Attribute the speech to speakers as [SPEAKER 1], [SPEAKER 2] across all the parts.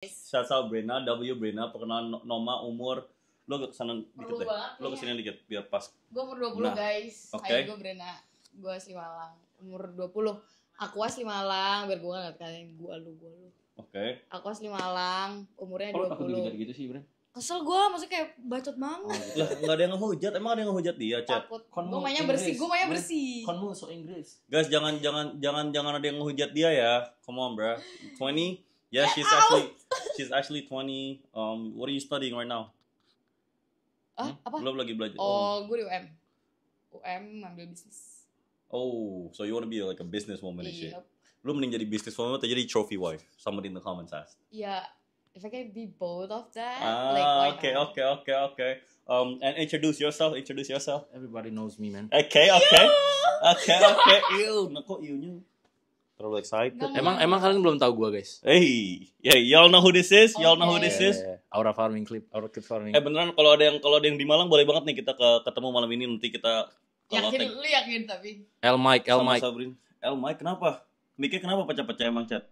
[SPEAKER 1] Shout out Brena, W Brena, perkenalan nama, umur. Lo kesana dikit deh. Lo kesini dikit biar pas.
[SPEAKER 2] Gue umur 20 guys.
[SPEAKER 1] Okay.
[SPEAKER 2] Hai, gue Brena. Gue asli Malang. Umur 20. Aku asli Malang. Biar gue gak katain gue lu.
[SPEAKER 1] Oke.
[SPEAKER 2] Aku asli Malang. Umurnya 20.
[SPEAKER 3] Kalau takut dihujat gitu sih, Bren.
[SPEAKER 2] Kesel gue, maksudnya kayak bacot banget.
[SPEAKER 1] Lah enggak ada yang ngehujat. Emang ada yang ngehujat dia, Chat?
[SPEAKER 2] Takut. Gue mainnya bersih.
[SPEAKER 3] Konmu so Inggris.
[SPEAKER 1] Guys, jangan ada yang ngehujat dia ya. Come on, bro. 20. Yeah, she's actually 20. What are you studying right now?
[SPEAKER 2] Apa?
[SPEAKER 1] Lo lagi belajar.
[SPEAKER 2] Oh, gue di UM. UM ngambil bisnis.
[SPEAKER 1] Oh, so you want to be like a businesswoman and shit.
[SPEAKER 2] Yep.
[SPEAKER 1] Lo mending jadi businesswoman atau jadi trophy wife? Somebody in the comments asked.
[SPEAKER 2] Yeah, if I can be both of that,
[SPEAKER 1] Okay. And introduce yourself.
[SPEAKER 3] Everybody knows me, man.
[SPEAKER 1] Okay. Ew, kok ew-nya? Terlalu excited.
[SPEAKER 3] Emang kalian belum tahu gua, guys.
[SPEAKER 1] Hey, y'all know who this is?
[SPEAKER 3] Aura Farming Clip Farming.
[SPEAKER 1] Beneran kalau ada yang di Malang boleh banget nih kita ketemu malam ini, nanti kita
[SPEAKER 2] Lu yakin tapi?
[SPEAKER 3] El Mike.
[SPEAKER 1] El Mike kenapa? Mic-nya kenapa pecah-pecah emang, Chat?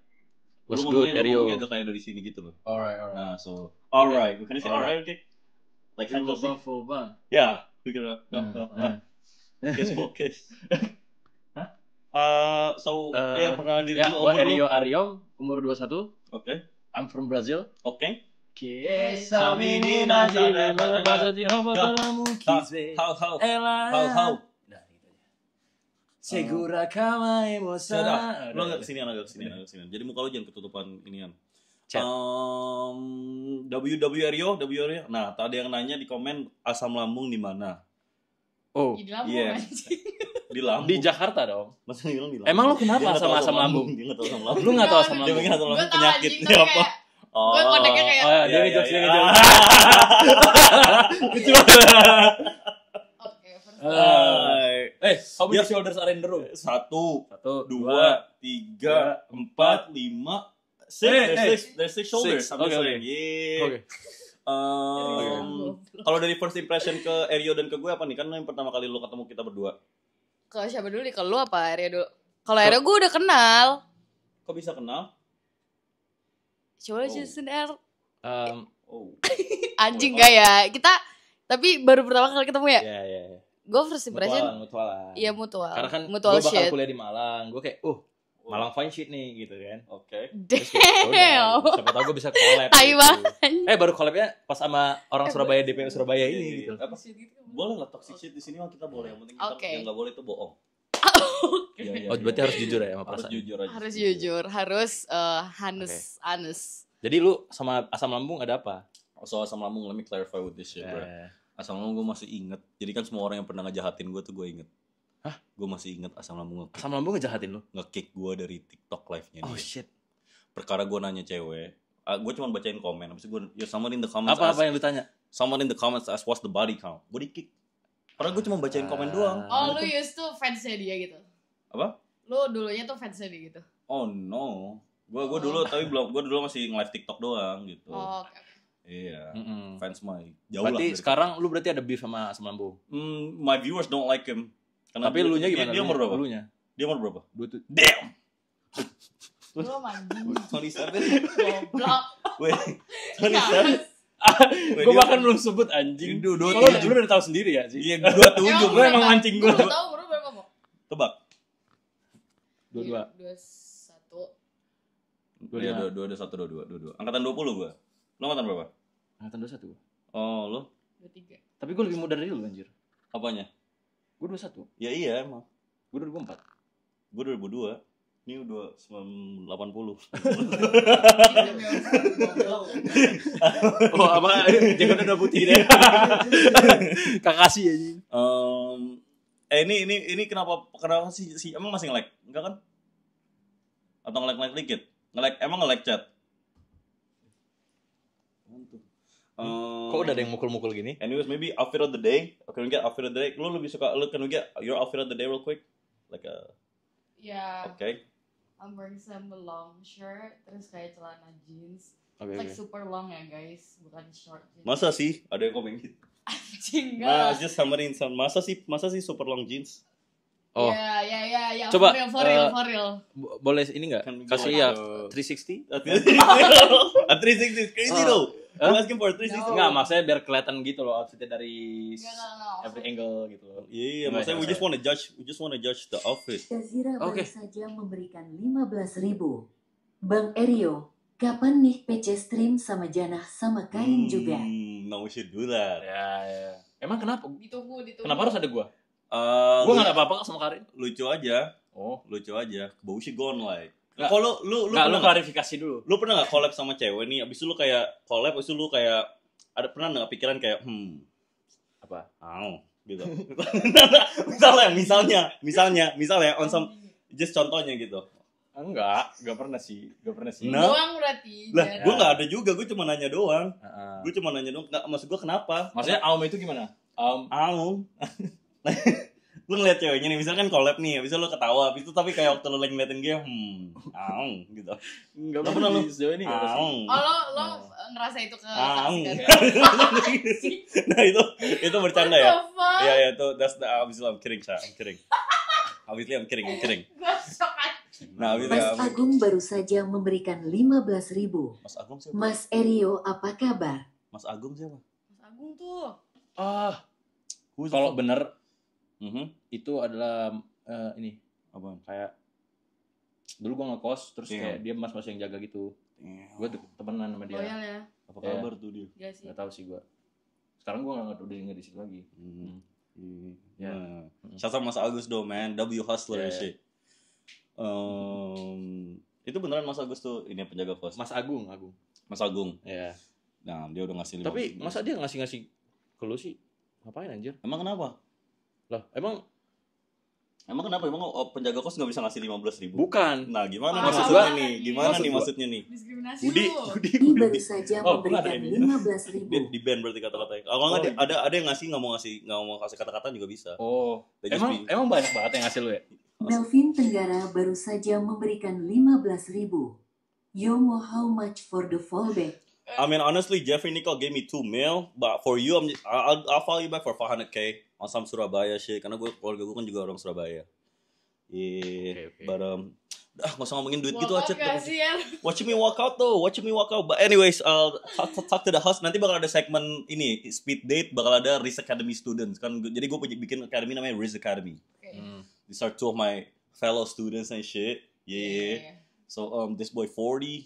[SPEAKER 3] Was good, Rio.
[SPEAKER 1] Agak kayak dari sini gitu loh.
[SPEAKER 3] Alright.
[SPEAKER 1] Nah, so alright. Can you say alright, okay? Like
[SPEAKER 3] Full bang.
[SPEAKER 1] Yeah, we can kiss. Pernah diri dulu
[SPEAKER 3] umur Rio Aryo, umur 21.
[SPEAKER 1] Oke.
[SPEAKER 3] I'm from Brazil.
[SPEAKER 1] Oke.
[SPEAKER 3] Essa menina de lembrança de roupa dalam
[SPEAKER 1] How?
[SPEAKER 3] Segura calma emoção.
[SPEAKER 1] Lo agak kesini. Jadi muka lo jangan ketutupan inian.
[SPEAKER 3] Chat.
[SPEAKER 1] W Rio. Nah, tadi yang nanya di komen asam lambung di mana?
[SPEAKER 3] Oh,
[SPEAKER 2] Di Lampung anjing.
[SPEAKER 1] Di Lampung.
[SPEAKER 3] di Jakarta dong.
[SPEAKER 1] Masa bilang di Lampung?
[SPEAKER 3] Emang lo kenapa sama asam lambung?
[SPEAKER 1] Dia nggak tahu asam lambung.
[SPEAKER 3] Lu nggak tahu asam
[SPEAKER 1] Dia
[SPEAKER 3] lambung?
[SPEAKER 1] pikir asam lambung
[SPEAKER 2] Gue tau
[SPEAKER 1] penyakit.
[SPEAKER 2] anjing,
[SPEAKER 1] Dia apa?
[SPEAKER 2] gue kontaknya kayak
[SPEAKER 3] Dia ngejokes.
[SPEAKER 2] Oke, first
[SPEAKER 3] How many shoulders are in the room?
[SPEAKER 1] 1, 2, 3, 4, 5, 6. There's 6 shoulders.
[SPEAKER 3] Okay.
[SPEAKER 1] Yeah. Kalau dari first impression ke Erio dan ke gue apa nih? Kan yang pertama kali lo ketemu kita berdua.
[SPEAKER 2] Kalau siapa dulu nih? Kalau lu apa Area dulu? Kalau Area gue udah kenal.
[SPEAKER 1] Kok bisa kenal?
[SPEAKER 2] Coba Jason R.
[SPEAKER 1] Oh.
[SPEAKER 2] Anjing gak ya? Kita tapi baru pertama kali ketemu ya?
[SPEAKER 3] Iya.
[SPEAKER 2] Gue first impression.
[SPEAKER 3] Mutualan.
[SPEAKER 2] Iya mutual.
[SPEAKER 3] Karena kan
[SPEAKER 2] mutual
[SPEAKER 3] gue bakal
[SPEAKER 2] shit.
[SPEAKER 3] kuliah di Malang. Gue kayak, Malang fine shit nih gitu kan.
[SPEAKER 1] Oke.
[SPEAKER 2] Damn.
[SPEAKER 3] Siapa tahu gue bisa collab.
[SPEAKER 2] Tai
[SPEAKER 3] gitu.
[SPEAKER 2] banget.
[SPEAKER 3] Baru collabnya pas sama orang Surabaya DPU Surabaya ini gitu.
[SPEAKER 1] Boleh lah toxic shit di sini mah kita boleh. Yang penting kita yang nggak boleh itu bohong.
[SPEAKER 3] Oh, berarti harus jujur ya sama
[SPEAKER 1] Harus
[SPEAKER 3] perasaan.
[SPEAKER 1] jujur aja.
[SPEAKER 2] Harus jujur, harus honest.
[SPEAKER 3] Jadi lu sama asam lambung ada apa?
[SPEAKER 1] Soal asam lambung, let me clarify with this shit, bro. Asam lambung gue masih inget. Jadi kan semua orang yang pernah ngejahatin gue tuh gue inget.
[SPEAKER 3] Hah?
[SPEAKER 1] Gue masih inget asam lambung.
[SPEAKER 3] Asam lambung ngejahatin lu?
[SPEAKER 1] Nge-kick gue dari TikTok live-nya dia.
[SPEAKER 3] Oh shit.
[SPEAKER 1] Perkara gue nanya cewek. Gue cuma bacain komen. Habis itu someone in the comments
[SPEAKER 3] Apa yang lu tanya?
[SPEAKER 1] Someone in the comments ask what's the body count. Gue di-kick. Padahal gue cuma bacain komen doang.
[SPEAKER 2] Oh, lu used to fansnya dia gitu?
[SPEAKER 1] Apa?
[SPEAKER 2] Lu dulunya tuh fansnya dia gitu?
[SPEAKER 1] Oh no. Gue dulu tapi belum. Gue dulu masih nge-live TikTok doang gitu.
[SPEAKER 2] Oh, oke.
[SPEAKER 1] Iya. Fans mah jauh
[SPEAKER 3] berarti
[SPEAKER 1] lah.
[SPEAKER 3] sekarang lu berarti ada beef sama asam lambung?
[SPEAKER 1] My viewers don't like him. Karena
[SPEAKER 3] tapi elunya gimana?
[SPEAKER 1] Dia umur berapa? Dia umur berapa?
[SPEAKER 3] 27.
[SPEAKER 1] Damn.
[SPEAKER 2] Lu manjing.
[SPEAKER 1] 27.
[SPEAKER 2] Goblok.
[SPEAKER 1] Wait. 27.
[SPEAKER 3] Gue bahkan belum sebut anjing. Lu udah tahu sendiri ya sih?
[SPEAKER 1] Iya, 27. Gue emang mancing gue.
[SPEAKER 2] Gue tahu umur berapa mau?
[SPEAKER 1] Tebak.
[SPEAKER 3] 22.
[SPEAKER 2] 21.
[SPEAKER 1] Iya, 22. Angkatan 20 gue. Lo angkatan berapa?
[SPEAKER 3] Angkatan 21.
[SPEAKER 1] Oh, lo?
[SPEAKER 2] 23.
[SPEAKER 3] Tapi gue lebih muda dari lu anjir.
[SPEAKER 1] Apanya?
[SPEAKER 3] Gue 21.
[SPEAKER 1] Ya iya emang.
[SPEAKER 3] Gue 2004.
[SPEAKER 1] Gue 2002. Ini udah 80.
[SPEAKER 3] Oh apa? Jangan udah putih deh. Kakasih anjing.
[SPEAKER 1] Ini kenapa sih emang masih nge-like? Enggak kan? Atau nge-like dikit? Emang nge-like chat?
[SPEAKER 3] Kok udah ada yang mukul-mukul gini?
[SPEAKER 1] Anyways, maybe outfit of the day. Can we get outfit of the day? Lu lebih suka, can we get your outfit of the day real quick? Like a...
[SPEAKER 2] Yeah.
[SPEAKER 1] Okay.
[SPEAKER 2] I'm wearing some long shirt, terus kayak celana jeans.
[SPEAKER 3] Okay,
[SPEAKER 2] It's like super long ya guys, bukan short jeans.
[SPEAKER 1] Masa sih? Ada yang komen gitu?
[SPEAKER 2] Anjing
[SPEAKER 1] Nah,
[SPEAKER 2] enggak.
[SPEAKER 1] just summarin. Masa sih super long jeans?
[SPEAKER 3] Oh,
[SPEAKER 2] Ya.
[SPEAKER 3] Coba,
[SPEAKER 2] For real.
[SPEAKER 3] boleh ini nggak?
[SPEAKER 1] Kan
[SPEAKER 3] Kasih
[SPEAKER 1] gua-
[SPEAKER 3] ya 360?
[SPEAKER 1] A 360 is crazy though. I'm asking for a 360.
[SPEAKER 3] Enggak, maksudnya biar kelihatan gitu loh outfitnya dari
[SPEAKER 2] Enggak.
[SPEAKER 3] every angle gitu loh.
[SPEAKER 1] Iya, maksudnya we just want to judge the outfit.
[SPEAKER 4] Jazira
[SPEAKER 3] Oke.
[SPEAKER 4] baru saja memberikan 15.000. Bang Erio, kapan nih PC stream sama Janah sama Kain juga?
[SPEAKER 1] No, we should do that.
[SPEAKER 3] Ya. Emang kenapa?
[SPEAKER 2] Ditunggu.
[SPEAKER 3] Kenapa harus ada gua? Gua nggak ada apa-apa sama Karin.
[SPEAKER 1] lucu aja,
[SPEAKER 3] Oh.
[SPEAKER 1] but we should go on like.
[SPEAKER 3] Nggak.
[SPEAKER 1] Kalau lu
[SPEAKER 3] Nggak, lu
[SPEAKER 1] pernah
[SPEAKER 3] klarifikasi dulu.
[SPEAKER 1] lu pernah nggak collab sama cewek nih? Abis itu lu kayak collab, abis itu lu kayak ada pernah nggak pikiran kayak
[SPEAKER 3] Apa?
[SPEAKER 1] gitu. misalnya on some just contohnya gitu.
[SPEAKER 3] Enggak pernah sih.
[SPEAKER 1] Nah.
[SPEAKER 2] Doang berarti.
[SPEAKER 1] Lah,
[SPEAKER 2] Biar-
[SPEAKER 1] gue nggak ada juga, gue cuma nanya doang.
[SPEAKER 3] Heeh.
[SPEAKER 1] Gue cuma nanya doang. Nggak, maksud gue kenapa?
[SPEAKER 3] Maksudnya Aum itu gimana?
[SPEAKER 1] Lu ngeliat ceweknya nih, misalkan collab nih, habis itu lu ketawa, habis itu tapi kayak waktu lu lagi ngeliatin dia, gitu.
[SPEAKER 3] Enggak
[SPEAKER 1] Lu pernah lu?
[SPEAKER 3] sejauh ini nggak pasti.
[SPEAKER 2] Oh lo ngerasa itu ke
[SPEAKER 1] Aung.
[SPEAKER 2] saksi
[SPEAKER 1] Nah itu bercanda ya.
[SPEAKER 2] What the fuck?
[SPEAKER 1] Iya itu obviously I'm kidding, Cha. I'm kidding. Obviously I'm kidding.
[SPEAKER 2] Gosok aja.
[SPEAKER 1] Nah,
[SPEAKER 4] Mas
[SPEAKER 1] obviously
[SPEAKER 4] Agung baru saja memberikan 15.000.
[SPEAKER 1] Mas Agung siapa?
[SPEAKER 4] Mas Erio, apa kabar?
[SPEAKER 1] Mas Agung siapa?
[SPEAKER 2] Mas Agung tuh.
[SPEAKER 3] Kalau bener
[SPEAKER 1] Mhm.
[SPEAKER 3] itu adalah ini
[SPEAKER 1] Apaan?
[SPEAKER 3] kayak dulu gua ngekos terus
[SPEAKER 1] Iya.
[SPEAKER 3] kayak dia mas-mas yang jaga gitu. Gua temenan sama dia.
[SPEAKER 2] Loyal ya.
[SPEAKER 1] Apa kabar tuh dia?
[SPEAKER 2] Gila sih.
[SPEAKER 3] Nggak tahu sih gua. Sekarang gua nggak udah di situ lagi. Ya.
[SPEAKER 1] Nah, shout out Mas Agus though, man. W hustler and
[SPEAKER 3] Yeah.
[SPEAKER 1] shit. Itu beneran Mas Agus tuh ini penjaga kos.
[SPEAKER 3] Mas Agung.
[SPEAKER 1] Mas Agung.
[SPEAKER 3] Ya.
[SPEAKER 1] Nah, dia udah ngasih
[SPEAKER 3] Tapi
[SPEAKER 1] 15.
[SPEAKER 3] masa dia ngasih ke lu sih? Ngapain anjir?
[SPEAKER 1] Emang kenapa?
[SPEAKER 3] Lah, emang
[SPEAKER 1] Emang penjaga kos nggak bisa ngasih 15.000?
[SPEAKER 3] Bukan.
[SPEAKER 1] Nah, gimana
[SPEAKER 2] Maksud
[SPEAKER 1] maksudnya
[SPEAKER 2] gua-
[SPEAKER 1] nih? Gimana
[SPEAKER 3] maksud
[SPEAKER 1] nih
[SPEAKER 3] gua-
[SPEAKER 1] maksudnya nih?
[SPEAKER 2] Diskriminasi
[SPEAKER 1] Budi,
[SPEAKER 2] lu.
[SPEAKER 4] Ini baru saja
[SPEAKER 3] Oh,
[SPEAKER 4] memberikan
[SPEAKER 3] bukan, ini.
[SPEAKER 4] 15.000.
[SPEAKER 1] di band berarti kata-katanya. Kalau nggak
[SPEAKER 3] Oh,
[SPEAKER 1] ada yang ngasih nggak mau kasih kata-kata juga bisa.
[SPEAKER 3] Oh,
[SPEAKER 1] They just be-
[SPEAKER 3] emang banyak banget yang ngasih lu ya?
[SPEAKER 4] Melvin Tenggara baru saja memberikan 15.000. Yo mau how much for the fallback?
[SPEAKER 1] I mean, honestly, Jeffrey Nicole gave me 2 mil, but for you, I'll follow you back for 400K on some Surabaya shit. Karena keluarga gue kan juga orang Surabaya. Yeah,
[SPEAKER 3] Okay.
[SPEAKER 1] but nggak usah ngomongin duit gitu
[SPEAKER 2] Walk
[SPEAKER 1] aja.
[SPEAKER 2] out kasihan.
[SPEAKER 1] Watching me walk out though, But anyways, talk to the host. Nanti bakal ada segmen ini speed date, bakal ada Riz Academy students kan. Jadi gue bikin academy namanya Riz Academy.
[SPEAKER 2] Oke.
[SPEAKER 1] These are two of my fellow students and shit. Yeah. So this boy 40.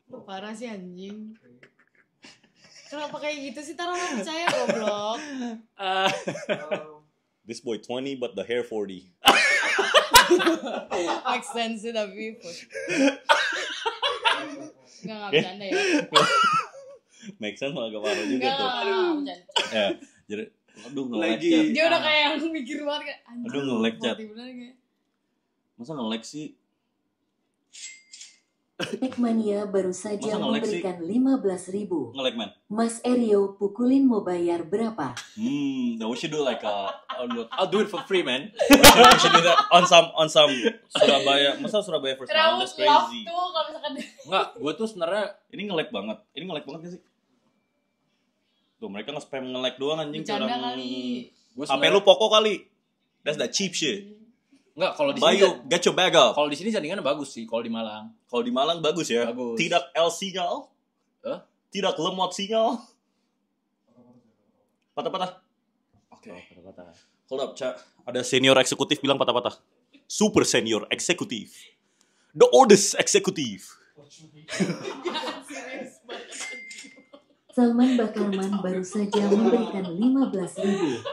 [SPEAKER 2] Lu parah sih anjing. Kenapa kayak gitu sih? Taruh nggak percaya goblok.
[SPEAKER 1] This boy 20 but the hair 40.
[SPEAKER 2] Make sense sih tapi. Nggak bercanda ya.
[SPEAKER 1] Make sense agak parah juga
[SPEAKER 2] Nggak
[SPEAKER 1] tuh.
[SPEAKER 2] bercanda.
[SPEAKER 1] Ya, jadi aduh nge-lag
[SPEAKER 3] Lagi.
[SPEAKER 1] chat.
[SPEAKER 2] Dia udah kayak yang mikir banget kayak anjing.
[SPEAKER 1] Aduh, nge-lag, Chat.
[SPEAKER 2] mati bener kayak.
[SPEAKER 1] Masa nge-lag sih?
[SPEAKER 4] Tekmania baru saja
[SPEAKER 1] Masa nge-lag sih?
[SPEAKER 4] memberikan 15.000.
[SPEAKER 1] Nge-lag man.
[SPEAKER 4] Mas Erio pukulin mau bayar berapa?
[SPEAKER 1] No, we should do like
[SPEAKER 3] I'll do it for free, man.
[SPEAKER 1] we should do that on some Surabaya. Masa Surabaya first round?
[SPEAKER 2] Terlalu
[SPEAKER 1] That's
[SPEAKER 2] love
[SPEAKER 1] crazy.
[SPEAKER 2] tuh kalau misalkan
[SPEAKER 3] Enggak, gue tuh sebenarnya
[SPEAKER 1] Ini nge-lag banget. Ini nge-lag banget gak sih? Tuh, mereka nge-spam nge-lag doang anjing.
[SPEAKER 2] bercanda
[SPEAKER 1] Orang-
[SPEAKER 2] kali.
[SPEAKER 1] HP lu pokok kali. That's that cheap shit.
[SPEAKER 3] Enggak, kalau di
[SPEAKER 1] Buy
[SPEAKER 3] sini
[SPEAKER 1] you, get your bag up.
[SPEAKER 3] kalau di sini jaringannya bagus sih kalau di Malang.
[SPEAKER 1] Kalau di Malang bagus ya.
[SPEAKER 3] Bagus.
[SPEAKER 1] Tidak L sinyal.
[SPEAKER 3] Hah?
[SPEAKER 1] Tidak lemot sinyal. Patah-patah. Oke.
[SPEAKER 3] Kata-kata.
[SPEAKER 1] Hold up, Cak. Ada senior eksekutif bilang patah-patah. Super senior eksekutif. The oldest eksekutif.
[SPEAKER 2] Jangan serius banget.
[SPEAKER 4] Salman Bakarman baru saja memberikan 15.000.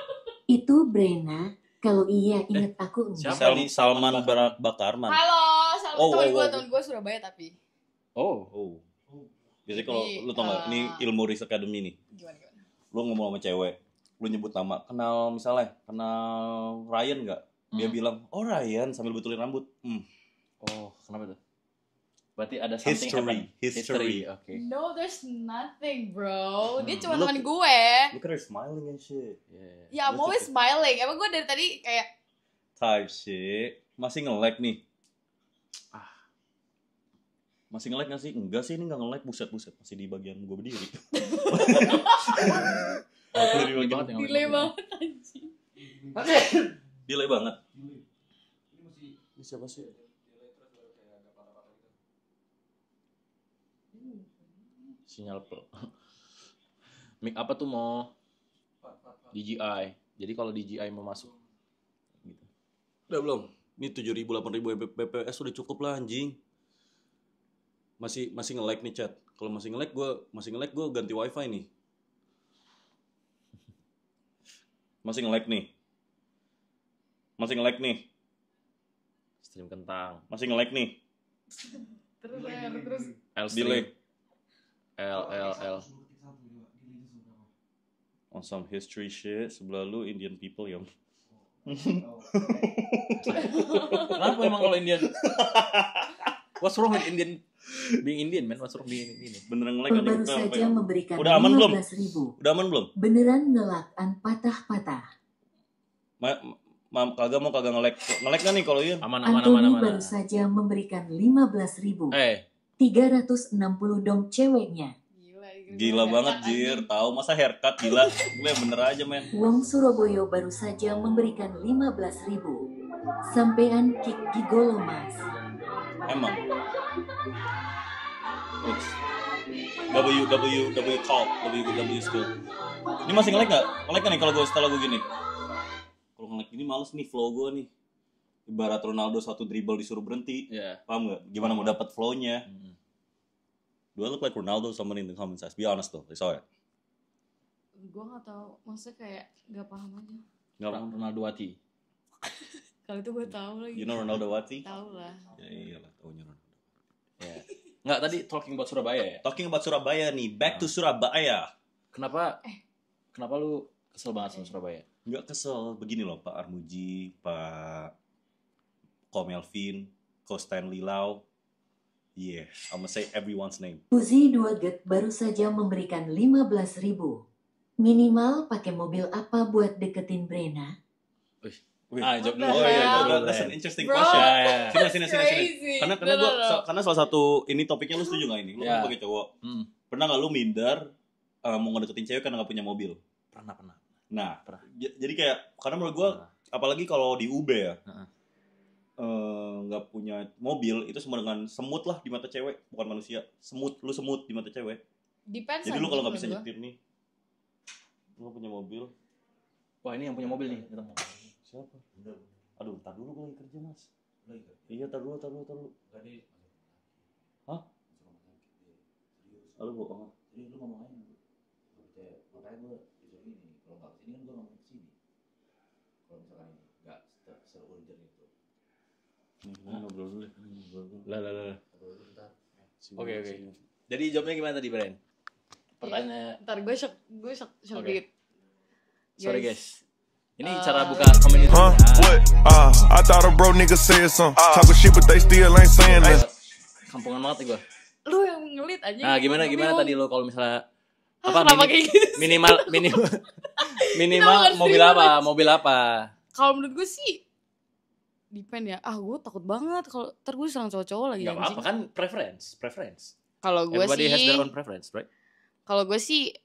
[SPEAKER 4] Itu Brena. Kalau iya ingat aku enggak.
[SPEAKER 3] Siapa nih?
[SPEAKER 1] Salman Bakarman.
[SPEAKER 2] Halo, salam
[SPEAKER 1] Oh,
[SPEAKER 2] teman
[SPEAKER 1] oh, oh.
[SPEAKER 2] gue Surabaya tapi.
[SPEAKER 3] Oh,
[SPEAKER 1] Oh. Biasanya kalau
[SPEAKER 2] Jadi,
[SPEAKER 1] lu tau gak, ini ilmu Riz Academy nih.
[SPEAKER 2] Gimana?
[SPEAKER 1] Lu ngomong sama cewek, lu nyebut nama, kenal Ryan gak? Dia bilang, oh Ryan, sambil betulin rambut.
[SPEAKER 3] oh, kenapa tuh? Berarti ada something
[SPEAKER 1] History.
[SPEAKER 3] Oke.
[SPEAKER 2] No, there's nothing, bro. Dia cuma
[SPEAKER 1] Look-
[SPEAKER 2] teman gue.
[SPEAKER 1] Look at her smiling and shit.
[SPEAKER 3] Yeah.
[SPEAKER 2] Ya, I'm always smiling. Emang gue dari tadi kayak
[SPEAKER 1] Type shit. Masih nge-lag nih. Masih nge-lag gak sih? Enggak sih, ini gak nge-lag. Buset. Masih di bagian gue berdiri.
[SPEAKER 3] Ini banget yang
[SPEAKER 2] delay banget anjing.
[SPEAKER 1] Delay banget. Ini siapa sih?
[SPEAKER 3] Sinyal mic apa tuh mau DJI. Jadi kalau DJI mau masuk gitu.
[SPEAKER 1] Udah belum? Ini 7.000 8.000 bps udah cukup lah anjing. Masih nge-lag nih chat. Kalau masih nge-lag gue ganti wifi nih. Masih nge-lag nih.
[SPEAKER 3] Stream kentang.
[SPEAKER 1] Masih nge-lag nih.
[SPEAKER 2] Terus.
[SPEAKER 3] L
[SPEAKER 1] Delay.
[SPEAKER 3] L.
[SPEAKER 1] On some history shit, sebelah lu Indian people yang.
[SPEAKER 3] Kenapa emang kalau Indian? What's wrong with Indian? Being Indian, man. What's wrong being Indian?
[SPEAKER 1] Beneran nge-lag
[SPEAKER 4] Baru saja memberikan
[SPEAKER 1] Udah aman belum?
[SPEAKER 4] 15.000.
[SPEAKER 1] Udah aman belum?
[SPEAKER 4] Beneran ngelakan patah-patah.
[SPEAKER 1] Kagak nge-lag. Nge-lag kan nih kalau iya?
[SPEAKER 3] Aman.
[SPEAKER 4] Antoni baru saja memberikan 15.000. 360 dong ceweknya.
[SPEAKER 1] Gila banget Jir, tahu masa haircut gila. Gue bener aja men.
[SPEAKER 4] Wong Surabaya baru saja memberikan 15.000. Sampean kick gigolo mas.
[SPEAKER 1] Emang. Oops. W skill. Ini masih nge-lag nggak? Nge-lag kan nih kalau gue setelah gue gini. Kalau nge-lag gini males nih flow gue nih. Ibarat Ronaldo satu dribble disuruh berhenti.
[SPEAKER 3] Yeah.
[SPEAKER 1] Paham nggak? Gimana mau dapat flow-nya? Do I look like Ronaldo? Someone in the comment says. Be honest though, I saw it.
[SPEAKER 2] Gue nggak tahu, maksudnya kayak nggak paham aja.
[SPEAKER 1] Nggak paham.
[SPEAKER 3] Ronaldo Wati.
[SPEAKER 2] Kalau itu gue tahu lagi.
[SPEAKER 1] You know Ronaldo Wati?
[SPEAKER 2] Tahu lah.
[SPEAKER 1] Ya iyalah, taunya Ronaldo.
[SPEAKER 3] Yeah. Nggak, tadi talking about Surabaya ya?
[SPEAKER 1] Talking about Surabaya nih, back to Surabaya.
[SPEAKER 3] Kenapa lu kesel banget sama Surabaya?
[SPEAKER 1] Nggak kesel, begini loh Pak Armuji, Pak Ko Melvin, Ko Stanley Lau. Yeah, I'ma say everyone's name.
[SPEAKER 4] Uzi 2 Get baru saja memberikan 15.000. Minimal pakai mobil apa buat deketin Brena?
[SPEAKER 1] Wih.
[SPEAKER 3] Jawab dulu.
[SPEAKER 1] Oh iya, that's an interesting
[SPEAKER 2] Bro,
[SPEAKER 1] question. Sini.
[SPEAKER 2] crazy.
[SPEAKER 1] Karena karena salah satu ini topiknya lu setuju nggak ini? Lu kan sebagai cowok. Pernah nggak lu minder mau ngedeketin cewek karena nggak punya mobil?
[SPEAKER 3] Pernah.
[SPEAKER 1] Nah, jadi kayak karena menurut gua apalagi kalau di UB ya. Nggak punya mobil itu sama dengan semut lah di mata cewek, bukan manusia. Lu semut di mata cewek.
[SPEAKER 2] Depends.
[SPEAKER 1] Jadi lu kalau nggak bisa nyetir nih, lu nggak punya mobil.
[SPEAKER 3] Wah, ini yang punya mobil nih.
[SPEAKER 1] Siapa? Aduh, tar dulu gue lagi kerja mas. Iya, tar dulu. Hah? Lu bohong.
[SPEAKER 5] Jadi lu ngomong aja. Makanya gue disuruh ini. Kalau nggak kesini kan gue ngomong kesini. Kalau misalkan ini nggak se-urgent itu.
[SPEAKER 1] Ngobrol dulu deh.
[SPEAKER 3] Lah. Oke. Jadi jawabnya gimana tadi, Bren? Pertanyaan.
[SPEAKER 2] Ntar gue shock dikit.
[SPEAKER 3] Sorry guys. Ini cara buka community.
[SPEAKER 6] What? I thought a bro nigga said something. Talking shit but they still ain't saying that.
[SPEAKER 3] Kampungan banget nih gue.
[SPEAKER 2] Lu yang ngelit aja.
[SPEAKER 3] Nah, gimana tadi lo kalau misalnya minimal mobil apa?
[SPEAKER 2] Kalau menurut gue sih depend ya. Gue takut banget kalau ntar gue serang cowok-cowok lagi.
[SPEAKER 3] Gak apa-apa kan, preference.
[SPEAKER 2] Kalau gue
[SPEAKER 3] Everybody
[SPEAKER 2] sih,
[SPEAKER 3] has their own preference, right?
[SPEAKER 2] Kalau gue sih,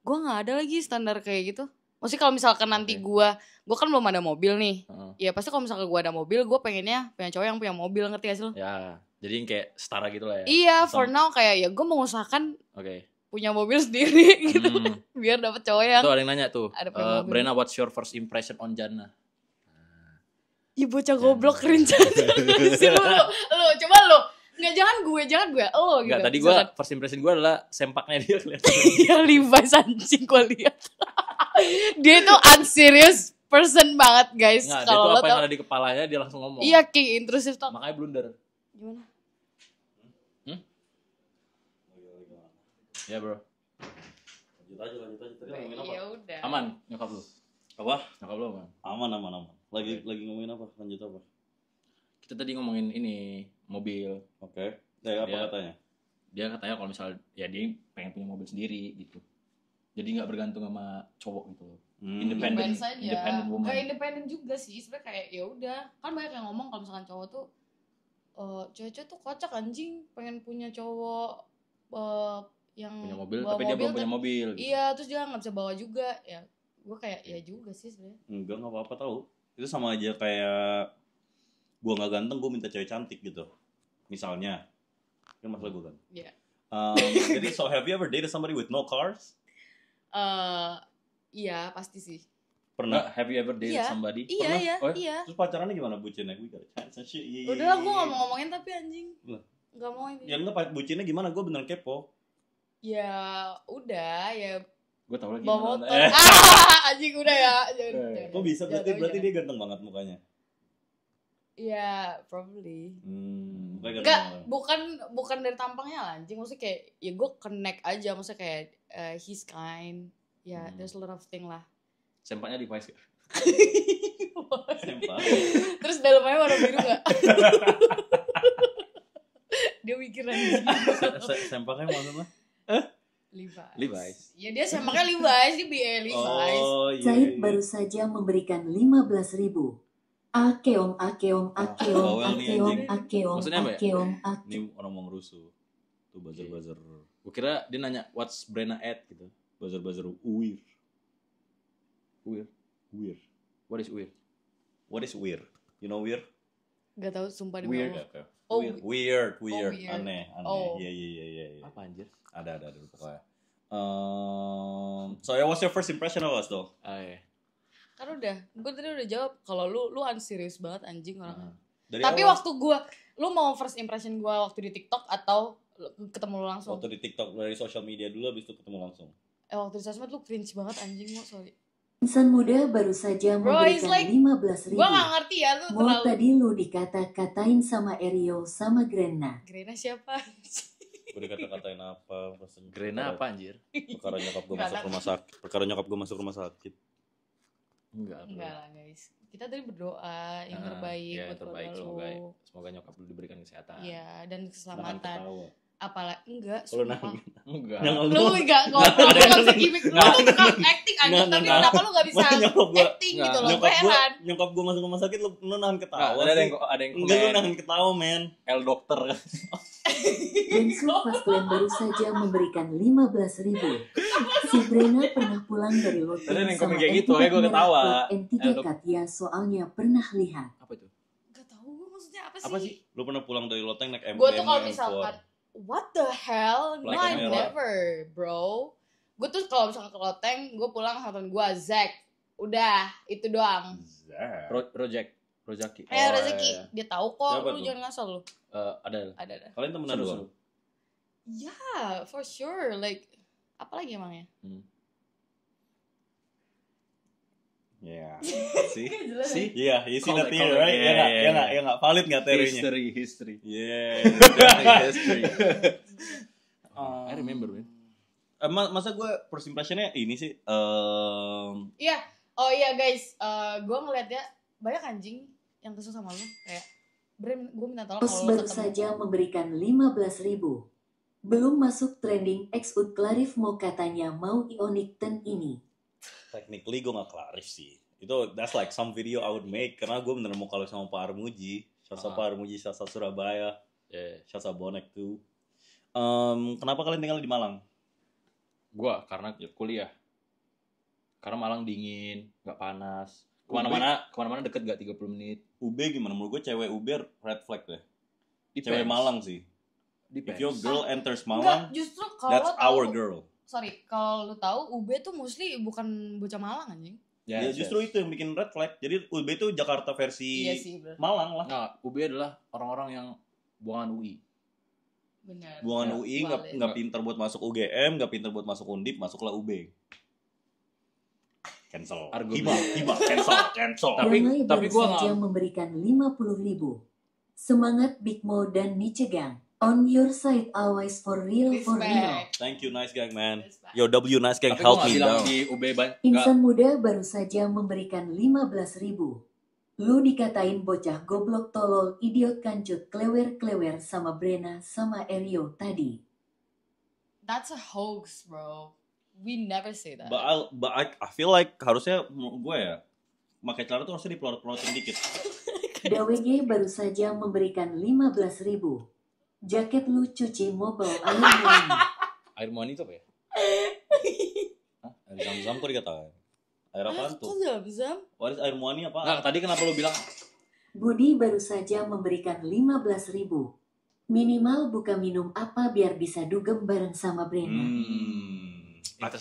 [SPEAKER 2] gue nggak ada lagi standar kayak gitu. Maksudnya kalau misalkan nanti gue kan belum ada mobil nih. Ya pasti kalau misalkan gue ada mobil, gue pengennya punya cowok yang punya mobil, ngerti gak sih lo?
[SPEAKER 3] Ya, jadi kayak setara gitu lah ya.
[SPEAKER 2] Iya, for now kayak ya gue mengusahakan
[SPEAKER 3] Oke.
[SPEAKER 2] punya mobil sendiri gitu. Biar dapet cowok yang
[SPEAKER 3] Tuh ada yang nanya tuh.
[SPEAKER 2] ada punya mobil.
[SPEAKER 3] Brena, what's your first impression on Jannah?
[SPEAKER 2] Ih bocah goblok rencana. Lu coba lu. Jangan gue, lo gitu.
[SPEAKER 3] Enggak, tadi gue first impression gue adalah sempaknya dia kelihatan.
[SPEAKER 2] Iya, Levi's anjing gue lihat. Dia tuh unserious person banget, guys.
[SPEAKER 3] Kalau apa yang ada di kepalanya dia langsung ngomong.
[SPEAKER 2] Iya, king intrusive talk.
[SPEAKER 3] Makanya blunder.
[SPEAKER 2] Gimana?
[SPEAKER 3] Ya, bro.
[SPEAKER 1] Lanjut aja. Tadi ngomongin apa?
[SPEAKER 2] Ya udah.
[SPEAKER 3] Aman nyokap lu.
[SPEAKER 1] Apa?
[SPEAKER 3] Nyokap lu aman.
[SPEAKER 1] Aman. Lagi ngomongin apa? Lanjut apa?
[SPEAKER 3] Kita tadi ngomongin ini mobil.
[SPEAKER 1] Oke. Apa katanya?
[SPEAKER 3] Dia katanya kalau misal ya dia pengen punya mobil sendiri gitu. Jadi nggak bergantung sama cowok gitu loh. Independent woman.
[SPEAKER 2] Gak independen juga sih. Sebenarnya kayak ya udah. Kan banyak yang ngomong kalau misalkan cowok tuh cewek-cewek tuh kocak anjing, pengen punya cowok yang
[SPEAKER 3] punya mobil
[SPEAKER 2] bawa
[SPEAKER 3] tapi dia belum punya mobil gitu.
[SPEAKER 2] Iya, terus dia nggak bisa bawa juga ya. Gue kayak ya juga sih sebenarnya.
[SPEAKER 1] Enggak apa-apa tau. Itu sama aja kayak gue nggak ganteng, gue minta cewek cantik gitu. Misalnya, kan masalah gue kan.
[SPEAKER 2] Iya.
[SPEAKER 1] Jadi so have you ever dated somebody with no cars?
[SPEAKER 2] Iya pasti sih.
[SPEAKER 1] Pernah?
[SPEAKER 3] Have you ever dated somebody?
[SPEAKER 2] Iya.
[SPEAKER 1] Terus pacarannya gimana bucinnya? We got a chance and shit.
[SPEAKER 2] Udah gue gak mau ngomongin tapi anjing. Gak mau ini.
[SPEAKER 1] Ya enggak, bucinnya gimana? Gue beneran kepo.
[SPEAKER 2] Ya udah ya.
[SPEAKER 3] Gue tau lagi.
[SPEAKER 2] Bawa motor. Anjing udah ya.
[SPEAKER 1] Kok bisa? Berarti dia ganteng banget mukanya.
[SPEAKER 2] Iya, probably.
[SPEAKER 1] Enggak,
[SPEAKER 2] bukan dari tampangnya lah, anjing. Maksudnya kayak ya gue connect aja, maksudnya kayak he's kind. Ya, there's a lot of thing lah.
[SPEAKER 3] Sempatnya device gak?
[SPEAKER 1] Sempak.
[SPEAKER 2] Terus dalamnya warna biru gak? Dia mikir anjing.
[SPEAKER 1] Sempaknya maksudnya?
[SPEAKER 3] Levi's.
[SPEAKER 2] Ya dia sempaknya Levi's, dia BA Levi's.
[SPEAKER 1] Oh iya.
[SPEAKER 4] Said baru saja memberikan 15.000. Akeom.
[SPEAKER 3] Maksudnya apa ya?
[SPEAKER 1] Ini orang mau ngerusuh. Tuh buzzer.
[SPEAKER 3] Gue kira dia nanya what's Brena at gitu.
[SPEAKER 1] Buzzer weird.
[SPEAKER 3] What is weird?
[SPEAKER 1] What is weird? You know weird?
[SPEAKER 2] Gak tau sumpah di
[SPEAKER 3] Weird.
[SPEAKER 2] bawah.
[SPEAKER 1] Oh,
[SPEAKER 2] Weird.
[SPEAKER 1] Weird. Aneh.
[SPEAKER 2] Oh.
[SPEAKER 1] Iya.
[SPEAKER 3] Apa anjir?
[SPEAKER 1] Ada pokoknya. So what's your first impression of us though?
[SPEAKER 3] Iya.
[SPEAKER 2] Kan udah, gue tadi udah jawab kalau lu unserious banget anjing orang.
[SPEAKER 1] Dari
[SPEAKER 2] Tapi
[SPEAKER 1] awal,
[SPEAKER 2] waktu lu mau first impression gue waktu di TikTok atau ketemu lu langsung?
[SPEAKER 1] waktu di TikTok dari social media dulu, habis itu ketemu langsung.
[SPEAKER 2] Waktu di sosmed lu cringe banget anjing, mau sorry.
[SPEAKER 4] Insan muda baru saja
[SPEAKER 2] Bro, it's
[SPEAKER 4] memberikan
[SPEAKER 2] like,
[SPEAKER 4] 15.000.
[SPEAKER 2] Gue gak ngerti ya lu
[SPEAKER 4] Mau
[SPEAKER 2] terlalu.
[SPEAKER 4] tadi lu dikata-katain sama Erio sama Grena.
[SPEAKER 2] Grena siapa?
[SPEAKER 1] Gue dikata-katain apa?
[SPEAKER 3] Grena apa anjir?
[SPEAKER 1] Perkara nyokap gue masuk rumah sakit.
[SPEAKER 3] Enggak
[SPEAKER 2] lah guys. Kita tadi berdoa yang terbaik buat
[SPEAKER 3] terbaik,
[SPEAKER 2] keluarga lu.
[SPEAKER 3] semoga nyokap lu diberikan kesehatan.
[SPEAKER 2] Iya, dan
[SPEAKER 1] Nahan
[SPEAKER 2] keselamatan.
[SPEAKER 1] ketawa.
[SPEAKER 2] Apalagi enggak
[SPEAKER 1] Kalau
[SPEAKER 2] sumpah.
[SPEAKER 3] Enggak.
[SPEAKER 2] Lu enggak ngomong, lu gak bisa gimmick. Lu tuh tukang acting anjing, tapi kenapa lu gak bisa acting gitu loh, gue heran.
[SPEAKER 1] Nyokap gue masuk rumah sakit, lu nahan ketawa.
[SPEAKER 3] Ada yang
[SPEAKER 1] Enggak, lu
[SPEAKER 3] komen
[SPEAKER 1] nahan ketawa, men.
[SPEAKER 3] L dokter.
[SPEAKER 4] Densu Fastlane baru saja memberikan 15.000. Si Brena pernah pulang dari
[SPEAKER 3] Tadi
[SPEAKER 4] lotre
[SPEAKER 3] yang
[SPEAKER 4] sama
[SPEAKER 3] komen kayak gitu, kayak gue ketawa.
[SPEAKER 4] N3 Katia soalnya pernah lihat.
[SPEAKER 3] Apa itu?
[SPEAKER 2] Gak tau gue maksudnya apa sih.
[SPEAKER 3] Apa sih?
[SPEAKER 1] Lu pernah pulang dari loteng naik M4?
[SPEAKER 2] Gue tuh kalau misalkan what the hell? No,
[SPEAKER 1] Like
[SPEAKER 2] I
[SPEAKER 1] merah.
[SPEAKER 2] never, bro. Gue tuh kalau misalkan ke loteng, gue pulang sama temen gue, Zack. Udah, itu doang.
[SPEAKER 3] Rojaki.
[SPEAKER 2] Rezeki, dia tahu kok.
[SPEAKER 1] Siapa
[SPEAKER 2] Lu
[SPEAKER 1] tuh?
[SPEAKER 2] jangan ngasal lu.
[SPEAKER 3] Ada.
[SPEAKER 2] Ada.
[SPEAKER 1] Kalian temenan
[SPEAKER 3] Seru.
[SPEAKER 1] doang?
[SPEAKER 2] Yeah, for sure. Like, apa lagi emangnya?
[SPEAKER 1] Yeah. See?
[SPEAKER 2] Jelas.
[SPEAKER 3] See?
[SPEAKER 1] Yeah, you see
[SPEAKER 3] Call
[SPEAKER 1] that
[SPEAKER 3] it,
[SPEAKER 1] theory,
[SPEAKER 3] call it.
[SPEAKER 1] right?
[SPEAKER 3] Yeah,
[SPEAKER 1] Ya nggak? Valid nggak teorinya?
[SPEAKER 3] History.
[SPEAKER 1] Yeah.
[SPEAKER 3] History. I remember, man.
[SPEAKER 1] Masa gue first impression-nya ini sih
[SPEAKER 2] Iya. Oh iya guys, gue ngeliat ya banyak anjing yang kesel sama lu. Kayak, Bren, gue minta tolong
[SPEAKER 4] Os
[SPEAKER 2] kalau lu
[SPEAKER 4] baru
[SPEAKER 2] ketemu.
[SPEAKER 4] saja memberikan 15.000. Belum masuk trending X-Ud Clarif mau katanya mau Ionic 10 ini.
[SPEAKER 1] technically gue gak Clarif sih. Itu that's like some video I would make karena gue bener mau kalau sama Pak Armuji, Shouts Pak Armuji, Shouts Surabaya, Shouts Bonek tuh. Kenapa kalian tinggal di Malang?
[SPEAKER 3] Gua karena kuliah. Karena Malang dingin, nggak panas. Kemana-mana deket gak 30 menit.
[SPEAKER 1] UB gimana? Menurut gue cewek UB red flag deh.
[SPEAKER 3] Depends.
[SPEAKER 1] Cewek Malang sih.
[SPEAKER 3] Depends.
[SPEAKER 1] If your girl enters
[SPEAKER 2] Enggak,
[SPEAKER 1] Malang,
[SPEAKER 2] justru kalau
[SPEAKER 1] that's
[SPEAKER 2] lo tahu,
[SPEAKER 1] our girl.
[SPEAKER 2] Sorry, kalau lu tahu UB tuh mostly bukan bocah Malang anjing.
[SPEAKER 1] Ya justru itu yang bikin red flag. Jadi UB itu Jakarta versi
[SPEAKER 2] Iya sih, bener.
[SPEAKER 1] Malang lah.
[SPEAKER 3] Nah, UB adalah orang-orang yang buangan UI.
[SPEAKER 2] Bener.
[SPEAKER 1] Buangan
[SPEAKER 3] Ya,
[SPEAKER 1] UI
[SPEAKER 2] valid.
[SPEAKER 1] nggak pinter buat masuk UGM, nggak pinter buat masuk Undip, masuklah UB. Cancel.
[SPEAKER 3] Argumen.
[SPEAKER 1] Hiba, cancel.
[SPEAKER 3] Tapi
[SPEAKER 4] Damai baru
[SPEAKER 3] gua
[SPEAKER 4] saja memberikan 50.000. Semangat Big Mo dan Nicegang. On your side always for real.
[SPEAKER 2] Respect.
[SPEAKER 1] Thank you, nice gang, man.
[SPEAKER 2] Respect.
[SPEAKER 1] Yo, W, nice gang,
[SPEAKER 3] Tapi
[SPEAKER 1] help
[SPEAKER 3] gua nggak
[SPEAKER 1] me
[SPEAKER 3] bilang
[SPEAKER 1] down.
[SPEAKER 3] di UB nggak.
[SPEAKER 4] Insan muda baru saja memberikan 15.000. Lu dikatain bocah goblok tolol idiot kancut klewer-klewer sama Brena sama Erio tadi.
[SPEAKER 2] That's a hoax, bro. We never say that.
[SPEAKER 1] But I feel like harusnya gue ya pakai celana tuh harusnya dipelorot-pelorotin dikit.
[SPEAKER 4] DWG baru saja memberikan 15.000. Jaket lu cuci mobil air mani.
[SPEAKER 3] Air mani itu apa ya?
[SPEAKER 1] Hah? Air zam-zam kok dikatakan? Air apaan tuh?
[SPEAKER 2] Kok Zam-Zam?
[SPEAKER 1] What is air muani apa?
[SPEAKER 3] Nggak, tadi kenapa lu bilang?
[SPEAKER 4] Budi baru saja memberikan 15.000. Minimal buka minum apa biar bisa dugem bareng sama Brena.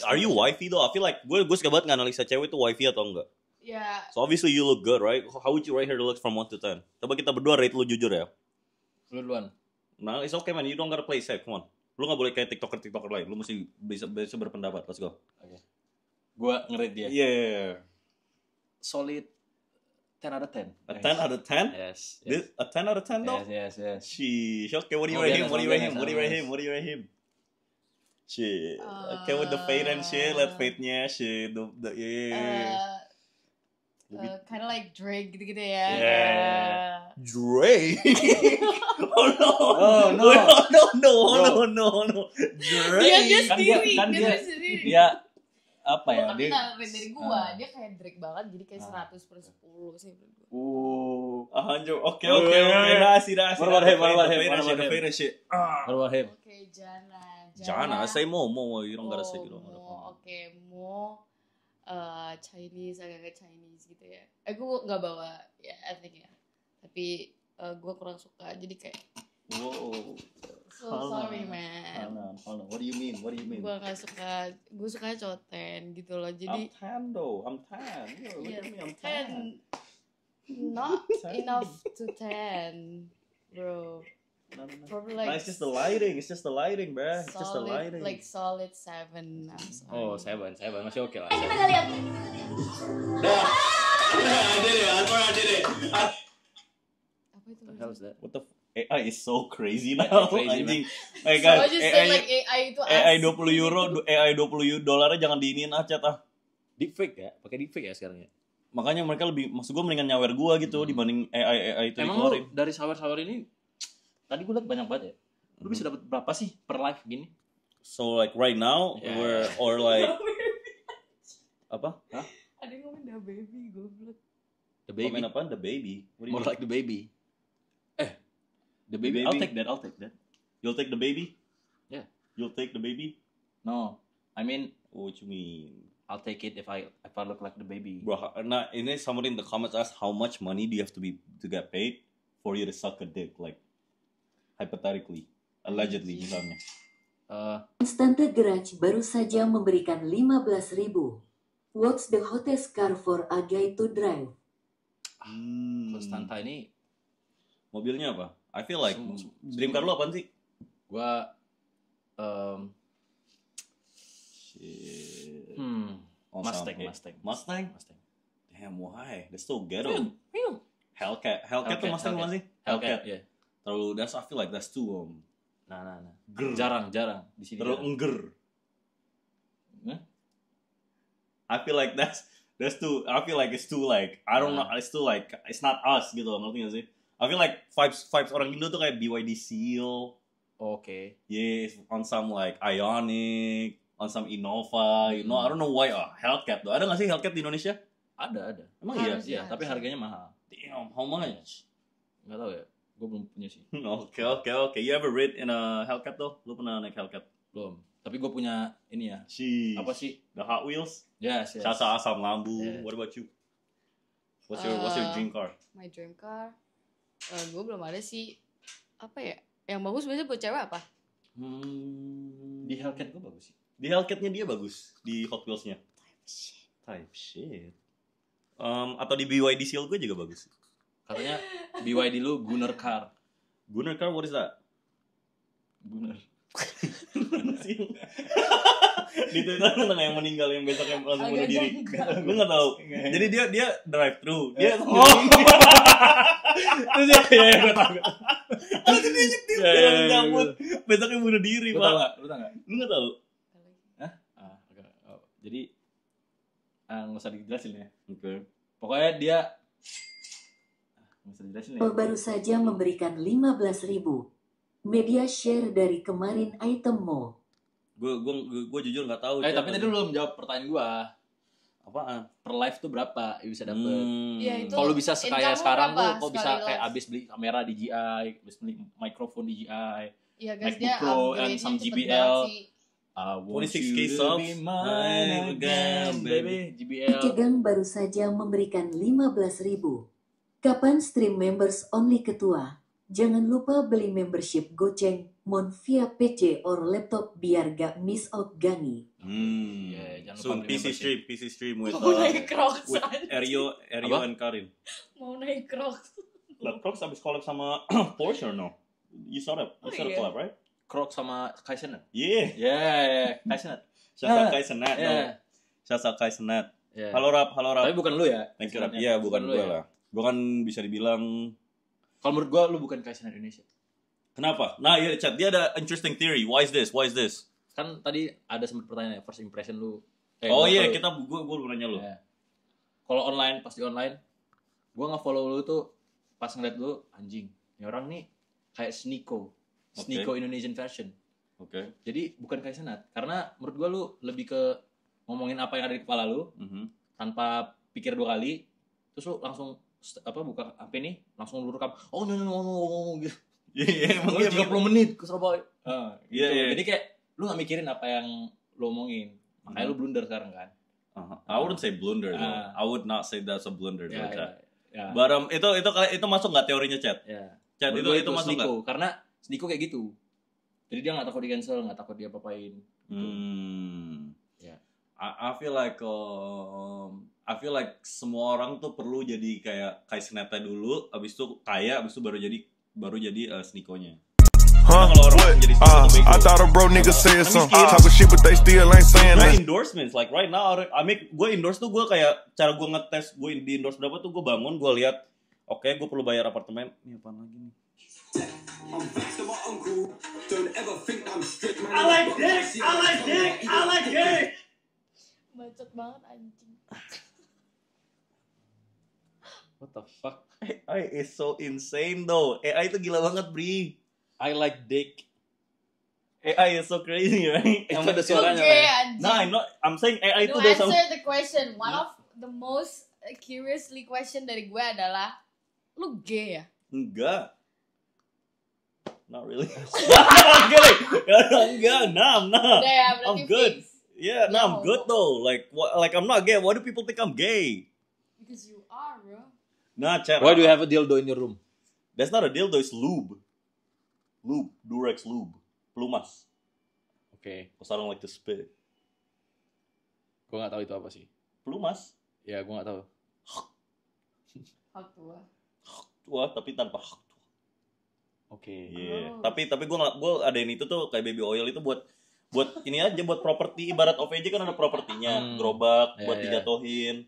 [SPEAKER 1] Are you wifey though? I feel like gue suka banget nganalisa cewek tuh wifey atau enggak.
[SPEAKER 2] Yeah.
[SPEAKER 1] So obviously you look good, right? How would you rate her looks from 1 to 10? Coba kita berdua rate lu jujur ya.
[SPEAKER 3] Lu duluan.
[SPEAKER 1] Nah, it's okay man. You don't gotta play safe. Come on. Lu gak boleh kayak TikToker lain. Lu mesti bisa berpendapat. Let's go.
[SPEAKER 3] Okay. Gua nge-rate dia.
[SPEAKER 1] Yeah.
[SPEAKER 3] Solid 10 out of 10.
[SPEAKER 1] A 10 out of 10?
[SPEAKER 3] Yes.
[SPEAKER 1] A 10 out of 10 though?
[SPEAKER 3] Yes.
[SPEAKER 1] Sheesh. Okay, what do you rate him? What do you rate him? Shit. Okay, with the fade and shit. Let fade-nya shit.
[SPEAKER 2] Kind of like Drake gitu-gitu ya.
[SPEAKER 1] Yeah. Drake? Oh no. Drake.
[SPEAKER 2] Dia sendiri.
[SPEAKER 3] Dia apa ya?
[SPEAKER 2] Tapi dari gua, dia kayak Drake banget, jadi kayak 100/10 sih.
[SPEAKER 1] 100. Okay. Nasi.
[SPEAKER 3] What about him?
[SPEAKER 2] Okay,
[SPEAKER 1] Jana, say more. You don't gotta say.
[SPEAKER 2] Okay, more Chinese, agak Chinese gitu ya. Gue nggak bawa ya ethnic ya, tapi gue kurang suka, jadi kayak.
[SPEAKER 1] Wow.
[SPEAKER 2] So sorry man.
[SPEAKER 1] Hold on. What do you mean?
[SPEAKER 2] Gue nggak suka, gue sukanya coten gitu loh. Jadi.
[SPEAKER 1] I'm tan. Yo, look at me, I'm tan.
[SPEAKER 2] Not enough to 10, bro.
[SPEAKER 1] No.
[SPEAKER 2] Probably like.
[SPEAKER 1] It's just the lighting, bruh. It's just the lighting.
[SPEAKER 2] Like solid 7. I'm sorry.
[SPEAKER 3] Oh, 7 masih oke lah.
[SPEAKER 1] I did it.
[SPEAKER 2] Apa itu?
[SPEAKER 3] What the hell is that?
[SPEAKER 1] What the AI is so crazy now. Anjing. Hey
[SPEAKER 2] So I
[SPEAKER 1] guys,
[SPEAKER 2] just said like AI itu
[SPEAKER 1] AI €20, AI $20 jangan diinin chat ah.
[SPEAKER 3] Deepfake ya? Pakai deepfake ya sekarang ya?
[SPEAKER 1] Makanya mereka lebih, maksud gue mendingan nyawer gue gitu dibanding AI itu
[SPEAKER 3] Emang
[SPEAKER 1] dikeluarin.
[SPEAKER 3] lu dari sawer ini tadi gue liat banyak banget ya. Lu bisa dapat berapa sih per live gini?
[SPEAKER 1] So like right now or like apa? Hah?
[SPEAKER 2] Ada yang ngomong the baby, goblok.
[SPEAKER 3] The baby.
[SPEAKER 1] Komen apaan? The baby.
[SPEAKER 3] More like the baby. The baby. I'll take that.
[SPEAKER 1] You'll take the baby?
[SPEAKER 3] Yeah.
[SPEAKER 1] You'll take the baby?
[SPEAKER 3] No. I mean,
[SPEAKER 1] what you mean?
[SPEAKER 3] I'll take it if I look like the baby.
[SPEAKER 1] Bro, nah, ini somebody in the comments asked how much money do you have to get paid for you to suck a dick, like hypothetically, allegedly misalnya.
[SPEAKER 4] Constante Garage baru saja memberikan 15.000. What's the hottest car for a guy to drive?
[SPEAKER 3] Constanta ini
[SPEAKER 1] mobilnya apa? I feel like dream car lu apaan sih?
[SPEAKER 3] Gua Mustang.
[SPEAKER 1] Damn, why? That's so ghetto. Hellcat tuh Mustang bukan sih? Hellcat.
[SPEAKER 3] Yeah.
[SPEAKER 1] Terlalu, I feel like that's too
[SPEAKER 3] Nah.
[SPEAKER 1] Grr.
[SPEAKER 3] Jarang di sini.
[SPEAKER 1] Terlalu engger. I feel like that's too. I feel like it's too like I don't know. It's too like it's not us gitu, ngerti gak sih? I feel like vibes orang Indo tuh kayak BYD Seal.
[SPEAKER 3] Okay.
[SPEAKER 1] Yes, on some like Ioniq, on some Innova, you know. I don't know why Hellcat though. Ada nggak sih Hellcat di Indonesia?
[SPEAKER 3] Ada.
[SPEAKER 1] Emang iya?
[SPEAKER 3] Iya, tapi harganya mahal.
[SPEAKER 1] Damn, how much?
[SPEAKER 3] Nggak tahu ya. Gue belum punya sih.
[SPEAKER 1] Okay. You ever rid in a Hellcat though? Lu pernah naik Hellcat?
[SPEAKER 3] Belum. Tapi gue punya ini ya. Apa sih?
[SPEAKER 1] The Hot Wheels?
[SPEAKER 3] Yes.
[SPEAKER 1] Sasa asam lambu.
[SPEAKER 3] Yeah.
[SPEAKER 1] What about you? What's your dream car?
[SPEAKER 2] My dream car? Gue belum ada sih. Apa ya? Yang bagus biasanya buat cewek apa?
[SPEAKER 3] Di Hellcat gue bagus sih.
[SPEAKER 1] Di Hellcat-nya dia bagus. Di Hot Wheels-nya. Type shit. Atau di BYD Seal gue juga bagus.
[SPEAKER 3] Katanya BYD lu Gunner Car.
[SPEAKER 1] Gunner Car, what is that?
[SPEAKER 3] Gunner.
[SPEAKER 1] Di Twitter tentang yang meninggal yang besoknya langsung bunuh diri. Lu nggak tahu. Jadi dia drive thru. Dia terus ya gue tahu. Langsung dia nyetir jalan cabut. Besoknya bunuh diri, Pak.
[SPEAKER 3] Lu tahu nggak?
[SPEAKER 1] Lu nggak tahu?
[SPEAKER 3] Hah? Jadi nggak usah dijelasin ya.
[SPEAKER 1] Oke.
[SPEAKER 3] Pokoknya dia nggak usah dijelasin ya.
[SPEAKER 4] Baru saja memberikan 15.000. Media share dari kemarin itemmu.
[SPEAKER 1] Gue jujur nggak tahu.
[SPEAKER 3] Tapi tadi lu belum jawab pertanyaan gue.
[SPEAKER 1] Apaan?
[SPEAKER 3] Per live tuh berapa bisa dapet? Kalau bisa kayak sekarang tuh, kok bisa kayak abis beli kamera DJI, abis beli mikrofon DJI,
[SPEAKER 2] Iya guys,
[SPEAKER 3] MacBook Pro, and some JBL,
[SPEAKER 1] 26k subs.
[SPEAKER 3] Baby. GBL.
[SPEAKER 4] Cegang baru saja memberikan 15.000. Kapan stream members only ketua? Jangan lupa beli membership Goceng Mon via PC or laptop biar gak miss out Gani.
[SPEAKER 1] Soon PC stream with
[SPEAKER 2] Crocs
[SPEAKER 1] with Erio and Karin.
[SPEAKER 2] Mau naik Crocs.
[SPEAKER 1] Lah Crocs habis collab sama Porsche or no? You saw that? You saw the collab, right?
[SPEAKER 3] Crocs sama Kai Cenat.
[SPEAKER 1] Yeah.
[SPEAKER 3] Kai Cenat.
[SPEAKER 1] Shasa Kai Cenat. Shasa Kai Cenat. Halo Rap.
[SPEAKER 3] Tapi bukan lu ya?
[SPEAKER 1] Thank you Rap. Iya, bukan gue lah. Gue kan bisa dibilang,
[SPEAKER 3] kalau menurut gue lu bukan Kai Cenat Indonesia.
[SPEAKER 1] Kenapa? Nah, ya chat, dia ada interesting theory. Why is this?
[SPEAKER 3] Kan tadi ada sempat pertanyaan first impression lu.
[SPEAKER 1] Gue belum nanya lu.
[SPEAKER 3] Kalau online, pasti online. Gue nge-follow lu tuh pas ngeliat lu, anjing. Ini orang nih kayak Sneeko Indonesian fashion.
[SPEAKER 1] Oke.
[SPEAKER 3] Jadi bukan Kai Cenat, karena menurut gue lu lebih ke ngomongin apa yang ada di kepala lu, tanpa pikir 2 kali, terus lu langsung buka HP nih, langsung lu rekam. No gitu.
[SPEAKER 1] Iya,
[SPEAKER 3] emang 30 menit ke Surabaya. Gitu. Jadi kayak lu gak mikirin apa yang lu omongin. Makanya lu blunder sekarang kan.
[SPEAKER 1] I wouldn't say blunder though. I would not say that's a blunder though, Chat.
[SPEAKER 3] Yeah.
[SPEAKER 1] But itu masuk nggak teorinya, Chat? Chat itu masuk nggak?
[SPEAKER 3] Karena Sneeko kayak gitu. Jadi dia nggak takut di cancel, nggak takut dia apa-apain. Gitu.
[SPEAKER 1] I feel like semua orang tuh perlu jadi kayak Kai Cenatnya dulu, abis itu baru jadi Sneeko-nya.
[SPEAKER 6] I thought a bro nigga said something. Talking shit but they still ain't saying that.
[SPEAKER 1] Endorsements like right now gue endorse tuh, gue kayak cara gue ngetes gue di endorse berapa tuh, gue bangun gue lihat oke, gue perlu bayar apartemen. Ini apaan lagi nih? I like dick.
[SPEAKER 2] Bacot banget anjing.
[SPEAKER 3] What the fuck?
[SPEAKER 1] AI is so insane though. AI itu gila banget, Bri.
[SPEAKER 3] I like dick.
[SPEAKER 1] AI is so crazy, right?
[SPEAKER 3] Itu ada suaranya.
[SPEAKER 1] I'm saying AI itu
[SPEAKER 2] udah answer the question. One of the most curiously question dari gue adalah, lu gay ya?
[SPEAKER 1] Enggak. Not really. I'm kidding. Enggak, I'm not. I'm good. Yeah, I'm good though. Like I'm not gay. Why do people think I'm gay?
[SPEAKER 2] Because you are, bro.
[SPEAKER 1] Nah, Chat.
[SPEAKER 3] Why do you have a dildo in your room?
[SPEAKER 1] That's not a dildo, it's lube. Durex lube. Pelumas.
[SPEAKER 3] Okay.
[SPEAKER 1] Cause I don't like to spit.
[SPEAKER 3] Gue gak tahu itu apa sih.
[SPEAKER 1] Pelumas?
[SPEAKER 3] Ya, gue gak tahu.
[SPEAKER 2] Hak tua.
[SPEAKER 1] Tapi tanpa hak tua.
[SPEAKER 3] Oke.
[SPEAKER 1] Yeah. Tapi gue adain itu tuh kayak baby oil itu buat ini aja, buat properti. Ibarat OVJ kan ada propertinya. Gerobak buat dijatuhin.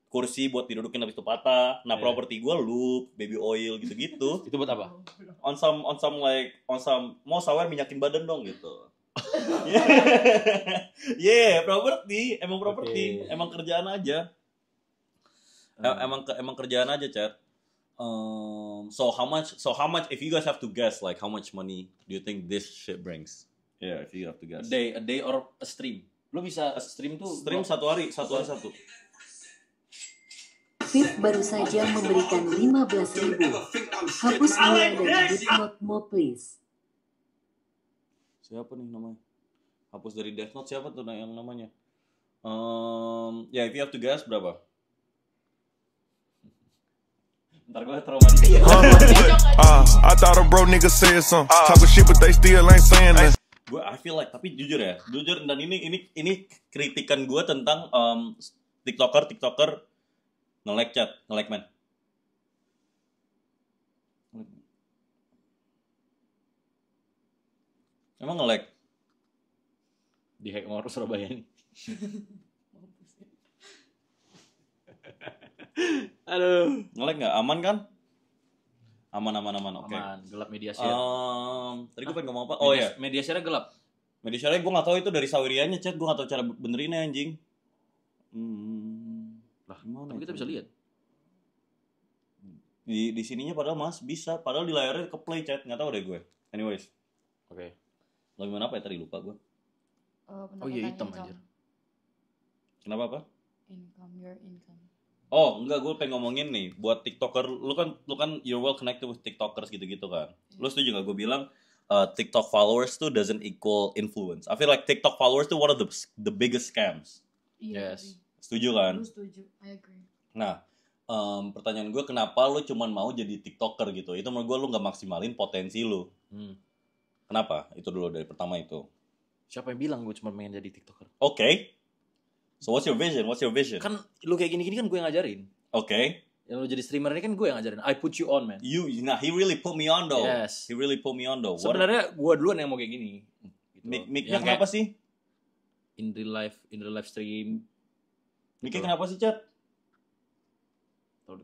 [SPEAKER 1] Kursi buat didudukin habis itu patah. Nah, properti gue lube, baby oil gitu-gitu.
[SPEAKER 3] Itu buat apa?
[SPEAKER 1] On some mau sawer minyakin badan dong gitu. Properti, emang properti, emang kerjaan aja. Emang kerjaan aja, Chat. So how much if you guys have to guess, like how much money do you think this shit brings? Yeah, if you have to guess.
[SPEAKER 3] A day or a stream. Lu bisa stream tuh
[SPEAKER 1] satu hari satu.
[SPEAKER 4] Fit baru saja memberikan 15.000. Hapus mulai dari Death Note Mo please.
[SPEAKER 1] Siapa nih namanya? Hapus dari Death Note siapa tuh yang namanya? If you have to guess berapa?
[SPEAKER 3] Ntar gue trauma dikit.
[SPEAKER 6] I thought a bro nigga said something. Talking shit but they still ain't saying that.
[SPEAKER 1] I feel like, tapi jujur dan ini kritikan gue tentang TikToker nge-like Chat, nge-like man. Emang nge-like?
[SPEAKER 3] Di-hack sama orang Surabaya nih. Aduh,
[SPEAKER 1] nge-like nggak? Aman kan? Aman, oke.
[SPEAKER 3] Aman, gelap media share.
[SPEAKER 1] Tadi gue pengen ngomong apa? Oh ya,
[SPEAKER 3] media share gelap.
[SPEAKER 1] Media share gue nggak tahu itu dari Sawirianya, Chat. Gue nggak tahu cara benerinnya, anjing.
[SPEAKER 3] Lah, gimana? Tapi kita bisa lihat.
[SPEAKER 1] Di sininya padahal bisa, padahal di layarnya ke play, Chat. Nggak tahu deh gue. Anyways.
[SPEAKER 3] Oke.
[SPEAKER 1] Lo gimana apa ya tadi, lupa gue.
[SPEAKER 3] Oh iya, hitam anjir.
[SPEAKER 1] Kenapa apa?
[SPEAKER 2] Your income.
[SPEAKER 1] Oh, enggak, gue pengen ngomongin nih buat TikToker. Lu kan you're well connected with TikTokers gitu-gitu kan. Lu setuju enggak gue bilang TikTok followers tuh doesn't equal influence. I feel like TikTok followers tuh one of the biggest scams.
[SPEAKER 3] Yes.
[SPEAKER 1] Setuju kan?
[SPEAKER 2] Gue setuju, I agree.
[SPEAKER 1] Nah, pertanyaan gue kenapa lu cuman mau jadi TikToker gitu? Itu menurut gue lu nggak maksimalin potensi lu. Kenapa? Itu dulu dari pertama itu.
[SPEAKER 3] Siapa yang bilang gue cuma pengen jadi TikToker?
[SPEAKER 1] Okay. So what's your vision? What's your vision?
[SPEAKER 3] Kan lu kayak gini-gini kan gue yang ngajarin.
[SPEAKER 1] Okay.
[SPEAKER 3] Yang lu jadi streamer ini kan gue yang ngajarin. I put you on, man.
[SPEAKER 1] Nah, he really put me on though.
[SPEAKER 3] Yes.
[SPEAKER 1] He really put me on though.
[SPEAKER 3] Sebenarnya gue duluan yang mau kayak gini. Gitu.
[SPEAKER 1] Mic-nya kenapa sih?
[SPEAKER 3] In real life stream.
[SPEAKER 1] Mic-nya kenapa sih, Chat?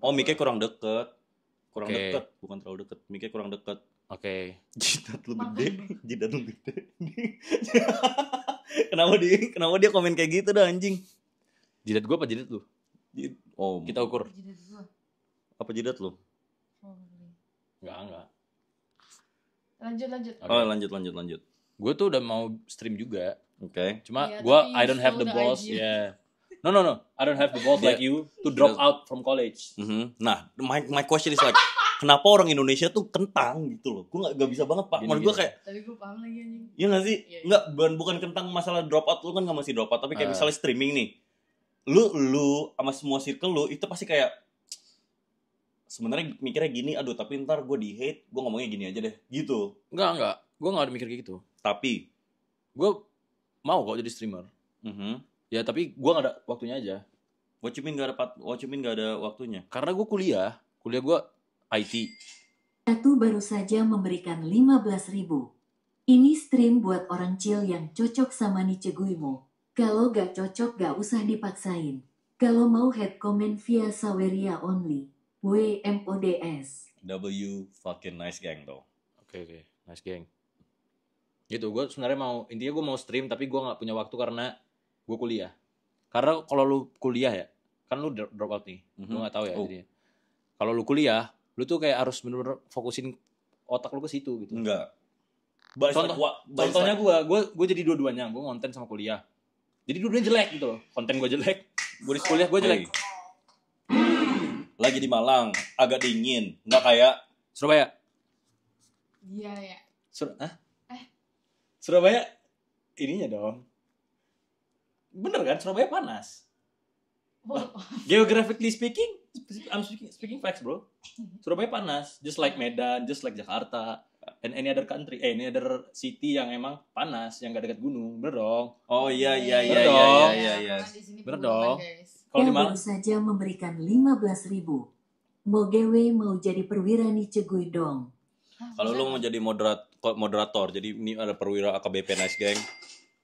[SPEAKER 1] Oh, mic-nya kurang deket. Deket, bukan terlalu deket. Mic-nya kurang deket.
[SPEAKER 3] Oke.
[SPEAKER 1] Jidat lu gede. Jidat lu gede. Kenapa dia komen kayak gitu dah anjing?
[SPEAKER 3] Jidat gue apa jidat lu?
[SPEAKER 1] Oh,
[SPEAKER 3] kita ukur.
[SPEAKER 2] Jidat gue.
[SPEAKER 1] Apa jidat lu?
[SPEAKER 3] Enggak.
[SPEAKER 2] Lanjut.
[SPEAKER 1] Okay. Oh, lanjut.
[SPEAKER 3] Gue tuh udah mau stream juga.
[SPEAKER 1] Oke. Okay.
[SPEAKER 3] Cuma gue I don't have the balls. Yeah. No. I don't have the balls like you to drop out from college.
[SPEAKER 1] Nah, my question is like, kenapa orang Indonesia tuh kentang gitu loh? Gue nggak bisa banget pak. Menurut gue kayak.
[SPEAKER 2] Tapi gue paham lagi anjing.
[SPEAKER 1] Iya nggak sih? Nggak, bukan kentang masalah drop out. Lu kan nggak masih drop out. Tapi kayak misalnya streaming nih. Lu sama semua circle lu itu pasti kayak sebenarnya mikirnya gini, aduh tapi ntar gue di hate, gue ngomongnya gini aja deh, gitu.
[SPEAKER 3] Enggak, gue nggak ada mikir kayak gitu.
[SPEAKER 1] Tapi
[SPEAKER 3] gue mau kok jadi streamer. Ya tapi gue nggak ada waktunya aja.
[SPEAKER 1] What you mean nggak ada waktunya?
[SPEAKER 3] Karena gue kuliah gue IT.
[SPEAKER 4] Satu baru saja memberikan 15.000. Ini stream buat orang chill yang cocok sama niche Guimo. Kalau gak cocok gak usah dipaksain. Kalau mau head comment via Saweria only. WMODS.
[SPEAKER 1] W fucking nice gang though.
[SPEAKER 3] Oke. Nice gang. Gitu, gue sebenarnya intinya gue mau stream tapi gue gak punya waktu karena gue kuliah. Karena kalau lu kuliah ya, kan lu drop out nih. Gue gak tahu ya jadinya. Kalau lu kuliah, lu tuh kayak harus bener-bener fokusin otak lu ke situ gitu.
[SPEAKER 1] Enggak.
[SPEAKER 3] Contohnya gue jadi dua-duanya. Gue konten sama kuliah. Jadi dua-duanya jelek gitu loh. Konten gue jelek. Gue di kuliah gue jelek.
[SPEAKER 1] Lagi di Malang, agak dingin. Nggak kayak
[SPEAKER 3] Surabaya.
[SPEAKER 2] Iya ya.
[SPEAKER 3] Surabaya ininya dong. Bener kan? Surabaya panas. Geographically speaking, I'm speaking facts, bro. Surabaya panas, just like Medan, just like Jakarta, and any other country, any other city yang emang panas, yang gak dekat gunung, bener dong.
[SPEAKER 1] Oh iya.
[SPEAKER 3] Bener dong.
[SPEAKER 4] Kalau di Malang baru saja memberikan 15.000. Mau gewe mau jadi perwira nih ceguy dong.
[SPEAKER 1] Kalau lu mau jadi moderator, jadi ini ada perwira AKBP Nice Gang.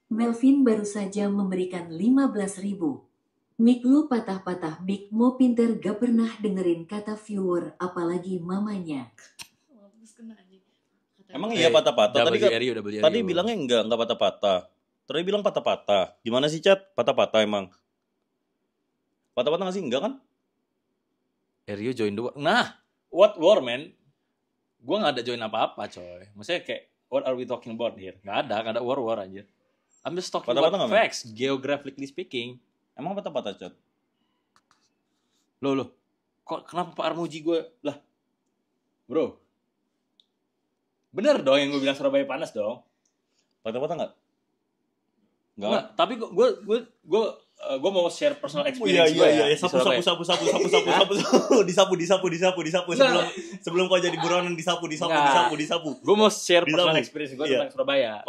[SPEAKER 4] Melvin baru saja memberikan 15.000. Mik lu patah-patah, Big mau pinter gak pernah dengerin kata viewer, apalagi mamanya.
[SPEAKER 1] Emang iya patah-patah? Tadi bilangnya enggak patah-patah. Tadi bilang patah-patah. Gimana sih, Chat? Patah-patah emang? Patah-patah gak sih? Enggak kan?
[SPEAKER 3] Rio join the war. Nah, what war, man? Gue gak ada join apa-apa, coy. Maksudnya kayak, what are we talking about here? Gak ada war-war aja. I'm just talking about facts, geographically speaking.
[SPEAKER 1] Emang patah-patah, Chat?
[SPEAKER 3] Loh. Kok kenapa Pak Armuji gue? Lah, bro. Bener dong yang gue bilang Surabaya panas dong.
[SPEAKER 1] Patah-patah nggak?
[SPEAKER 3] Nggak. Tapi gue mau share personal experience gue ya.
[SPEAKER 1] Iya. Sapu. Disapu. Sebelum kau jadi buronan disapu.
[SPEAKER 3] Gue mau share personal experience gue tentang Surabaya.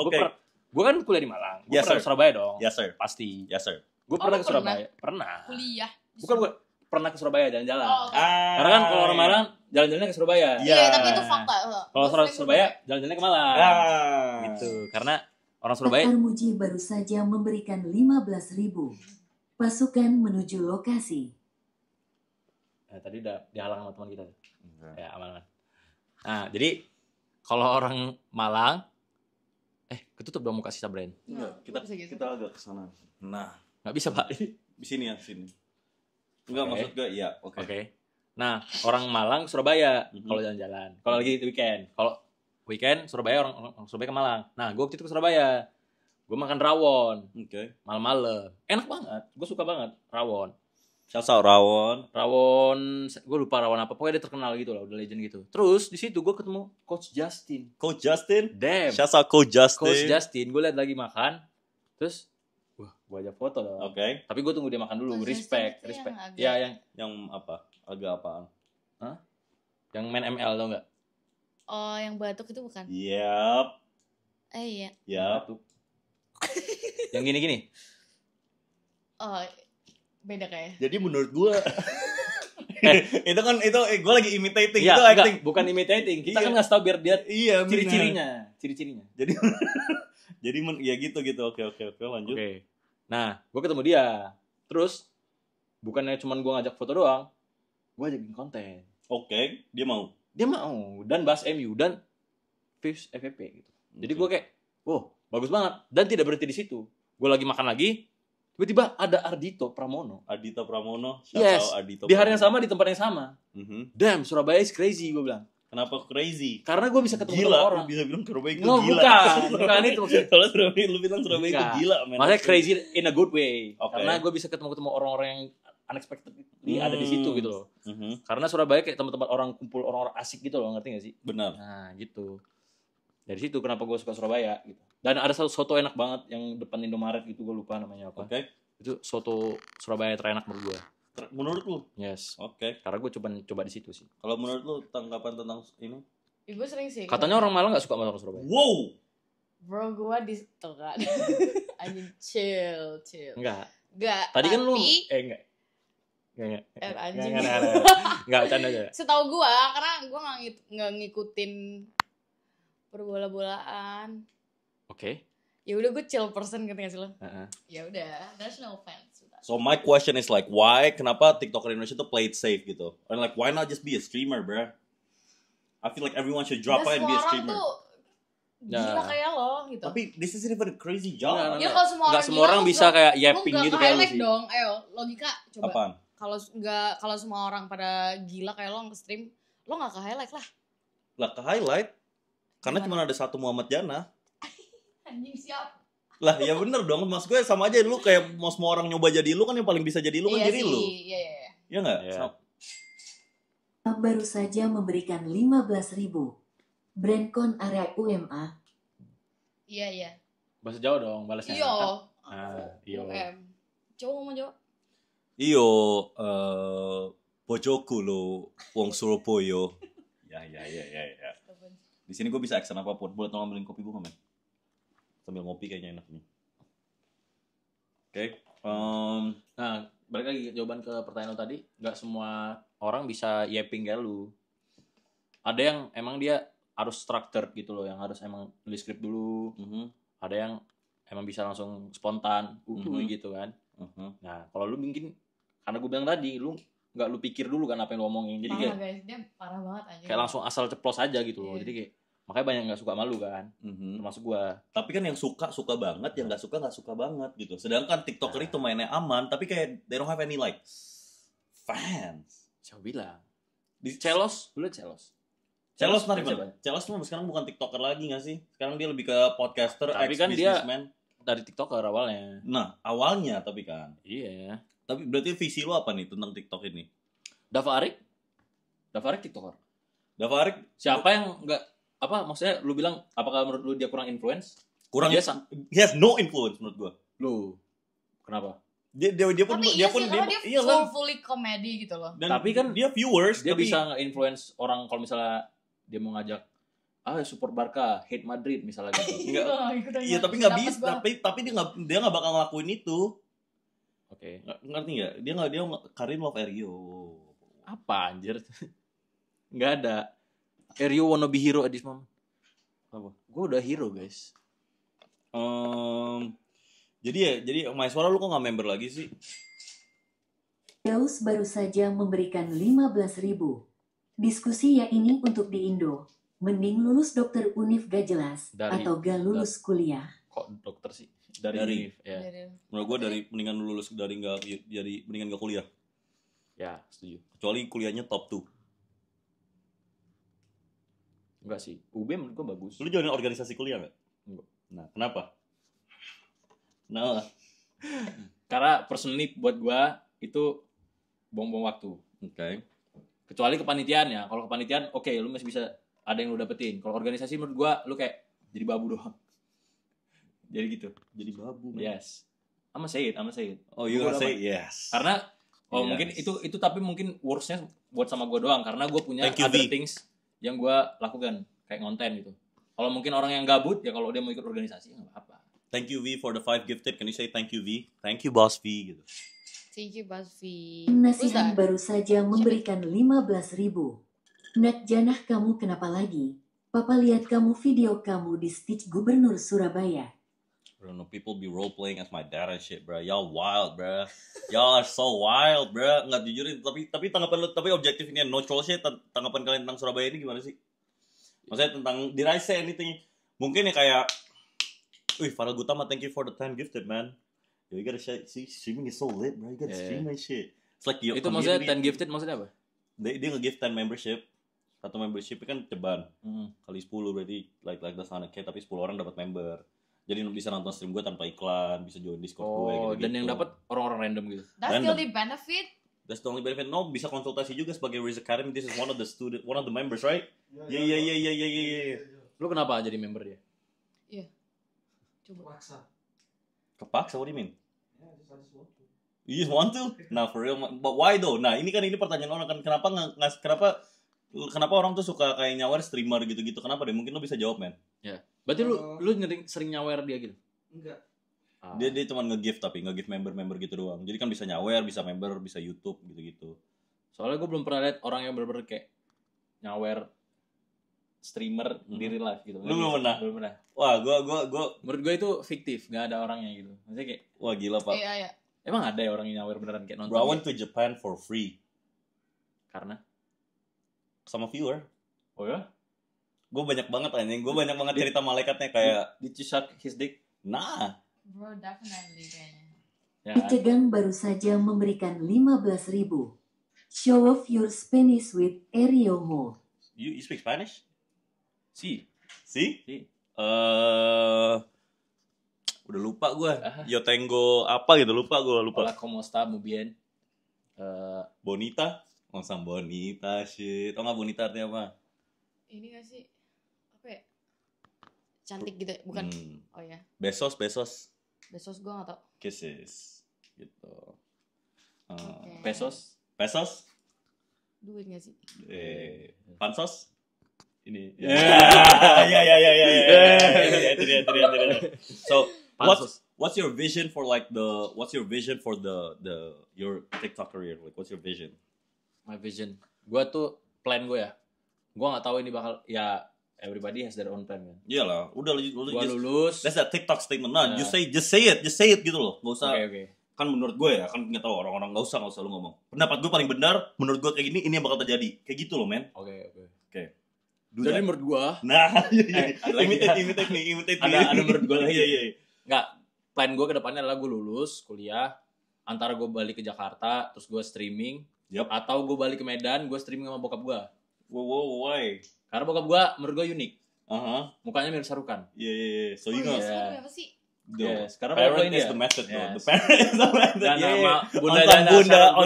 [SPEAKER 3] Gue kan kuliah di Malang. Gue pernah ke Surabaya dong.
[SPEAKER 1] Yes sir.
[SPEAKER 3] Pasti.
[SPEAKER 1] Yes sir.
[SPEAKER 3] Gue pernah ke Surabaya. Pernah.
[SPEAKER 2] Kuliah.
[SPEAKER 3] Bukan gue pernah ke Surabaya jalan-jalan.
[SPEAKER 2] Okay.
[SPEAKER 3] Karena kan kalau orang Malang jalan-jalannya ke Surabaya.
[SPEAKER 2] Iya, tapi itu fakta.
[SPEAKER 3] Kalau orang Surabaya jalan-jalannya ke Malang. Gitu. Karena orang Surabaya.
[SPEAKER 4] Pak Armuji baru saja memberikan 15.000. Pasukan menuju lokasi.
[SPEAKER 3] Tadi udah dihalang sama teman kita. Ya, aman. Nah, jadi kalau orang Malang ketutup dong muka sisa brand.
[SPEAKER 1] Kita agak ke sana. Nah,
[SPEAKER 3] nggak bisa, Pak.
[SPEAKER 1] Di sini. Enggak, maksud gue iya,
[SPEAKER 3] oke. Nah, orang Malang Surabaya kalau jalan-jalan. Kalau lagi weekend. Kalau weekend Surabaya orang Surabaya ke Malang. Nah, gue waktu itu ke Surabaya. Gue makan rawon.
[SPEAKER 1] Oke.
[SPEAKER 3] Malam-malam. Enak banget. Gue suka banget rawon.
[SPEAKER 1] Shouts out Rawon.
[SPEAKER 3] Gue lupa Rawon apa, pokoknya dia terkenal gitu lah, udah legend gitu. Terus di situ gue ketemu Coach Justin. Damn.
[SPEAKER 1] Shouts out Coach
[SPEAKER 3] Justin, gue liat lagi makan. Terus, wah, gue ajak foto dong.
[SPEAKER 1] Oke.
[SPEAKER 3] Tapi gue tunggu dia makan dulu,
[SPEAKER 2] Coach
[SPEAKER 3] respect.
[SPEAKER 2] Justin itu
[SPEAKER 3] yang
[SPEAKER 1] apa? Agak apaan?
[SPEAKER 3] Hah? Yang main ML tau nggak?
[SPEAKER 2] Oh, yang batuk itu bukan?
[SPEAKER 1] Yap.
[SPEAKER 2] Iya.
[SPEAKER 1] Yap.
[SPEAKER 3] Yang gini-gini.
[SPEAKER 2] Oh, beda kayak.
[SPEAKER 1] Jadi menurut gue itu gue lagi imitating
[SPEAKER 3] Iya,
[SPEAKER 1] itu acting.
[SPEAKER 3] bukan imitating. Kita
[SPEAKER 1] Iya.
[SPEAKER 3] kan ngasih tau biar dia
[SPEAKER 1] Iya,
[SPEAKER 3] ciri-cirinya.
[SPEAKER 1] Jadi ya gitu. Oke, lanjut.
[SPEAKER 3] Oke. Nah, gue ketemu dia. Terus bukannya cuman gue ngajak foto doang, gue ajakin konten.
[SPEAKER 1] Oke, dia mau.
[SPEAKER 3] Dia mau dan bahas MU dan Fifth FVP gitu. Jadi gue kayak, wow, bagus banget. Dan tidak berhenti di situ. Gue lagi makan lagi, tiba-tiba ada Ardito Pramono.
[SPEAKER 1] Yes.
[SPEAKER 3] Di hari yang sama di tempat yang sama. Damn, Surabaya is crazy, gue bilang.
[SPEAKER 1] Kenapa crazy?
[SPEAKER 3] Karena gue bisa ketemu
[SPEAKER 1] Gila,
[SPEAKER 3] orang.
[SPEAKER 1] lu bisa bilang Surabaya itu
[SPEAKER 3] No,
[SPEAKER 1] gila.
[SPEAKER 3] bukan itu maksudnya.
[SPEAKER 1] Kalau lu bilang Surabaya itu gila, man.
[SPEAKER 3] Maksudnya crazy in a good way.
[SPEAKER 1] Okay.
[SPEAKER 3] Karena gue bisa ketemu orang-orang yang unexpectedly ada di situ gitu loh.
[SPEAKER 1] Mhm.
[SPEAKER 3] Karena Surabaya kayak tempat-tempat orang kumpul, orang-orang asik gitu loh, ngerti gak sih?
[SPEAKER 1] Benar.
[SPEAKER 3] Nah gitu. Dari situ kenapa gue suka Surabaya gitu. Dan ada satu soto enak banget yang depan Indomaret gitu, gue lupa namanya apa.
[SPEAKER 1] Oke.
[SPEAKER 3] Itu soto Surabaya terenak menurut gue.
[SPEAKER 1] Menurut lu?
[SPEAKER 3] Yes.
[SPEAKER 1] Oke.
[SPEAKER 3] Karena gue coba di situ sih.
[SPEAKER 1] Kalau menurut lu tanggapan tentang ini?
[SPEAKER 2] Ya, gue sering sih.
[SPEAKER 3] Katanya orang Malang gak suka makan Surabaya.
[SPEAKER 1] Wow.
[SPEAKER 2] Bro, gue tuh kan. Anjing chill.
[SPEAKER 3] Enggak.
[SPEAKER 2] Enggak.
[SPEAKER 3] Tadi kan lu
[SPEAKER 2] tapi-
[SPEAKER 3] enggak.
[SPEAKER 2] anjing.
[SPEAKER 3] Enggak, bercanda aja.
[SPEAKER 2] Setahu gue, karena gue nggak ngikutin perbola-bolaan.
[SPEAKER 3] Oke.
[SPEAKER 2] Ya udah, gue chill person gitu, nggak sih lo?
[SPEAKER 3] Heeh.
[SPEAKER 2] Ya udah, there's no offense.
[SPEAKER 1] So my question is like, why? Kenapa TikToker Indonesia tuh play it safe gitu? And like, why not just be a streamer, bro? I feel like everyone should drop by and be a streamer.
[SPEAKER 2] Semua orang tuh gila kayak lo gitu.
[SPEAKER 1] Tapi this is even a crazy job.
[SPEAKER 3] Enggak,
[SPEAKER 2] Ya kalau semua orang
[SPEAKER 3] Nggak semua orang
[SPEAKER 2] gila,
[SPEAKER 3] bisa
[SPEAKER 2] lu
[SPEAKER 3] kayak
[SPEAKER 2] nggak
[SPEAKER 3] yapping gitu kayak lu
[SPEAKER 2] highlight
[SPEAKER 3] sih.
[SPEAKER 2] dong. Ayo, logika coba.
[SPEAKER 1] Apaan?
[SPEAKER 2] Kalau semua orang pada gila kayak lo nge-stream, lo nggak ke highlight lah.
[SPEAKER 1] Lah ke highlight. Karena
[SPEAKER 2] Gimana?
[SPEAKER 1] cuma ada satu Muhammad Jana.
[SPEAKER 2] Anjing siap.
[SPEAKER 1] Lah ya bener dong. Maksud gue sama aja lu kayak mau semua orang nyoba jadi lu kan yang paling bisa jadi lu kan jadi lu.
[SPEAKER 2] Iya.
[SPEAKER 1] Iya enggak?
[SPEAKER 3] Iya.
[SPEAKER 4] Baru saja memberikan 15.000. Brandcon area UMA.
[SPEAKER 2] Iya.
[SPEAKER 3] Bahasa Jawa dong, balasnya.
[SPEAKER 2] Iyo.
[SPEAKER 3] Iyo.
[SPEAKER 2] Coba ngomong Jawa.
[SPEAKER 1] Iyo bojoku lo wong Surabaya. Ya. Di sini gue bisa action apapun. Boleh tolong ambilin kopi gue nggak, men? Sambil ngopi kayaknya enak nih. Oke.
[SPEAKER 3] Nah, balik lagi jawaban ke pertanyaan lo tadi, nggak semua orang bisa yapping kayak lu. Ada yang emang dia harus structured gitu loh, yang harus emang nulis skrip dulu. Ada yang emang bisa langsung spontan, gitu kan. Nah, kalau lu mungkin karena gue bilang tadi, lu nggak lu pikir dulu kan apa yang lu omongin. Jadi kayak
[SPEAKER 2] guys, dia parah banget aja.
[SPEAKER 3] kayak langsung asal ceplos aja gitu loh.
[SPEAKER 2] Iya.
[SPEAKER 3] Jadi kayak makanya banyak yang nggak suka malu kan, termasuk gua.
[SPEAKER 1] Tapi kan yang suka banget, yang nggak suka banget gitu. Sedangkan TikToker itu mainnya aman, tapi kayak they don't have any like fans.
[SPEAKER 3] Siapa bilang? Di Celos, lu liat Celos.
[SPEAKER 1] Celos nanti
[SPEAKER 3] siapa?
[SPEAKER 1] mana? Celos tuh sekarang bukan TikToker lagi nggak sih? Sekarang dia lebih ke podcaster,
[SPEAKER 3] Tapi kan dia-
[SPEAKER 1] ex-businessman.
[SPEAKER 3] Dari TikToker awalnya.
[SPEAKER 1] Nah, awalnya tapi kan.
[SPEAKER 3] Iya.
[SPEAKER 1] Tapi berarti visi lo apa nih tentang TikTok ini?
[SPEAKER 3] Dava Arik TikToker.
[SPEAKER 1] Dava Arik
[SPEAKER 3] Siapa yang nggak apa? Maksudnya lu bilang apakah menurut lu dia kurang influence?
[SPEAKER 1] kurang
[SPEAKER 3] Dia
[SPEAKER 1] he has no influence menurut gua.
[SPEAKER 3] Lu kenapa?
[SPEAKER 1] Dia pun
[SPEAKER 2] Tapi
[SPEAKER 1] dia
[SPEAKER 2] iya
[SPEAKER 1] pun
[SPEAKER 2] sih, karena dia
[SPEAKER 1] iya lah.
[SPEAKER 2] fully komedi gitu loh.
[SPEAKER 1] Dan
[SPEAKER 3] Tapi kan
[SPEAKER 1] dia viewers,
[SPEAKER 3] Dia
[SPEAKER 1] tapi
[SPEAKER 3] bisa nge-influence orang kalau misalnya dia mau ngajak support Barca, hate Madrid misalnya gitu.
[SPEAKER 1] Enggak. Iya, tapi nggak bisa. Tapi dia nggak bakal ngelakuin itu.
[SPEAKER 3] Oke.
[SPEAKER 1] Ngerti nggak? Dia Karin love Erio.
[SPEAKER 3] Apa anjir? Nggak ada. Erio wanna be hero at this moment.
[SPEAKER 1] Apa?
[SPEAKER 3] Gue udah hero guys.
[SPEAKER 1] Jadi Maiswara lu kok nggak member lagi sih?
[SPEAKER 4] Daus baru saja memberikan 15.000. Diskusi ya ini untuk di Indo. Mending lulus dokter univ gak jelas atau gak lulus kuliah.
[SPEAKER 3] Kok dokter sih? Dari.
[SPEAKER 1] Dari.
[SPEAKER 3] Ya.
[SPEAKER 1] Menurut gua dari mendingan lu lulus dari mendingan gak kuliah.
[SPEAKER 3] Ya, setuju.
[SPEAKER 1] Kecuali kuliahnya top 2.
[SPEAKER 3] Enggak sih. UB menurut gue bagus.
[SPEAKER 1] Lu join organisasi kuliah nggak?
[SPEAKER 3] Enggak.
[SPEAKER 1] Nah, kenapa? Nah,
[SPEAKER 3] Karena personally buat gue itu buang-buang waktu.
[SPEAKER 1] Oke.
[SPEAKER 3] Kecuali kepanitiaan ya. Kalau kepanitiaan oke, lu masih bisa ada yang lu dapetin. Kalau organisasi menurut gua lu kayak jadi babu doang. Jadi gitu.
[SPEAKER 1] Jadi babu.
[SPEAKER 3] Yes. I'm say it.
[SPEAKER 1] Oh, you gonna say yes.
[SPEAKER 3] Karena
[SPEAKER 1] Yes.
[SPEAKER 3] mungkin itu tapi mungkin worst-nya buat sama gua doang karena gua punya
[SPEAKER 1] Thank you,
[SPEAKER 3] other
[SPEAKER 1] V.
[SPEAKER 3] things yang gua lakukan kayak ngonten gitu. Kalau mungkin orang yang gabut ya kalau dia mau ikut organisasi enggak apa-apa.
[SPEAKER 1] Thank you V for the 5 gifted. Can you say thank you V? Thank you Boss V gitu.
[SPEAKER 2] Thank you Basvi.
[SPEAKER 4] Nasihat baru saja memberikan 15.000. Nak janah kamu kenapa lagi? Papa lihat kamu video kamu di Stitch Gubernur Surabaya.
[SPEAKER 1] I don't know, people be role playing as my dad and shit, bro. Y'all wild, bro. Y'all are so wild, bro. Nggak jujurin, tapi tanggapan lu, tapi objektif ini no troll shit. Tanggapan kalian tentang Surabaya ini gimana sih? Maksudnya tentang did I say anything? Mungkin ya kayak, Farel Gutama, thank you for the 10 gifted, man. Yo, you gotta see, streaming is so lit, bro. You gotta stream that shit. It's like your
[SPEAKER 3] Itu maksudnya 10 gifted maksudnya apa?
[SPEAKER 1] Dia nge-gift 10 membership. Satu membership kan ceban. Kali 10 berarti like that's 100K, tapi 10 orang dapat member. Jadi bisa nonton stream gue tanpa iklan, bisa join Discord gue gitu.
[SPEAKER 3] Dan yang dapat orang-orang random gitu.
[SPEAKER 2] That's the only benefit.
[SPEAKER 1] That's the only benefit. No, bisa konsultasi juga sebagai Riz Academy. This is one of the members, right? Yeah.
[SPEAKER 3] Lu kenapa jadi member dia?
[SPEAKER 2] Iya. Coba.
[SPEAKER 1] Kepaksa, what do you mean?
[SPEAKER 5] Yeah, I just want to.
[SPEAKER 1] You just want to? Nah, for real. But why though? Nah, ini pertanyaan orang kan. Kenapa orang tuh suka kayak nyawer streamer gitu-gitu? Kenapa deh? Mungkin lo bisa jawab, man.
[SPEAKER 3] Ya. Berarti lu sering nyawer dia gitu?
[SPEAKER 5] Enggak.
[SPEAKER 1] Dia cuma nge-gift member gitu doang. Jadi kan bisa nyawer, bisa member, bisa YouTube gitu-gitu.
[SPEAKER 3] Soalnya gue belum pernah lihat orang yang bener-bener kayak nyawer streamer di real life gitu.
[SPEAKER 1] Lu belum pernah?
[SPEAKER 3] Belum pernah.
[SPEAKER 1] Wah, gua
[SPEAKER 3] Menurut gue itu fiktif, nggak ada orangnya gitu. Maksudnya kayak,
[SPEAKER 1] wah gila, Pak.
[SPEAKER 2] Iya.
[SPEAKER 3] emang ada ya orang yang nyawer beneran kayak nonton?
[SPEAKER 1] Bro, I went to Japan for free.
[SPEAKER 3] Karena?
[SPEAKER 1] Sama viewer.
[SPEAKER 3] Oh ya?
[SPEAKER 1] Gue banyak banget anjing. Gue banyak banget cerita malaikatnya kayak
[SPEAKER 3] Did you suck his dick?
[SPEAKER 1] nah.
[SPEAKER 2] Bro, definitely kayaknya.
[SPEAKER 3] Ya.
[SPEAKER 4] Icegang baru saja memberikan 15.000. Show off your Spanish with Eriomo.
[SPEAKER 1] You speak Spanish?
[SPEAKER 3] Si.
[SPEAKER 1] Si?
[SPEAKER 3] Si.
[SPEAKER 1] Udah lupa gue. Yo tengo apa gitu, lupa.
[SPEAKER 3] Hola, ¿cómo está? Muy bien.
[SPEAKER 1] Bonita? Ngomong bonita shit. Oh nggak bonita artinya apa?
[SPEAKER 2] Ini gak sih? Apa ya? Cantik gitu, bukan? Oh ya.
[SPEAKER 1] Besos.
[SPEAKER 2] Besos gue gak tau.
[SPEAKER 1] Kisses. Gitu.
[SPEAKER 2] Okay.
[SPEAKER 1] Pesos?
[SPEAKER 2] Duit gak sih?
[SPEAKER 1] Pansos? Ini.
[SPEAKER 3] Ya.
[SPEAKER 1] Itu dia. So, what's your vision for your TikTok career? Like, what's your vision?
[SPEAKER 3] My vision. Gue tuh plan gue ya. Gue nggak tahu ini bakal ya. Everybody has their own plan kan.
[SPEAKER 1] Iyalah, udah
[SPEAKER 3] gue lulus.
[SPEAKER 1] That's that TikTok statement. Nah, just say it gitu loh. Gak usah.
[SPEAKER 3] Okay.
[SPEAKER 1] Kan menurut gue ya, kan nggak tahu orang-orang nggak usah lu ngomong. Pendapat gue paling benar. Menurut gue kayak gini, ini yang bakal terjadi. Kayak gitu loh, men.
[SPEAKER 3] Oke.
[SPEAKER 1] Jadi
[SPEAKER 3] menurut gue.
[SPEAKER 1] Nah,
[SPEAKER 3] imitate
[SPEAKER 1] me.
[SPEAKER 3] Ada menurut gue lagi.
[SPEAKER 1] Iya.
[SPEAKER 3] Nggak. Plan gue ke depannya adalah gue lulus kuliah. Antara gue balik ke Jakarta, terus gue streaming.
[SPEAKER 1] Yep.
[SPEAKER 3] Atau gue balik ke Medan, gue streaming sama bokap gue.
[SPEAKER 1] Wow, why?
[SPEAKER 3] Karena bokap gue menurut gue unik. Mukanya mirip Sarukan.
[SPEAKER 1] Iya. So you
[SPEAKER 2] know.
[SPEAKER 1] know.
[SPEAKER 2] Apa sih?
[SPEAKER 3] Yes, karena
[SPEAKER 1] parent
[SPEAKER 3] is
[SPEAKER 1] the method, bro.
[SPEAKER 3] Yes.
[SPEAKER 1] The parent is the method.
[SPEAKER 3] Dan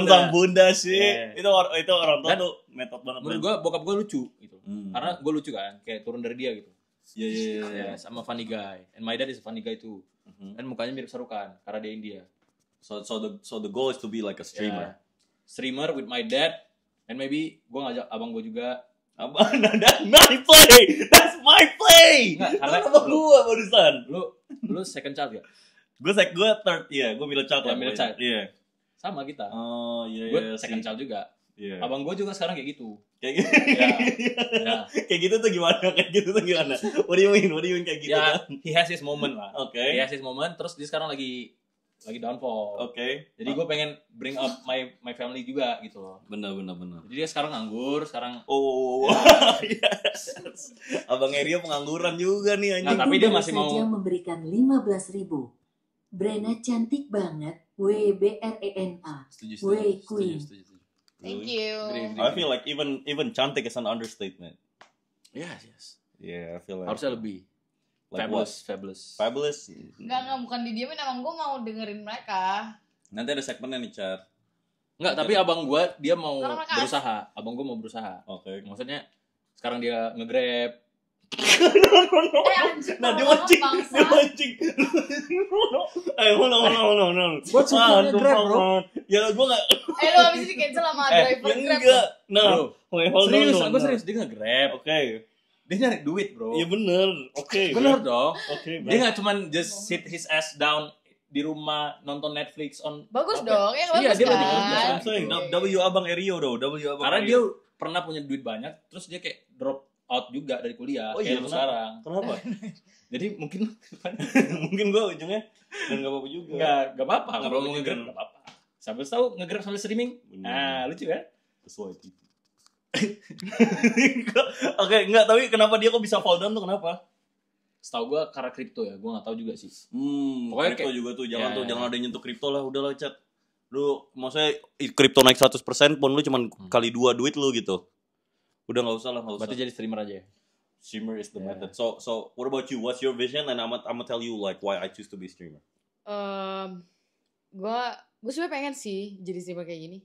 [SPEAKER 3] nama
[SPEAKER 1] bunda sih.
[SPEAKER 3] Yeah.
[SPEAKER 1] Itu orang tua tuh metode banget.
[SPEAKER 3] Menurut gue bokap gue lucu gitu. Karena gue lucu kan, kayak turun dari dia gitu.
[SPEAKER 1] Iya.
[SPEAKER 3] Sama funny guy. And my dad is a funny guy too. Dan mukanya mirip Sarukan karena dia India.
[SPEAKER 1] So the goal is to be like a streamer.
[SPEAKER 3] Yeah. Streamer with my dad, and maybe gue ngajak abang gue juga.
[SPEAKER 1] Abang, that's my play.
[SPEAKER 3] Nggak, karena
[SPEAKER 1] gue barusan.
[SPEAKER 3] Lu second child gak?
[SPEAKER 1] Gue third, gue middle child lah.
[SPEAKER 3] Middle child.
[SPEAKER 1] Iya.
[SPEAKER 3] Sama kita.
[SPEAKER 1] Oh iya.
[SPEAKER 3] Gue second child juga.
[SPEAKER 1] Iya.
[SPEAKER 3] Abang gue juga sekarang kayak gitu.
[SPEAKER 1] Kayak gitu.
[SPEAKER 3] Ya.
[SPEAKER 1] Kayak gitu tuh gimana? What do you mean kayak gitu?
[SPEAKER 3] Ya, he has his moment lah.
[SPEAKER 1] Okay.
[SPEAKER 3] He has his moment. Terus dia sekarang lagi downfall.
[SPEAKER 1] Okay.
[SPEAKER 3] Jadi gue pengen bring up my family juga gitu loh.
[SPEAKER 1] Benar.
[SPEAKER 3] Jadi dia sekarang nganggur, sekarang.
[SPEAKER 1] Oh. Yes. Abang Erio pengangguran juga nih anjing.
[SPEAKER 3] Nah, tapi dia masih mau
[SPEAKER 4] memberikan 15.000. Brena cantik banget. WBRENA.
[SPEAKER 3] Setuju.
[SPEAKER 4] Queen.
[SPEAKER 2] Thank you.
[SPEAKER 1] I feel like even cantik is an understatement.
[SPEAKER 3] Yes.
[SPEAKER 1] Yeah, I feel like
[SPEAKER 3] Harusnya lebih.
[SPEAKER 1] like Fabulous.
[SPEAKER 2] Enggak, bukan didiamin, emang gue mau dengerin mereka.
[SPEAKER 1] Nanti ada segmennya nih, Char.
[SPEAKER 3] Enggak, tapi abang gua dia mau
[SPEAKER 2] Karena mereka
[SPEAKER 3] berusaha. Abang gua mau berusaha.
[SPEAKER 1] Oke.
[SPEAKER 3] Maksudnya sekarang dia nge-Grab.
[SPEAKER 2] Anjing,
[SPEAKER 1] Nah, dia
[SPEAKER 2] banget,
[SPEAKER 1] mancing.
[SPEAKER 2] bangsa.
[SPEAKER 1] Dia mancing. Hold on.
[SPEAKER 3] Buat supirnya Grab, bro.
[SPEAKER 1] Ya gue gak.
[SPEAKER 2] Lu abis ini cancel sama driver
[SPEAKER 1] Ya
[SPEAKER 2] Grab.
[SPEAKER 1] enggak. Nah,
[SPEAKER 3] Bro,
[SPEAKER 1] wait, hold
[SPEAKER 3] serius,
[SPEAKER 1] on.
[SPEAKER 3] aku serius dia nge-Grab.
[SPEAKER 1] Oke.
[SPEAKER 3] Dia nyari duit, bro.
[SPEAKER 1] Iya bener. Oke.
[SPEAKER 3] Bener dong.
[SPEAKER 1] Oke.
[SPEAKER 3] Dia nggak cuman just sit his ass down di rumah nonton Netflix on.
[SPEAKER 2] Bagus
[SPEAKER 3] apa?
[SPEAKER 2] dong, ya
[SPEAKER 3] Iya,
[SPEAKER 2] bagus
[SPEAKER 3] dia
[SPEAKER 2] kan.
[SPEAKER 3] lagi kerja.
[SPEAKER 1] I'm saying, W abang Erio dong. W abang.
[SPEAKER 3] Karena
[SPEAKER 1] Erio.
[SPEAKER 3] dia pernah punya duit banyak, terus dia kayak drop out juga dari kuliah.
[SPEAKER 1] Oh iya,
[SPEAKER 3] kayak lu
[SPEAKER 1] kenapa?
[SPEAKER 3] sekarang.
[SPEAKER 1] Kenapa?
[SPEAKER 3] Jadi mungkin
[SPEAKER 1] Mungkin gue ujungnya dan gak apa-apa juga.
[SPEAKER 3] nggak apa-apa.
[SPEAKER 1] Nggak
[SPEAKER 3] Kalau
[SPEAKER 1] apa-apa
[SPEAKER 3] mau
[SPEAKER 1] juga.
[SPEAKER 3] nge-Grab nggak apa-apa. Sambil tahu nge-Grab sambil streaming.
[SPEAKER 1] Bener.
[SPEAKER 3] Nah, lucu kan?
[SPEAKER 1] Sesuai tipe. Oke, enggak, tapi kenapa dia kok bisa fall down tuh kenapa?
[SPEAKER 3] Setahu gua karena kripto ya, gua nggak tahu juga sih.
[SPEAKER 1] Pokoknya
[SPEAKER 3] Pokoknya
[SPEAKER 1] kripto juga tuh, jangan
[SPEAKER 3] Ya,
[SPEAKER 1] tuh,
[SPEAKER 3] ya.
[SPEAKER 1] jangan ada yang nyentuh kripto lah, udahlah chat. Lu maksudnya kripto naik 100% pun lu cuman kali 2 duit lu gitu. Udah enggak usah lah, enggak usah.
[SPEAKER 3] Berarti jadi streamer aja ya.
[SPEAKER 1] Streamer is the
[SPEAKER 3] Yeah.
[SPEAKER 1] method. So what about you? What's your vision? And I'm tell you like why I choose to be streamer.
[SPEAKER 2] Gue sebenernya pengen sih jadi streamer kayak gini.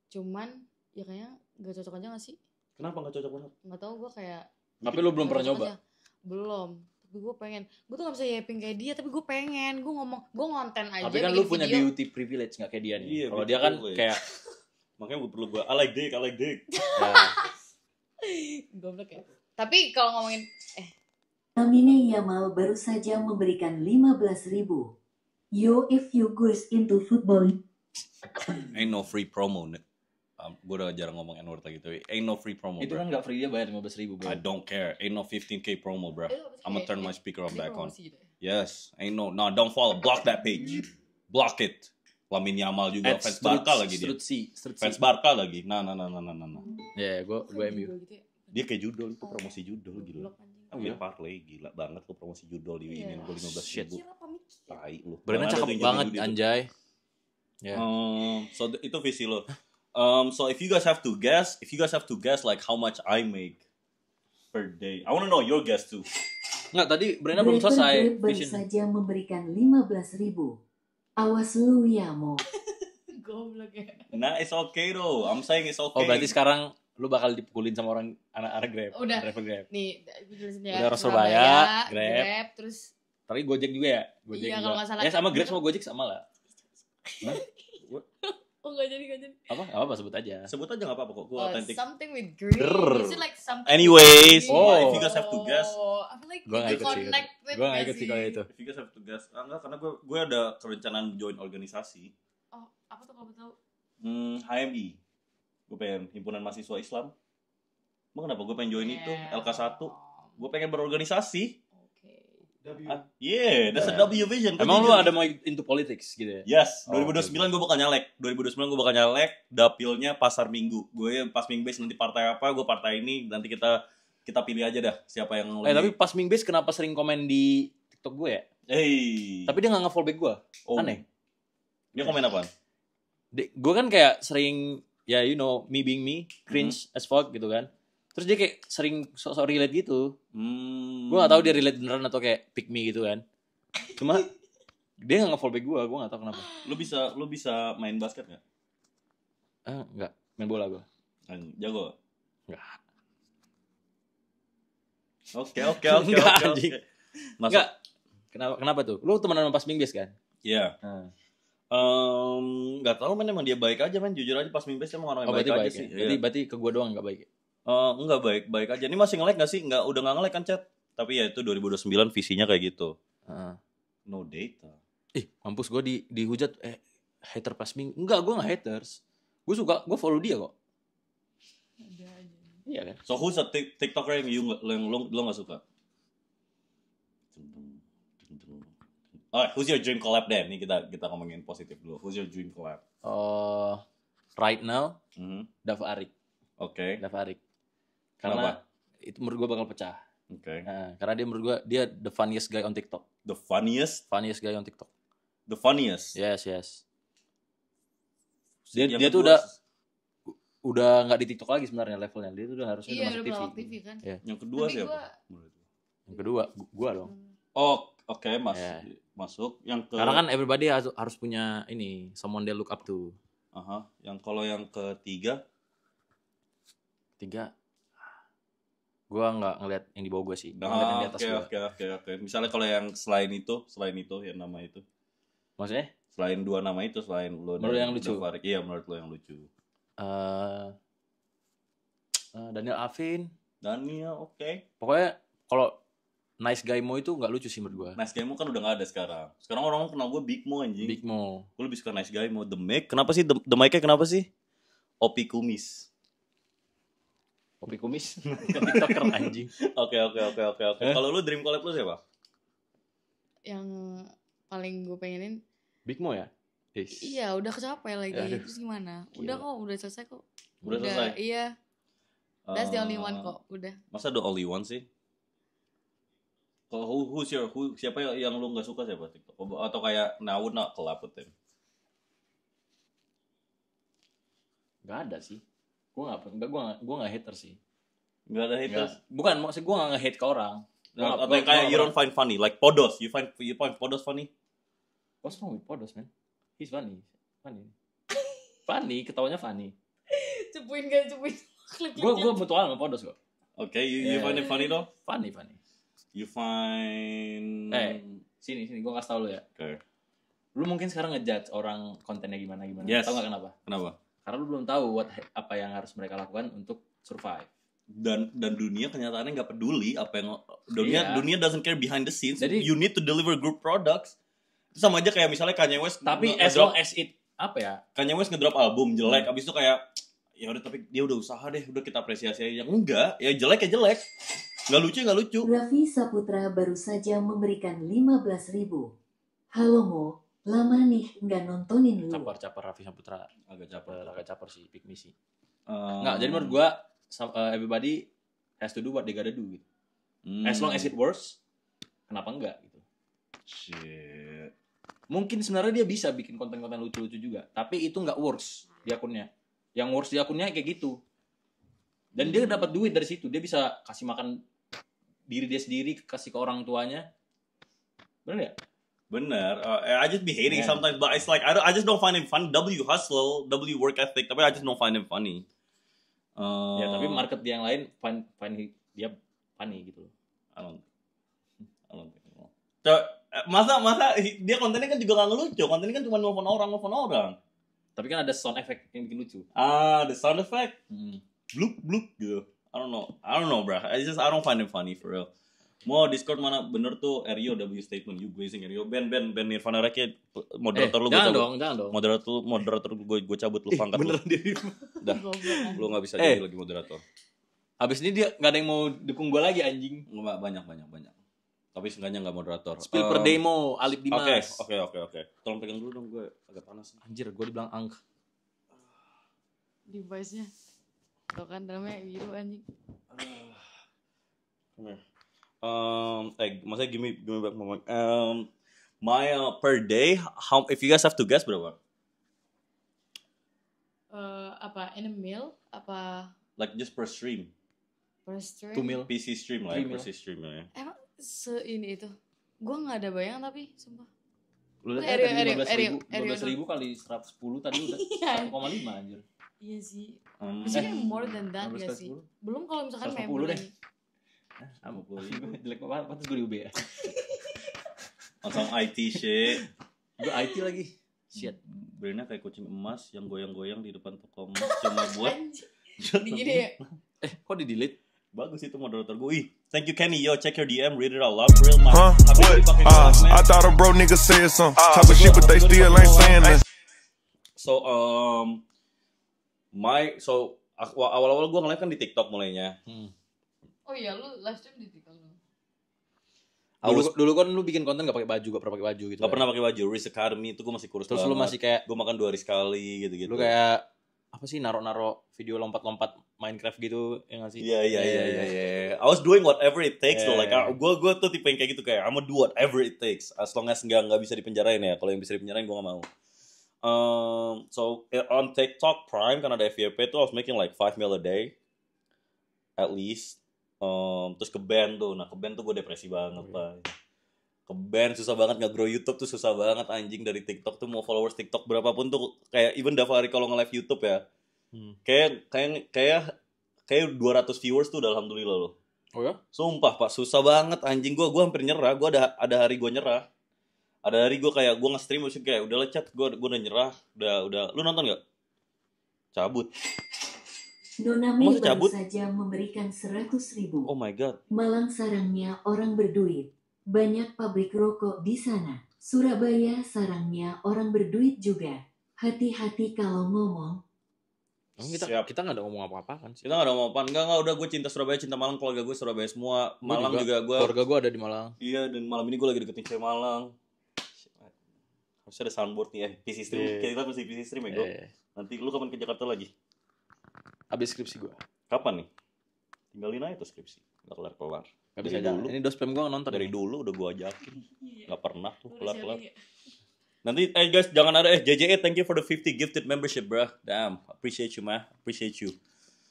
[SPEAKER 2] Cuman ya kayaknya gak cocok aja gak sih?
[SPEAKER 1] Kenapa enggak cocok banget?
[SPEAKER 2] Gak tau gue kayak
[SPEAKER 3] Tapi lu belum
[SPEAKER 2] gak
[SPEAKER 3] pernah
[SPEAKER 2] cocok
[SPEAKER 3] nyoba.
[SPEAKER 2] aja. Belum. Tapi gue pengen. Gue tuh gak bisa yaping kayak dia. Tapi gue pengen. Gue ngonten aja.
[SPEAKER 3] Tapi kan
[SPEAKER 2] bikin
[SPEAKER 3] lu punya
[SPEAKER 2] video.
[SPEAKER 3] beauty privilege nggak kayak dia nih.
[SPEAKER 1] Iya,
[SPEAKER 3] Kalau
[SPEAKER 1] beauty
[SPEAKER 3] dia kan
[SPEAKER 1] privilege.
[SPEAKER 3] kayak
[SPEAKER 1] Makanya gue perlu I like dick.
[SPEAKER 3] ya,
[SPEAKER 2] Goblok ya. Tapi kalau ngomongin
[SPEAKER 4] Amine Yamal baru saja memberikan 15.000. Yo, if you guys into football,
[SPEAKER 1] Ain't no free promo. Gue udah jarang ngomong N-word lagi tuh. Ain't no free promo,
[SPEAKER 3] itu
[SPEAKER 1] bro.
[SPEAKER 3] kan nggak free, dia bayar 15.000 bro.
[SPEAKER 1] I don't care. Ain't no 15K promo, bro. I'm gonna turn my speaker on
[SPEAKER 2] dia
[SPEAKER 1] back on.
[SPEAKER 2] promosi gitu ya.
[SPEAKER 1] Yes, ain't no. No, don't follow. Block that page. Block it. Lamine Yamal juga fans Barca lagi dia. Fans Barca lagi. Nah.
[SPEAKER 3] Ya, gue MU.
[SPEAKER 2] Gitu ya.
[SPEAKER 1] Dia kayak judul itu promosi judul gila.
[SPEAKER 2] Goblok, anjing.
[SPEAKER 1] Ambil parlay gila banget lu promosi judul di
[SPEAKER 2] Iya.
[SPEAKER 1] ini gue 15
[SPEAKER 3] Shit.
[SPEAKER 1] ribu.
[SPEAKER 2] Kira apa mikir?
[SPEAKER 1] Tai lu.
[SPEAKER 3] Brandnya
[SPEAKER 1] Jangan ada
[SPEAKER 3] cakep
[SPEAKER 1] yang
[SPEAKER 3] banget
[SPEAKER 1] jago-jago
[SPEAKER 3] anjay. Ya.
[SPEAKER 1] So itu visi lo. So if you guys have to guess like how much I make per day. I wanna know your guess too.
[SPEAKER 3] Nggak, tadi Brandnya belum selesai
[SPEAKER 4] baru
[SPEAKER 3] vision.
[SPEAKER 4] saja memberikan 15.000. Awas lu ya, Mo.
[SPEAKER 2] Goblok ya.
[SPEAKER 1] Nah, it's okay though. I'm saying it's okay.
[SPEAKER 3] Oh, berarti sekarang lu bakal dipukulin sama orang anak-anak Grab.
[SPEAKER 2] Udah.
[SPEAKER 3] Driver Grab.
[SPEAKER 2] Nih, gue jelasin ya.
[SPEAKER 3] Udah orang Surabaya, Grab.
[SPEAKER 2] terus
[SPEAKER 3] Tapi Gojek juga ya? Gojek
[SPEAKER 2] Iya,
[SPEAKER 3] juga.
[SPEAKER 2] kalau nggak salah.
[SPEAKER 3] Ya sama Grab sama Gojek sama lah. Hah?
[SPEAKER 2] oh enggak jadi.
[SPEAKER 3] Apa sebut aja.
[SPEAKER 1] Sebut aja nggak apa-apa kok. Gue authentic.
[SPEAKER 2] Something with green.
[SPEAKER 1] Grrr.
[SPEAKER 2] Is it like something?
[SPEAKER 1] Anyways,
[SPEAKER 2] with green?
[SPEAKER 3] oh,
[SPEAKER 1] if you guys have to guess.
[SPEAKER 2] I feel like
[SPEAKER 3] Gue nggak
[SPEAKER 2] you
[SPEAKER 3] ikut sih.
[SPEAKER 2] connect with
[SPEAKER 3] Gue nggak
[SPEAKER 2] gak
[SPEAKER 3] ikut sih kalau itu.
[SPEAKER 1] If you guys have to guess. Enggak, karena gue ada kerencanaan join organisasi.
[SPEAKER 2] Oh, apa tuh kamu tahu?
[SPEAKER 1] HMI. Gue pengen himpunan mahasiswa Islam. Emang kenapa gue pengen join itu? LK1. Gue pengen berorganisasi.
[SPEAKER 2] Oke.
[SPEAKER 1] Yeah, that's a W vision. Gua
[SPEAKER 3] Emang lu
[SPEAKER 1] jujur.
[SPEAKER 3] ada mau into politics gitu ya?
[SPEAKER 1] Yes,
[SPEAKER 3] Oh,
[SPEAKER 1] 2029 gue bakal nyalek. 2029 gue bakal nyalek. Dapilnya pasar minggu. Gue pas minggu base nanti partai apa, gue partai ini. Nanti kita pilih aja dah siapa yang
[SPEAKER 3] Tapi pas Ming Base kenapa sering komen di TikTok gue ya?
[SPEAKER 1] Hey.
[SPEAKER 3] Tapi dia nggak nge-follow back gue.
[SPEAKER 1] Oh.
[SPEAKER 3] Aneh.
[SPEAKER 1] Dia komen apaan?
[SPEAKER 3] Gue kan kayak sering, ya you know, me being me, cringe as fuck gitu kan. Terus dia kayak sering sok-sok relate gitu. Gue gak tahu dia relate beneran atau kayak pick me gitu kan. Cuma dia gak nge-follow back gue gak tahu kenapa.
[SPEAKER 1] Lu bisa main basket gak?
[SPEAKER 3] Enggak, main bola gue.
[SPEAKER 1] Jago?
[SPEAKER 3] Enggak.
[SPEAKER 1] Oke.
[SPEAKER 3] Enggak, anjing.
[SPEAKER 1] Masuk.
[SPEAKER 3] Enggak. Kenapa tuh? Lu temenan sama pas Ming Base kan?
[SPEAKER 1] Iya. Nggak tahu man, emang dia baik aja man. Jujur aja pas Mimbes emang orang yang baik aja
[SPEAKER 3] ya?
[SPEAKER 1] sih.
[SPEAKER 3] Berarti ke gue doang gak baik ya?
[SPEAKER 1] Enggak baik aja. Ini masih nge-like nggak sih? Udah nggak nge-like kan chat? Tapi ya itu 2029 visinya kayak gitu. No data.
[SPEAKER 3] Mampus gue dihujat hater pas Ming. Enggak, gue gak haters. Gue follow dia kok.
[SPEAKER 2] Ada aja.
[SPEAKER 3] Iya kan?
[SPEAKER 1] So who's a TikToker yang lo nggak suka? Who's your dream collab deh? Ini kita ngomongin positif dulu. Who's your dream collab?
[SPEAKER 3] Right now,
[SPEAKER 1] Mm-hmm.
[SPEAKER 3] Arik.
[SPEAKER 1] Oke.
[SPEAKER 3] Arik. Karena
[SPEAKER 1] Kenapa?
[SPEAKER 3] itu menurut gue bakal pecah.
[SPEAKER 1] Oke.
[SPEAKER 3] Nah, karena dia menurut gue dia the funniest guy on TikTok.
[SPEAKER 1] The funniest.
[SPEAKER 3] Funniest guy on TikTok.
[SPEAKER 1] The funniest.
[SPEAKER 3] Yes.
[SPEAKER 1] Yang
[SPEAKER 3] Dia tuh
[SPEAKER 1] kedua,
[SPEAKER 3] udah nggak di TikTok lagi sebenarnya levelnya. Dia tuh udah harusnya
[SPEAKER 2] Iya,
[SPEAKER 3] udah
[SPEAKER 2] udah
[SPEAKER 3] masuk
[SPEAKER 2] pernah
[SPEAKER 3] TV.
[SPEAKER 2] TV kan.
[SPEAKER 3] Iya.
[SPEAKER 1] Yang kedua
[SPEAKER 2] Tapi
[SPEAKER 1] siapa?
[SPEAKER 3] Yang kedua, gua dong.
[SPEAKER 1] Oh, oke, Mas.
[SPEAKER 3] Yeah.
[SPEAKER 1] Masuk. Yang ke
[SPEAKER 3] Karena kan everybody harus punya ini, someone they look up to.
[SPEAKER 1] Yang kalau yang ketiga
[SPEAKER 3] gua nggak ngeliat yang di bawah gua sih. Gua ngeliat yang di atas gua.
[SPEAKER 1] Oke. Misalnya kalau yang selain itu yang nama itu.
[SPEAKER 3] Maksudnya?
[SPEAKER 1] Selain 2 nama itu, selain lo
[SPEAKER 3] menurut yang lucu.
[SPEAKER 1] Iya, menurut lo yang lucu.
[SPEAKER 3] Daniel Avin.
[SPEAKER 1] Oke.
[SPEAKER 3] Pokoknya kalau Nice Guy Mo itu nggak lucu sih menurut gua.
[SPEAKER 1] Nice Guy Mo kan udah nggak ada sekarang. Sekarang orang kenal gua Big Mo anjing.
[SPEAKER 3] Big Mo.
[SPEAKER 1] Gua lebih suka Nice Guy Mo. The Mic. Kenapa sih The Mic-nya kenapa sih? Opi Kumis.
[SPEAKER 3] Opi Kumis. Kan TikToker anjing.
[SPEAKER 1] Oke. Kalau lu dream collab lu siapa?
[SPEAKER 2] Yang paling gue pengenin
[SPEAKER 3] Big Mo ya?
[SPEAKER 2] Iya, udah kecapai lagi. Terus gimana? Udah kok, udah selesai kok.
[SPEAKER 1] Udah selesai?
[SPEAKER 2] Iya. That's the only one kok, udah.
[SPEAKER 1] Masa the only one sih? Kalau siapa yang lu nggak suka siapa TikTok? Atau kayak I would not collab with him?
[SPEAKER 3] Gak ada sih. Gue nggak hater sih.
[SPEAKER 1] Gak ada haters?
[SPEAKER 3] Bukan, maksud gue nggak nge-hate ke orang.
[SPEAKER 1] Atau kayak you don't find funny, like Podos. You find Podos funny?
[SPEAKER 3] What's wrong with Podos, man? He's funny. Funny, ketawanya funny.
[SPEAKER 2] Cepuin.
[SPEAKER 3] Gue mutual sama Podos kok.
[SPEAKER 1] Oke, you find it funny though?
[SPEAKER 3] Funny.
[SPEAKER 1] You find...
[SPEAKER 3] Sini, gue kasih tau lu ya.
[SPEAKER 1] Oke.
[SPEAKER 3] Lu mungkin sekarang ngejudge orang kontennya gimana.
[SPEAKER 1] Yes.
[SPEAKER 3] Tahu nggak kenapa?
[SPEAKER 1] Kenapa?
[SPEAKER 3] Karena lu belum tahu apa yang harus mereka lakukan untuk survive.
[SPEAKER 1] Dan dunia kenyataannya nggak peduli apa yang dunia doesn't care behind the scenes.
[SPEAKER 3] Jadi,
[SPEAKER 1] you need to deliver good products. Itu sama aja kayak misalnya Kanye West.
[SPEAKER 3] Tapi as long as it
[SPEAKER 1] Kanye West ngedrop album jelek, abis itu kayak ya udah tapi dia udah usaha deh, udah kita apresiasi aja. Enggak, ya jelek. Nggak lucu.
[SPEAKER 4] Raffi Saputra baru saja memberikan 15.000. Halo Mo, lama nih nggak nontonin lu.
[SPEAKER 3] Capar Raffi Saputra. Agak capar sih, pick me sih.
[SPEAKER 1] Nggak,
[SPEAKER 3] jadi menurut gua everybody has to do what they gotta do gitu. As long as it works, kenapa enggak gitu.
[SPEAKER 1] Shit.
[SPEAKER 3] Mungkin sebenarnya dia bisa bikin konten-konten lucu-lucu juga, tapi itu nggak works di akunnya. Yang works di akunnya kayak gitu. Dan dia dapat duit dari situ, dia bisa kasih makan diri dia sendiri, kasih ke orang tuanya. Bener ya?
[SPEAKER 1] Bener. I just be hating sometimes, but it's like I just don't find him fun. W hustle, W work ethic, tapi I just don't find him funny.
[SPEAKER 3] Ya tapi market dia yang lain find dia funny gitu loh.
[SPEAKER 1] I don't think. Masa dia kontennya kan juga gak ngelucu. Kontennya kan cuma nelfon orang. Tapi
[SPEAKER 3] kan ada sound effect yang bikin lucu.
[SPEAKER 1] The sound effect. Bluk gitu. I don't know, bro. I don't find him funny for real. Mau Discord mana bener tuh Rio W statement you glazing Rio Ben Nirvana Rakyat moderator lu
[SPEAKER 3] jangan dong.
[SPEAKER 1] Moderator gue cabut lu pangkat lu. Dah. Lu enggak bisa jadi lagi moderator.
[SPEAKER 3] Habis ini dia enggak ada yang mau dukung gue lagi anjing.
[SPEAKER 1] Enggak banyak. Tapi seenggaknya enggak moderator.
[SPEAKER 3] Spill per demo Alip Dimas.
[SPEAKER 1] Oke. Tolong pegang dulu dong, gue agak panas.
[SPEAKER 3] Anjir, gue dibilang angk.
[SPEAKER 2] Device-nya. Tuh kan dalamnya biru anjing.
[SPEAKER 1] Maksudnya give me back moment. My per day, if you guys have to guess berapa?
[SPEAKER 2] Apa in a meal? Apa?
[SPEAKER 1] Like just per stream.
[SPEAKER 2] Per stream?
[SPEAKER 3] 2 mil.
[SPEAKER 1] PC stream lah, PC stream ya.
[SPEAKER 2] Emang ini itu? Gue nggak ada bayangan tapi sumpah.
[SPEAKER 3] Lu lihat tadi 15.000 kali 110 tadi udah 1,5 anjir.
[SPEAKER 2] Iya sih. Maksudnya more than that ya sih. Belum kalau misalkan member
[SPEAKER 3] deh. Sama pulih. Jelek banget pantas gue di UB ya.
[SPEAKER 1] Langsung IT shit.
[SPEAKER 3] Gue IT lagi. Shit.
[SPEAKER 1] Brandnya kayak kucing emas yang goyang-goyang di depan toko emas cuma buat.
[SPEAKER 2] Gini ya.
[SPEAKER 3] Kok di delete?
[SPEAKER 1] Bagus itu moderator gue. Thank you Kenny. Yo, check your DM. Read it out loud. Real man.
[SPEAKER 6] What? I thought a bro nigga said something. Talking shit but they still ain't saying that.
[SPEAKER 1] So awal-awal gue ngeliat kan di TikTok mulainya.
[SPEAKER 2] Oh iya, lu live stream di TikTok lu.
[SPEAKER 3] Dulu kan lu bikin konten gak pernah pakai baju gitu.
[SPEAKER 1] Gak pernah pakai baju. Riz Academy itu gue masih kurus.
[SPEAKER 3] Terus lu masih kayak
[SPEAKER 1] gue makan 2 hari sekali gitu.
[SPEAKER 3] Lu kayak apa sih naro video lompat-lompat Minecraft gitu ya nggak sih?
[SPEAKER 1] Iya. I was doing whatever it takes though. Like gue tuh tipe yang kayak gitu kayak I'm gonna do whatever it takes as long as nggak bisa dipenjarain ya. Kalau yang bisa dipenjarain gue nggak mau. So on TikTok Prime kan ada FYP tuh I was making like 5 mil a day at least. Terus ke band tuh. Nah ke band tuh gue depresi banget pak. Ke-ban susah banget, nge-grow YouTube tuh susah banget anjing. Dari TikTok tuh mau followers TikTok berapapun tuh kayak even Davari kalau nge-live YouTube ya. Kayak 200 viewers tuh udah alhamdulillah loh.
[SPEAKER 3] Oh ya?
[SPEAKER 1] Sumpah Pak, susah banget anjing. Gua hampir nyerah. Gua ada hari gua nyerah. Ada hari gua kayak gua nge-stream musik kayak udah lecet, gua udah nyerah. Udah. Lu nonton enggak? Cabut.
[SPEAKER 4] Nonami
[SPEAKER 1] Masa
[SPEAKER 4] baru
[SPEAKER 1] cabut?
[SPEAKER 4] saja memberikan 100.000.
[SPEAKER 1] Oh my god.
[SPEAKER 4] Malang sarangnya orang berduit. Banyak pabrik rokok di sana. Surabaya sarangnya orang berduit juga. Hati-hati kalau ngomong.
[SPEAKER 1] Siap.
[SPEAKER 3] Kita nggak ada ngomong apa-apa kan sih.
[SPEAKER 1] Kita gak ada omongan. Enggak, udah gue cinta Surabaya, cinta Malang, keluarga gue Surabaya semua. Malang juga gue.
[SPEAKER 3] Keluarga gue ada di Malang.
[SPEAKER 1] Iya, dan malam ini gue lagi deketin cewek Malang. Harusnya ada soundboard nih PC stream. Kita mesti PC stream ya, gue. Nanti lu kapan ke Jakarta lagi?
[SPEAKER 3] Habis skripsi gue.
[SPEAKER 1] Kapan nih? Tinggalin aja tuh skripsi. Gak kelar-kelar.
[SPEAKER 3] Gak bisa
[SPEAKER 1] dulu.
[SPEAKER 3] Ini dos spam gue nonton.
[SPEAKER 1] Dari dulu udah gue ajakin. Gak pernah tuh kelar-kelar.
[SPEAKER 2] Ya?
[SPEAKER 1] Nanti guys jangan ada JJE thank you for the 50 gifted membership bro. Damn, appreciate you mah. Appreciate you.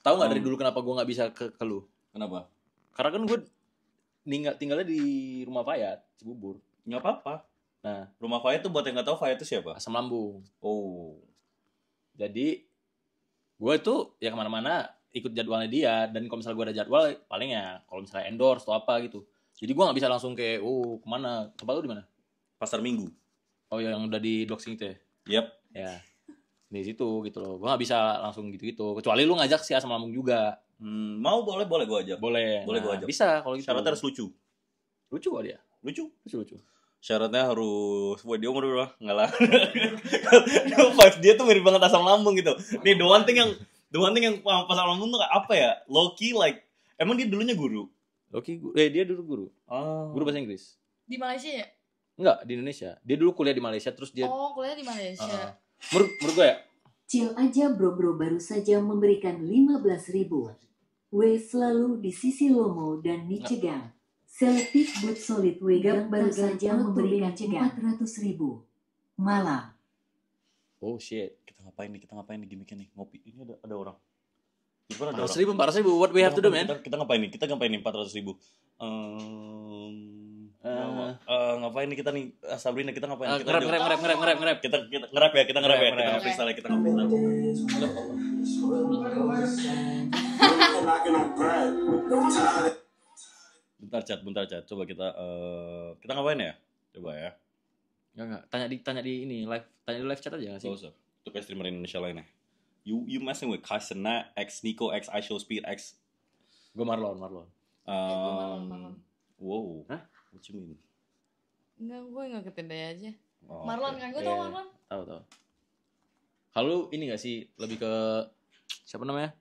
[SPEAKER 3] Tahu nggak dari dulu kenapa gue nggak bisa ke lu?
[SPEAKER 1] Kenapa?
[SPEAKER 3] Karena kan gue tinggalnya di rumah Fayat, Cibubur.
[SPEAKER 1] Nggak apa-apa.
[SPEAKER 3] Nah,
[SPEAKER 1] Rumah Fayat tuh buat yang nggak tahu Fayat itu siapa?
[SPEAKER 3] asam lambung.
[SPEAKER 1] Oh.
[SPEAKER 3] Jadi gue tuh ya kemana-mana ikut jadwalnya dia, dan kalau misalnya gue ada jadwal paling ya kalau misalnya endorse atau apa gitu. Jadi gue nggak bisa langsung kayak kemana? Tempat lu di mana?
[SPEAKER 1] Pasar Minggu.
[SPEAKER 3] Oh yang udah di Doxing itu ya?
[SPEAKER 1] Yep.
[SPEAKER 3] Ya di situ gitu loh. Gue nggak bisa langsung gitu-gitu. Kecuali lu ngajak si asam lambung juga.
[SPEAKER 1] Mau boleh gue ajak.
[SPEAKER 3] Boleh
[SPEAKER 1] Boleh
[SPEAKER 3] nah,
[SPEAKER 1] gue ajak.
[SPEAKER 3] Bisa kalau gitu.
[SPEAKER 1] Syaratnya harus lucu.
[SPEAKER 3] Lucu kok dia.
[SPEAKER 1] Lucu. Syaratnya harus, wah dia umur berapa? Nggak lah. Vibes dia tuh mirip banget asam lambung gitu. Nih the one thing yang pas asam lambung tuh kayak apa ya? Low-key like, emang dia dulunya guru?
[SPEAKER 3] Dia dulu guru. Guru bahasa Inggris.
[SPEAKER 2] Di Malaysia ya?
[SPEAKER 3] Enggak, di Indonesia. Dia dulu kuliah di Malaysia, terus dia
[SPEAKER 2] Kuliah di Malaysia.
[SPEAKER 3] menurut gue ya.
[SPEAKER 4] Chill aja bro baru saja memberikan 15.000. W selalu di sisi Lomo dan Nicegang. Selektif but solid Wegang baru saja memberikan 400.000. Malang.
[SPEAKER 3] Oh shit.
[SPEAKER 1] Kita ngapain nih gimmicknya nih? Ngopi. Ini ada orang. Di depan ada orang.
[SPEAKER 3] 400.000. What we have to do, man?
[SPEAKER 1] Kita ngapain nih? 400.000. Ngapain nih kita nih? Sabrina kita ngapain? Kita
[SPEAKER 3] Ngerap.
[SPEAKER 1] Kita ngerap ya. Kita freestyle. Kita ngerap. Bentar chat. Coba kita ngapain ya? Coba ya.
[SPEAKER 3] Enggak. Tanya di ini live. Tanya di live chat aja enggak sih?
[SPEAKER 1] So. Itu kayak streamer Indonesia lainnya. You messing with Kaisena X Nico X iShow Speed X.
[SPEAKER 3] Gue Marlon.
[SPEAKER 2] Marlon.
[SPEAKER 1] Wow.
[SPEAKER 3] Hah?
[SPEAKER 1] What you mean?
[SPEAKER 2] Enggak, gue ngikutin dia aja.
[SPEAKER 1] Oh,
[SPEAKER 2] Marlon kan, gue tau Marlon.
[SPEAKER 3] Tahu. Kalau ini enggak sih lebih ke siapa namanya?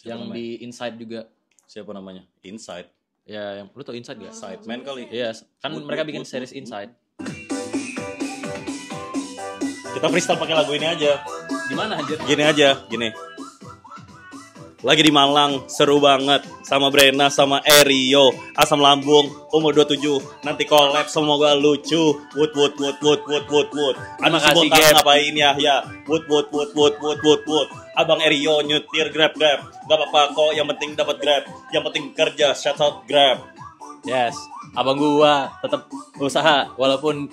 [SPEAKER 3] Yang di Inside juga.
[SPEAKER 1] Siapa namanya? Inside.
[SPEAKER 3] Ya, yang lu tau Inside enggak?
[SPEAKER 1] Sideman kali.
[SPEAKER 3] Iya, kan mereka bikin series Inside.
[SPEAKER 1] Kita freestyle pakai lagu ini aja.
[SPEAKER 3] Gimana anjir?
[SPEAKER 1] Gini. Lagi di Malang, seru banget sama Brena sama Erio, asam lambung, umur 27, nanti collab semoga lucu. Wood. Aduh
[SPEAKER 3] Makasih,
[SPEAKER 1] Sibontal
[SPEAKER 3] Gap.
[SPEAKER 1] ngapain ya? Wood. Abang Erio nyetir Grab. Gak apa-apa kok, yang penting dapat Grab. Yang penting kerja, shout out Grab.
[SPEAKER 3] Yes. Abang gua tetap usaha walaupun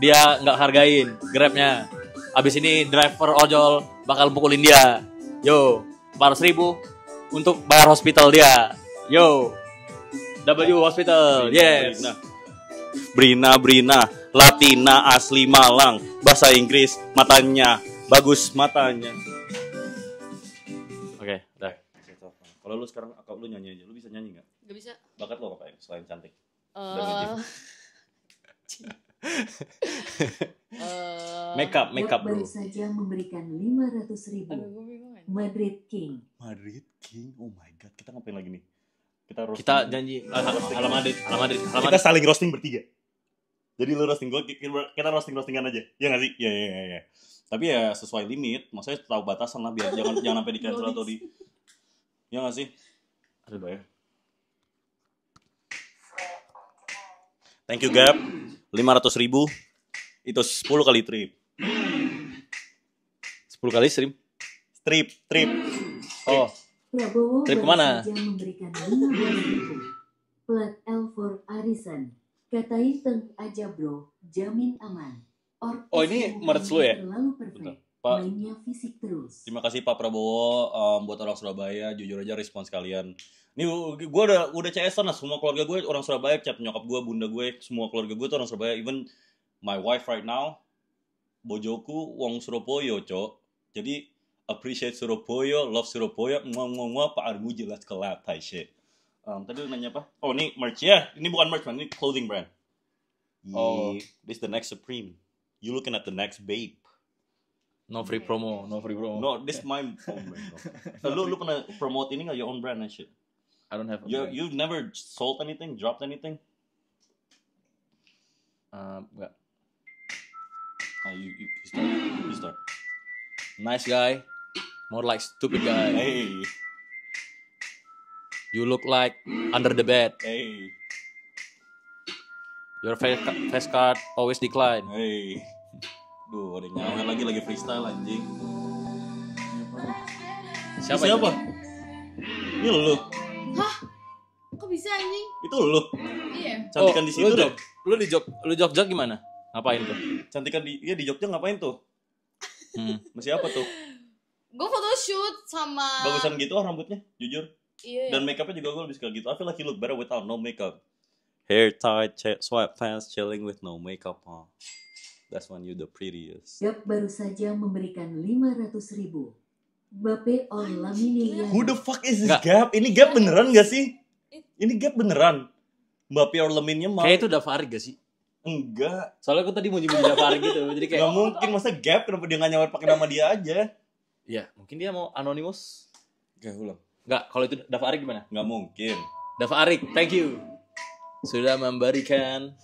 [SPEAKER 3] dia nggak hargain Grabnya. Abis ini driver ojol bakal pukulin dia. Yo, 400.000 untuk bayar hospital dia. Yo, W Hospital. Yes.
[SPEAKER 1] Brina, Latina asli Malang, bahasa Inggris, matanya bagus matanya.
[SPEAKER 3] Oke, udah.
[SPEAKER 1] Kalau lu sekarang akak lu nyanyi aja, lu bisa nyanyi nggak?
[SPEAKER 2] Gak bisa.
[SPEAKER 1] Bakat lo apa ya selain cantik?
[SPEAKER 3] Makeup bro.
[SPEAKER 4] Baru saja memberikan 500.000.
[SPEAKER 2] Aduh, gue bingung aja.
[SPEAKER 4] Madrid King.
[SPEAKER 1] Oh my god, kita ngapain lagi nih? Kita
[SPEAKER 3] Janji ala Madrid.
[SPEAKER 1] Kita saling roasting bertiga. Jadi lu roasting gue, kita roastingan aja. Ya nggak sih? Ya. Tapi ya sesuai limit, maksudnya tahu batasan lah biar jangan sampai di cancel atau di. Ya nggak sih? Aduh ya. Thank you Gap. 500.000 itu 10 kali trip.
[SPEAKER 3] 10 kali stream.
[SPEAKER 1] Trip.
[SPEAKER 3] Oh,
[SPEAKER 4] Prabowo
[SPEAKER 3] trip
[SPEAKER 4] baru
[SPEAKER 3] kemana?
[SPEAKER 4] saja memberikan 15.000. Plat L for Arisan. Katain teng aja bro, jamin aman.
[SPEAKER 1] Oh, ini merch lu ya?
[SPEAKER 4] Terlalu perfect.
[SPEAKER 1] Pak.
[SPEAKER 4] Mainnya fisik terus.
[SPEAKER 1] Terima kasih Pak Prabowo, buat orang Surabaya, jujur aja respons kalian. Ini gue udah CS-an lah, semua keluarga gue orang Surabaya, chat nyokap gue, bunda gue, semua keluarga gue tuh orang Surabaya. Even my wife right now, bojoku wong Surabaya, cok. Jadi appreciate Surabaya, love Surabaya, Pak Armuji, let's collab, tai shit. Tadi lu nanya apa? Oh, ini merch ya. Ini bukan merch, man. Ini clothing brand. Oh, this the next Supreme. You looking at the next Babe.
[SPEAKER 3] No free promo.
[SPEAKER 1] No, this my own brand. Lu pernah promote ini nggak your own brand and shit?
[SPEAKER 3] I don't have a
[SPEAKER 1] You
[SPEAKER 3] brand.
[SPEAKER 1] you've never sold anything, dropped anything?
[SPEAKER 3] Enggak.
[SPEAKER 1] You start.
[SPEAKER 3] Nice guy. More like stupid guy.
[SPEAKER 1] Hey,
[SPEAKER 3] You look like under the bed.
[SPEAKER 1] hey,
[SPEAKER 3] Your face card always decline.
[SPEAKER 1] hey. Duh, ada nyawa lagi freestyle anjing.
[SPEAKER 3] Siapa?
[SPEAKER 1] Ini lu.
[SPEAKER 2] Hah? Kok bisa anjing?
[SPEAKER 1] Itu lu.
[SPEAKER 2] Iya.
[SPEAKER 1] Cantikan di situ deh.
[SPEAKER 3] Lu Jogja gimana? Ngapain tuh?
[SPEAKER 1] Cantikan di Jogja ngapain tuh? Masih apa tuh?
[SPEAKER 2] Gue photoshoot sama.
[SPEAKER 1] Bagusan gitu rambutnya, jujur.
[SPEAKER 2] Iya.
[SPEAKER 1] Dan make upnya juga gue lebih suka gitu. I feel like you look better without no makeup. Hair tied, sweatpants, chilling with no makeup on. That's when you the prettiest.
[SPEAKER 4] Gap baru saja memberikan 500.000. Bape or Lamine.
[SPEAKER 1] Who the fuck is this
[SPEAKER 3] Nggak.
[SPEAKER 1] Gap? Ini Gap beneran gak sih? Ini Gap beneran. Mbappe or Lamine-nya mau?
[SPEAKER 3] Kayak itu Davari gak sih?
[SPEAKER 1] Enggak.
[SPEAKER 3] Soalnya gue tadi muji-muji Davari gitu. Jadi kayak
[SPEAKER 1] Gak mungkin, masa Gap kenapa dia gak nyawar pakai nama dia aja?
[SPEAKER 3] ya, mungkin dia mau anonymous.
[SPEAKER 1] Gak ulang.
[SPEAKER 3] Enggak, kalau itu Davari gimana?
[SPEAKER 1] Gak mungkin.
[SPEAKER 3] Davari, thank you. Sudah memberikan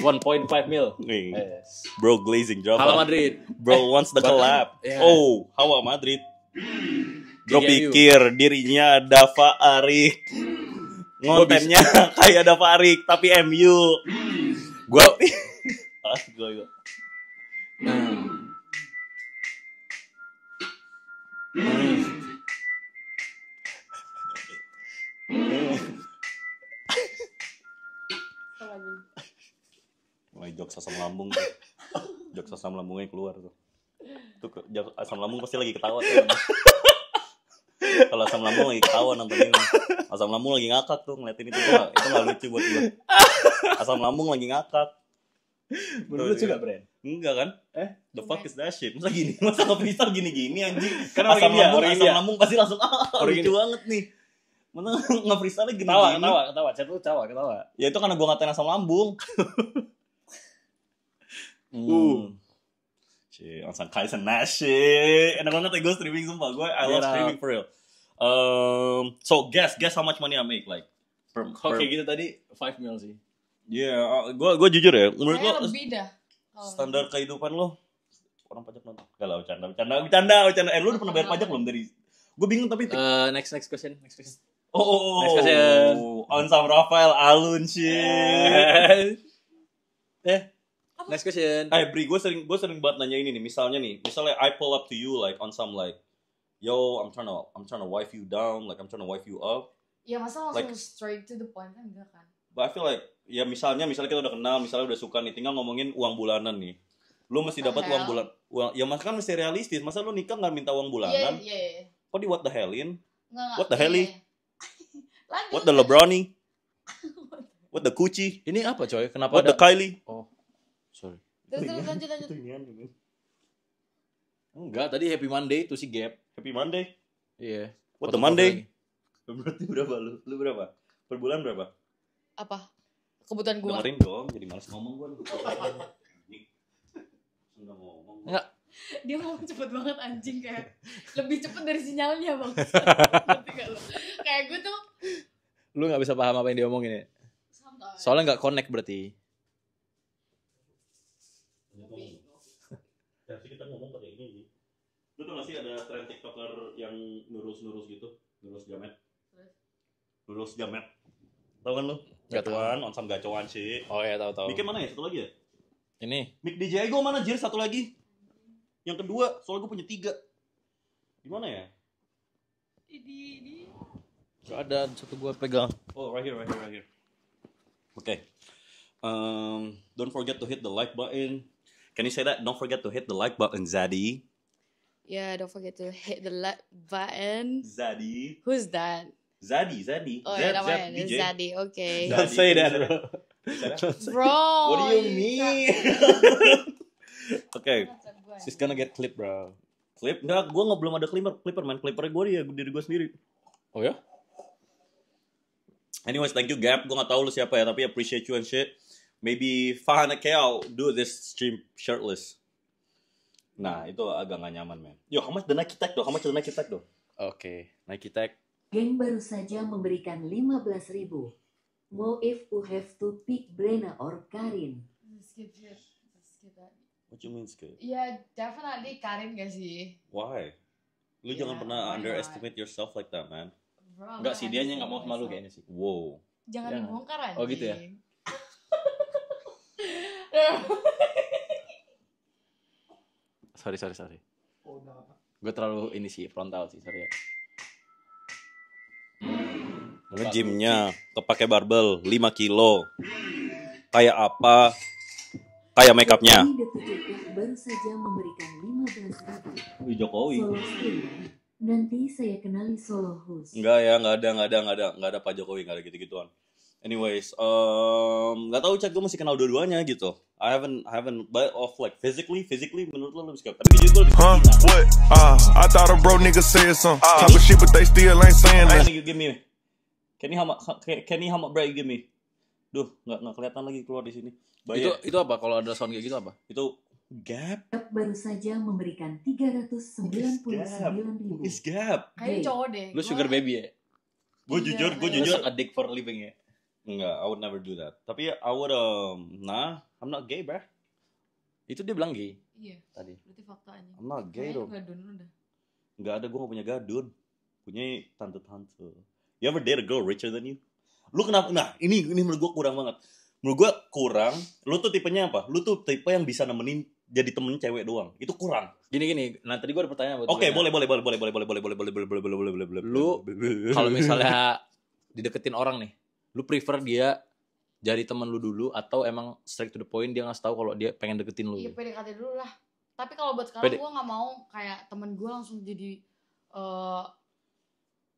[SPEAKER 3] 1.5 mil.
[SPEAKER 1] Nih,
[SPEAKER 3] Yes.
[SPEAKER 1] bro glazing Java.
[SPEAKER 3] Halo Madrid.
[SPEAKER 1] Bro wants the collab.
[SPEAKER 3] Yeah.
[SPEAKER 1] Oh, how Madrid? Bro
[SPEAKER 3] GGMU.
[SPEAKER 1] pikir dirinya Dava Arik. Ngontennya kayak Dava Arik tapi MU. Gua gua. Mulai jokes asam lambung tuh. Jokes asam lambungnya keluar tuh. Tuh asam lambung pasti lagi ketawa tuh. Kalau asam lambung lagi ketawa nonton ini. Asam lambung lagi ngakak tuh ngeliatin itu gak lucu buat gue. Asam lambung lagi ngakak.
[SPEAKER 3] Menurut lu juga, Bren?
[SPEAKER 1] Enggak kan? The fuck is that shit? Masa gini? Masa nge-freestyle gini-gini anjing?
[SPEAKER 3] Kan orang India,
[SPEAKER 1] asam lambung pasti langsung lucu
[SPEAKER 3] India.
[SPEAKER 1] banget nih. Mana nge-freestyle gini-gini?
[SPEAKER 3] Ketawa. Chat lu ketawa.
[SPEAKER 1] Ya itu karena gue ngatain asam lambung. Shit, langsung Kaisen Nash shit. Enak banget ya gue streaming sumpah. I love streaming for real. So guess how much money I make like
[SPEAKER 3] Kok kayak gitu tadi 5 mil sih.
[SPEAKER 1] Yeah, gue jujur ya. Menurut
[SPEAKER 2] Saya
[SPEAKER 1] lo
[SPEAKER 2] lebih dah.
[SPEAKER 1] standar kehidupan lo orang pajak nonton. Gak lah, bercanda. Lu udah pernah bayar pajak belum dari? Gue bingung tapi.
[SPEAKER 3] Next question.
[SPEAKER 1] Next question.
[SPEAKER 3] question.
[SPEAKER 1] On Sam Rafael Alun shit.
[SPEAKER 3] Next question.
[SPEAKER 1] Bri, gue sering banget nanya ini nih. Misalnya I pull up to you like on some like, yo, I'm trying to wife you down, like I'm trying to wife you up.
[SPEAKER 2] Ya masa langsung
[SPEAKER 1] Like-
[SPEAKER 2] straight to the point kan enggak kan?
[SPEAKER 1] But I feel like ya misalnya kita udah kenal, misalnya udah suka nih, tinggal ngomongin uang bulanan nih. Lu mesti dapat uang ya mas kan mesti realistis. Masa lu nikah nggak minta uang bulanan?
[SPEAKER 2] Iya.
[SPEAKER 1] Kok di what the hell-in?
[SPEAKER 2] Enggak.
[SPEAKER 1] What the hell-i?
[SPEAKER 2] Lanjut.
[SPEAKER 1] What the LeBroni? What the Gucci?
[SPEAKER 3] Ini apa coy? Kenapa
[SPEAKER 1] What the
[SPEAKER 3] ada?
[SPEAKER 1] Kylie?
[SPEAKER 3] Oh, sorry.
[SPEAKER 2] Terus lanjut.
[SPEAKER 3] Enggak, tadi Happy Monday itu si Gap.
[SPEAKER 1] Happy Monday.
[SPEAKER 3] Iya.
[SPEAKER 1] What the Monday? Berarti berapa lu? Lu berapa? Per bulan berapa?
[SPEAKER 2] Apa? Kebutuhan gua.
[SPEAKER 1] Dengerin dong, jadi males ngomong gua. Enggak ngomong.
[SPEAKER 3] Enggak.
[SPEAKER 2] Dia ngomong cepet banget anjing kayak lebih cepet dari sinyalnya bang. Ngerti gak lo? Kayak gue tuh
[SPEAKER 3] Lu enggak bisa paham apa yang dia omongin ya?
[SPEAKER 2] santai.
[SPEAKER 3] Soalnya enggak connect berarti.
[SPEAKER 1] Tapi kita ngomong pakai ini sih. Lu tau gak sih ada tren TikToker yang nurus gitu? Nurus gamet. Tau kan lu?
[SPEAKER 3] Nggak tahu.
[SPEAKER 1] Gacuan, onsam gacuan sih.
[SPEAKER 3] Oh ya, tahu.
[SPEAKER 1] Miknya mana ya? Satu lagi ya?
[SPEAKER 3] Ini.
[SPEAKER 1] Mic DJ gue mana Jir? Satu lagi. Yang kedua, soalnya gue punya 3. Di mana ya?
[SPEAKER 2] Di
[SPEAKER 3] Gak ada, satu gua pegang.
[SPEAKER 1] Oh, right here. Okay. Don't forget to hit the like button. Can you say that? Don't forget to hit the like button, Zaddy.
[SPEAKER 2] Yeah, don't forget to hit the like button.
[SPEAKER 1] Zaddy.
[SPEAKER 2] Who's that?
[SPEAKER 1] Zaddy.
[SPEAKER 2] Oh,
[SPEAKER 1] Zed,
[SPEAKER 2] namanya
[SPEAKER 1] DJ.
[SPEAKER 2] Zaddy. Okay.
[SPEAKER 1] Don't say that, bro.
[SPEAKER 2] Bro.
[SPEAKER 1] What do you mean? Okay.
[SPEAKER 3] She's gonna get clip, bro.
[SPEAKER 1] Clip? Enggak, gue belum ada clipper man. Clippernya gue dia, diri gue sendiri.
[SPEAKER 3] Oh ya?
[SPEAKER 1] Anyways, thank you Gap. Gue gak tahu lu siapa ya, tapi appreciate you and shit. Maybe 500k I'll do this stream shirtless. Nah, itu agak gak nyaman, man. Yo, how much the Nike tag though?
[SPEAKER 3] Oke, Nike tag.
[SPEAKER 4] Geng baru saja memberikan 15.000. Mau if you have to pick Brenna or Karin?
[SPEAKER 2] Skip that.
[SPEAKER 1] What you mean skip?
[SPEAKER 2] Yeah, definitely Karin gak sih?
[SPEAKER 1] Why? Lu
[SPEAKER 2] Yeah,
[SPEAKER 1] jangan pernah
[SPEAKER 2] why
[SPEAKER 1] underestimate yourself like that, man.
[SPEAKER 2] Bro,
[SPEAKER 3] Enggak sih, dia nya nggak mau sama lu kayaknya sih.
[SPEAKER 1] Wow.
[SPEAKER 2] Jangan
[SPEAKER 3] Jangan.
[SPEAKER 2] dibongkar anjing.
[SPEAKER 3] Oh, gitu ya? Sorry. Gue terlalu ini sih, frontal sih, sorry ya.
[SPEAKER 1] Nge-gymnya kepake barbel 5 kilo. Kayak apa? Kayak makeupnya.
[SPEAKER 4] Jokowi Detik baru saja memberikan 15.000.
[SPEAKER 1] Wih, Jokowi.
[SPEAKER 4] Solo stream. Nanti saya kenali solo host.
[SPEAKER 1] Enggak ya, enggak ada Pak Jokowi, enggak ada gitu-gituan. Anyways, nggak tahu Cak, gue masih kenal dua-duanya gitu. I haven't but of like physically menurut lo lebih suka. Tapi jujur lebih suka.
[SPEAKER 6] What? I thought a bro nigga said something. Talking shit, but they still ain't saying
[SPEAKER 1] How
[SPEAKER 6] that.
[SPEAKER 1] much you give me? Kenny, how much bread you give me? Duh, nggak kelihatan lagi keluar di sini.
[SPEAKER 3] Itu apa? Kalau ada sound kayak gitu apa?
[SPEAKER 1] Itu Gap.
[SPEAKER 4] Baru saja memberikan 399.000.
[SPEAKER 1] Is Gap.
[SPEAKER 2] Kayaknya cowok deh.
[SPEAKER 3] Lu sugar baby ya?
[SPEAKER 1] Gue
[SPEAKER 2] Iya,
[SPEAKER 1] jujur.
[SPEAKER 3] Lu suck a dick for a living ya?
[SPEAKER 1] Enggak, I would never do that. Tapi I would I'm not gay, bruh.
[SPEAKER 3] Itu dia bilang gay
[SPEAKER 2] Iya.
[SPEAKER 3] tadi.
[SPEAKER 2] Berarti faktanya.
[SPEAKER 1] I'm not gay dong.
[SPEAKER 2] Enggak dun udah.
[SPEAKER 1] Enggak ada, gue gak punya gadun. Punya tante-tante. You ever date a girl richer than you? Lu kenapa? Nah, ini menurut gue kurang banget. Menurut gue kurang. Lu tuh tipenya apa? Lu tuh tipe yang bisa nemenin jadi temen cewek doang. Itu kurang.
[SPEAKER 3] Gini. Nah, tadi gue ada pertanyaan buat
[SPEAKER 1] Oke,
[SPEAKER 3] lu.
[SPEAKER 1] boleh.
[SPEAKER 3] Lu kalau misalnya dideketin orang nih, lu prefer dia jadi temen lu dulu atau emang straight to the point dia ngasih tahu kalau dia pengen deketin lu?
[SPEAKER 2] Iya, PDKT dulu lah. Tapi kalau buat sekarang
[SPEAKER 3] PD.
[SPEAKER 2] gue nggak mau kayak temen gue langsung jadi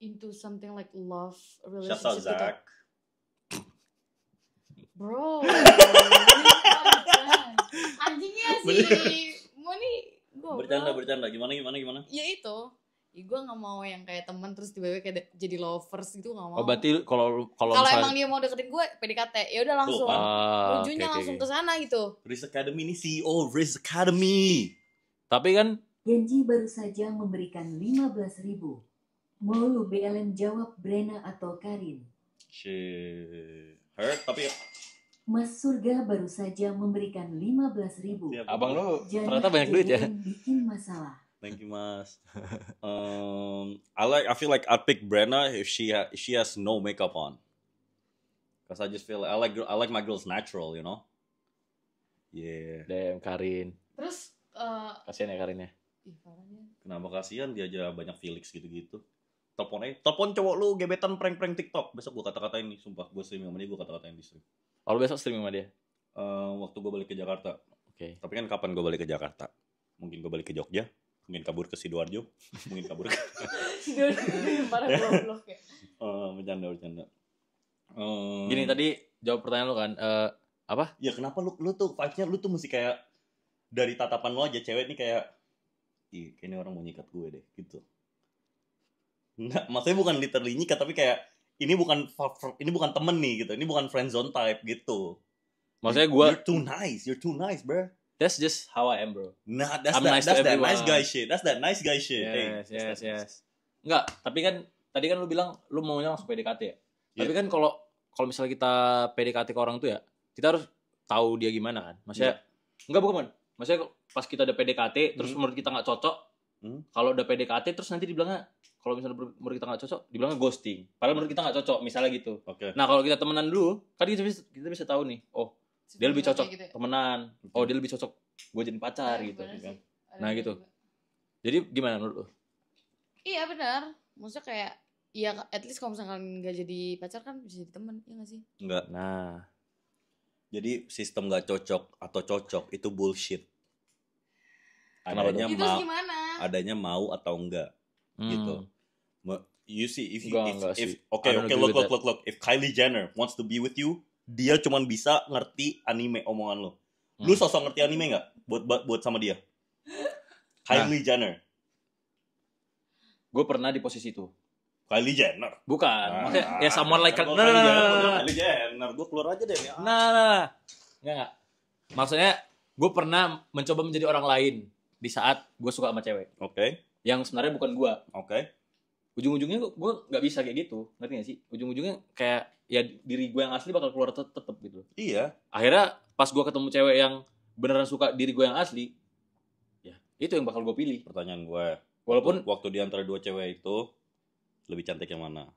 [SPEAKER 2] into something like love
[SPEAKER 1] Shout out
[SPEAKER 2] relationship gitu.
[SPEAKER 1] Zach.
[SPEAKER 2] Bro, anjingnya sih. Mau nih gue
[SPEAKER 1] Bercanda. Gimana?
[SPEAKER 2] Ya itu. Ya, gue nggak mau yang kayak teman terus tiba-tiba kayak jadi lovers gitu, nggak mau.
[SPEAKER 3] Oh, berarti kalau
[SPEAKER 2] emang dia mau deketin gue PDKT, ya udah langsung. Ujungnya
[SPEAKER 3] oke.
[SPEAKER 2] langsung ke sana gitu.
[SPEAKER 1] Riz Academy ini CEO Riz Academy.
[SPEAKER 3] Tapi kan
[SPEAKER 4] Genji baru saja memberikan 15.000. Mau lu BLM jawab Brenna atau Karin?
[SPEAKER 1] Shit. Hurt tapi
[SPEAKER 4] Mas Surga baru saja memberikan 15.000.
[SPEAKER 1] Siap.
[SPEAKER 3] abang lu
[SPEAKER 4] Jangan
[SPEAKER 3] ternyata banyak duit ya.
[SPEAKER 4] yang bikin masalah.
[SPEAKER 1] Thank you, Mas. I feel like I'd pick Brenna if she has no makeup on. Cause I just feel I like my girls natural, you know. Yeah.
[SPEAKER 3] Damn, Karin.
[SPEAKER 2] Terus
[SPEAKER 3] Kasian ya Karin ya.
[SPEAKER 2] ih, parahnya.
[SPEAKER 1] Kenapa kasihan dia aja banyak Felix gitu-gitu. Telepon cowok lu gebetan prank-prank TikTok. Besok gua kata-katain nih, sumpah. Gua streaming sama dia, gua kata-katain di stream.
[SPEAKER 3] Kalau besok streaming sama dia.
[SPEAKER 1] Waktu gua balik ke Jakarta.
[SPEAKER 3] Oke.
[SPEAKER 1] Tapi kan kapan gua balik ke Jakarta? Mungkin gua balik ke Jogja, mungkin kabur ke Sidoarjo, mungkin kabur ke
[SPEAKER 2] Parah goblok ya.
[SPEAKER 1] bercanda.
[SPEAKER 3] Gini tadi jawab pertanyaan lu kan apa?
[SPEAKER 1] Ya kenapa lu tuh vibe-nya lu tuh mesti kayak dari tatapan lu aja cewek nih kayak ih kayaknya orang mau nyikat gue deh gitu. Nah, maksudnya bukan literally nyikat tapi kayak ini bukan temen nih gitu. Ini bukan friend zone type gitu.
[SPEAKER 3] Maksudnya gua
[SPEAKER 1] You're too nice, bro.
[SPEAKER 3] that's just how I am, bro.
[SPEAKER 1] Nah, that's
[SPEAKER 3] I'm
[SPEAKER 1] that
[SPEAKER 3] nice to
[SPEAKER 1] nice
[SPEAKER 3] everyone.
[SPEAKER 1] guy shit. That's that nice guy shit.
[SPEAKER 3] Yes. Enggak, tapi kan tadi kan lu bilang lu maunya langsung PDKT ya. Tapi kan kalau misalnya kita PDKT ke orang tuh ya, kita harus tahu dia gimana kan. Maksudnya enggak bukan. Maksudnya pas kita udah PDKT terus menurut kita enggak cocok. Kalau udah PDKT terus nanti dibilangnya kalau misalnya menurut kita enggak cocok, dibilangnya ghosting. Padahal menurut kita enggak cocok, misalnya gitu.
[SPEAKER 1] Oke.
[SPEAKER 3] Nah, kalau kita temenan dulu, kan kita bisa tahu nih, oh, dia lebih cocok
[SPEAKER 2] Gitu ya.
[SPEAKER 3] temenan. Oh, dia lebih cocok gue jadi pacar gitu
[SPEAKER 2] Bener
[SPEAKER 3] kan.
[SPEAKER 2] sih. Ada
[SPEAKER 3] Nah,
[SPEAKER 2] kayak
[SPEAKER 3] gitu.
[SPEAKER 2] juga.
[SPEAKER 3] Jadi gimana menurut lu?
[SPEAKER 2] Iya benar. Maksudnya kayak ya at least kalau misalkan nggak jadi pacar kan bisa jadi teman, iya nggak sih?
[SPEAKER 1] Enggak.
[SPEAKER 3] Nah,
[SPEAKER 1] Jadi sistem gak cocok atau cocok itu bullshit.
[SPEAKER 2] Itu gimana?
[SPEAKER 1] Adanya mau atau enggak gitu. You see if okay, look. If Kylie Jenner wants to be with you, dia cuman bisa ngerti anime omongan lo. Lu sosok ngerti anime enggak buat sama dia? Kylie Jenner.
[SPEAKER 3] Gue pernah di posisi itu.
[SPEAKER 1] Kylie Jenner.
[SPEAKER 3] Bukan. Maksudnya ya someone like
[SPEAKER 1] Kylie Jenner. Gue keluar aja deh ya.
[SPEAKER 3] Nah. Enggak. Maksudnya gue pernah mencoba menjadi orang lain di saat gue suka sama cewek.
[SPEAKER 1] Oke.
[SPEAKER 3] Yang sebenarnya bukan gue.
[SPEAKER 1] Oke.
[SPEAKER 3] Ujung-ujungnya gue nggak bisa kayak gitu, ngerti gak sih? Ujung-ujungnya kayak ya diri gue yang asli bakal keluar tetep gitu.
[SPEAKER 1] Iya.
[SPEAKER 3] Akhirnya pas gue ketemu cewek yang beneran suka diri gue yang asli, ya itu yang bakal gue pilih.
[SPEAKER 1] Pertanyaan gue.
[SPEAKER 3] Walaupun
[SPEAKER 1] waktu di antara dua cewek itu lebih cantik yang mana?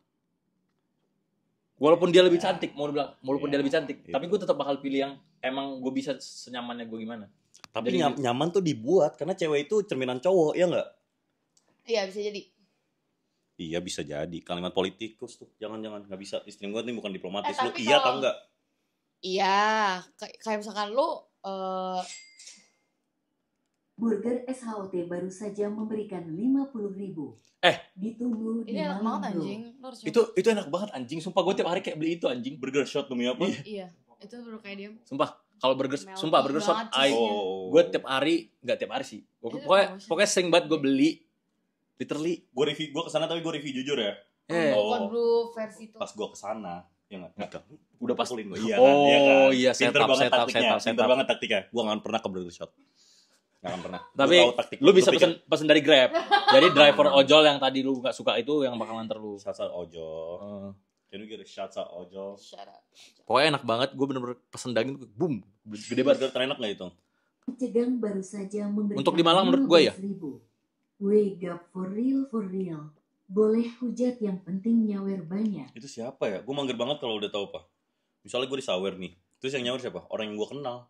[SPEAKER 3] Walaupun dia lebih cantik, walaupun dia lebih cantik, tapi gue tetap bakal pilih yang emang gue bisa senyamannya gue gimana.
[SPEAKER 1] Tapi nyaman tuh dibuat karena cewek itu cerminan cowok, ya nggak?
[SPEAKER 2] Iya bisa jadi.
[SPEAKER 1] Iya bisa jadi. Kalimat politikus tuh. Jangan nggak bisa. Istri gue nih bukan diplomatis. Lu
[SPEAKER 2] iya
[SPEAKER 1] kalau, atau enggak?
[SPEAKER 2] Iya, kayak misalkan lu
[SPEAKER 4] Burger SHOT baru saja memberikan 50.000. Ditunggu di
[SPEAKER 2] ini enak banget
[SPEAKER 4] malam,
[SPEAKER 2] anjing.
[SPEAKER 3] Itu enak banget anjing. Sumpah gue tiap hari kayak beli itu anjing.
[SPEAKER 1] Burger shot demi apa?
[SPEAKER 2] Iya, itu baru kayak dia.
[SPEAKER 3] Sumpah kalau burger shot gue tiap hari, enggak tiap hari sih. Pokoknya sering banget gue beli. Literally
[SPEAKER 1] Gue kesana tapi gue review jujur ya.
[SPEAKER 2] Bukan bro versi itu.
[SPEAKER 1] Pas gue kesana, ya nggak?
[SPEAKER 3] Udah pas
[SPEAKER 1] gue.
[SPEAKER 3] Iya
[SPEAKER 1] Iya,
[SPEAKER 3] setup
[SPEAKER 1] Pinter banget taktiknya. Gue nggak pernah ke burger shot. Nggak akan pernah.
[SPEAKER 3] Tapi lu bisa pesen dari Grab. Jadi driver ojol yang tadi lu nggak suka itu yang bakal nganter lu.
[SPEAKER 1] Shout out ojol. Can we get a shout out ojol?
[SPEAKER 3] Pokoknya enak banget. Gue bener-bener pesen daging, boom, gede banget.
[SPEAKER 1] Burger terenak nggak itu?
[SPEAKER 4] Cegang baru saja memberikan
[SPEAKER 3] untuk di Malang menurut gue ya.
[SPEAKER 4] Wake up for real. Boleh hujat yang penting nyawer banyak.
[SPEAKER 1] Itu siapa ya? Gue mager banget kalau udah tahu apa. Misalnya gue disawer nih. Terus yang nyawer siapa? Orang yang gue kenal.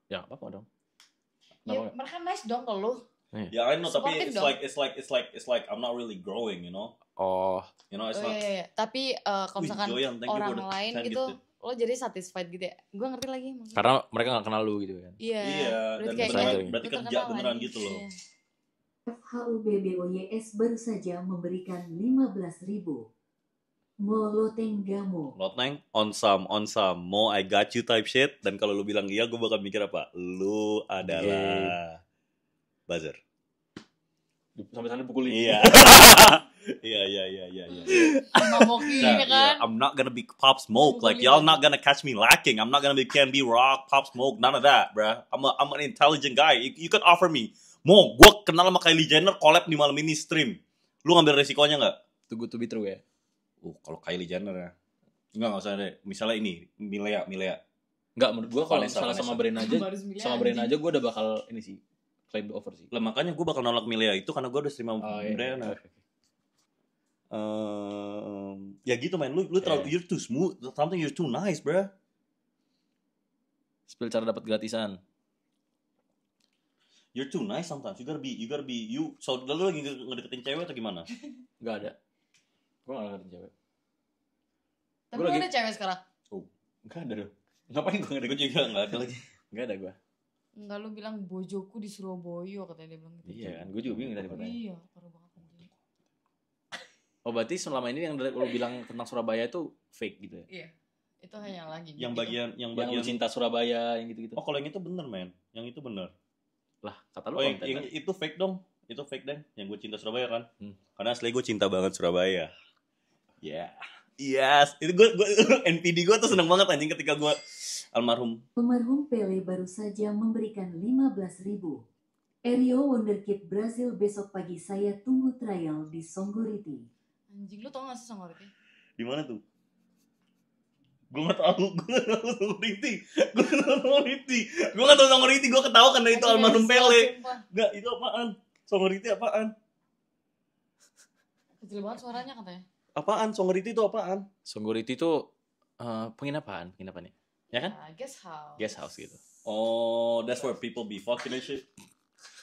[SPEAKER 3] Ya apa dong?
[SPEAKER 2] Ya, mereka nice dong ke lu.
[SPEAKER 1] Ya I know, tapi it's like I'm not really growing, you know. You know, it's not.
[SPEAKER 2] Iya. Tapi kalau misalkan orang lain gitu, lo jadi satisfied gitu ya. Gue ngerti lagi maksudnya.
[SPEAKER 3] Karena mereka nggak kenal lu gitu kan.
[SPEAKER 2] Iya.
[SPEAKER 1] Berarti kerja beneran gitu loh.
[SPEAKER 4] FHUBBOYS baru saja memberikan 15.000. Molotenggamo.
[SPEAKER 1] Loteng on some mo I got you type shit. Dan kalau lu bilang iya, gue bakal mikir apa? Lu adalah buzzer.
[SPEAKER 3] Sampai sana pukulin.
[SPEAKER 1] Iya. Iya. I'm not gonna be Pop Smoke. Like y'all not gonna catch me lacking. I'm not gonna be Can Be Rock, Pop Smoke, none of that, bruh. I'm an intelligent guy. You could offer me, Mo, gue kenal sama Kylie Jenner, collab di malam ini stream. Lu ngambil resikonya nggak?
[SPEAKER 3] Too good to be true ya.
[SPEAKER 1] Kalau Kylie Jenner ya. Nggak usah deh. Misalnya ini, Milea.
[SPEAKER 3] Nggak, menurut gue kalau misalnya sama brand aja gue udah bakal ini sih, claim the offer sih.
[SPEAKER 1] Lah makanya gue bakal nolak Milea itu karena gue udah stream sama Brianna. Ya gitu man, lu terlalu you're too smooth, something you're too nice, bro.
[SPEAKER 3] Spill cara dapat gratisan.
[SPEAKER 1] You're too nice sometimes. You gotta be you. So lu lagi ngedeketin cewek atau gimana?
[SPEAKER 3] Gak ada. Gue gak ngedeketin cewek.
[SPEAKER 2] Tapi lu ada cewek sekarang?
[SPEAKER 3] Gak ada dong. Ngapain gue ngedeketin?
[SPEAKER 1] Gue juga gak ada lagi.
[SPEAKER 3] Gak ada gue.
[SPEAKER 2] Enggak, lu bilang bojoku di Surabaya katanya dia bilang gitu.
[SPEAKER 3] Iya kan, gue juga bingung tadi pertanyaan.
[SPEAKER 2] Iya, parah banget.
[SPEAKER 3] Oh berarti selama ini yang lu bilang tentang Surabaya itu fake gitu ya?
[SPEAKER 2] Iya. Itu hanya lagi.
[SPEAKER 1] Yang bagian
[SPEAKER 3] lu cinta Surabaya yang gitu-gitu.
[SPEAKER 1] Oh kalau yang itu bener men, yang itu bener.
[SPEAKER 3] Lah kata lu
[SPEAKER 1] yang itu fake dong. Itu fake deh. Yang gue cinta Surabaya kan. Karena asli gue cinta banget Surabaya. Ya. Yeah. Yes. Itu gue NPD gue tuh seneng banget anjing ketika gue almarhum.
[SPEAKER 4] Pemarhum Pele baru saja memberikan 15.000. Erio Wonderkid Brazil besok pagi saya tunggu trial di Songgoriti.
[SPEAKER 2] Anjing, lu tau gak sih Songgoriti?
[SPEAKER 1] Di mana tuh? Gue gak tau Songgoriti. Gue gak tau Songgoriti. Gue ketawa karena itu almarhum Pele. Enggak, itu apaan? Songgoriti apaan?
[SPEAKER 2] Kecil banget suaranya katanya.
[SPEAKER 1] Apaan? Songgoriti itu apaan?
[SPEAKER 3] Songgoriti itu penginapan ya? Ya kan? Guest house gitu.
[SPEAKER 1] Oh, that's where people be fucking and shit.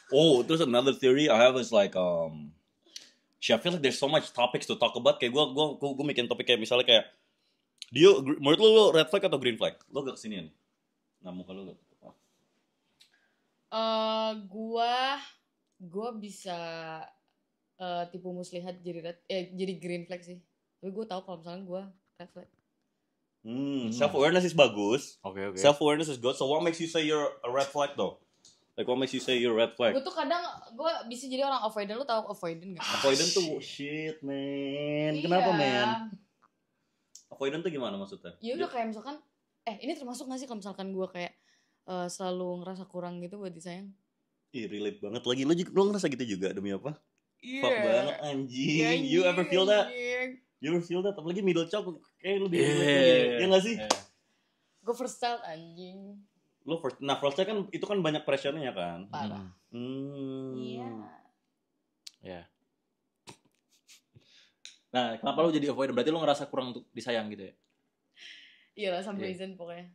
[SPEAKER 1] Oh, there's another theory I have is like I feel like there's so much topics to talk about. Kayak gue bikin topik kayak misalnya kayak Menurut lu red flag atau green flag? Lu gak kesini nih? Nah, muka lu gak?
[SPEAKER 2] Gua bisa tipu muslihat jadi green flag sih. Tapi gue tahu kalau misalnya gue red flag.
[SPEAKER 1] Self awareness is bagus.
[SPEAKER 3] Okay.
[SPEAKER 1] Self awareness is good. So what makes you say you're a red flag though? Like what makes you say you're a red flag?
[SPEAKER 2] Gue tuh kadang gue bisa jadi orang avoidant. Lu tahu avoidant nggak?
[SPEAKER 1] Avoidant tuh shit man. Kenapa man? Avoidant tuh gimana maksudnya?
[SPEAKER 2] Ya udah kayak misalkan ini termasuk nggak sih kalau misalkan gue kayak selalu ngerasa kurang gitu buat disayang?
[SPEAKER 1] Ih relate banget lagi. Lu ngerasa gitu juga demi apa?
[SPEAKER 2] Iya.
[SPEAKER 1] Fuck banget anjing.
[SPEAKER 2] Yeah,
[SPEAKER 1] You ever feel that? You ever feel that? Apalagi middle child kayak lu ya nggak sih?
[SPEAKER 2] Gue first child anjing.
[SPEAKER 1] Lu first child kan itu kan banyak pressure-nya kan?
[SPEAKER 2] Parah. Iya.
[SPEAKER 3] Ya. Nah, kenapa lu jadi avoidant? Berarti lu ngerasa kurang untuk disayang gitu ya?
[SPEAKER 2] Iya lah, some reason pokoknya.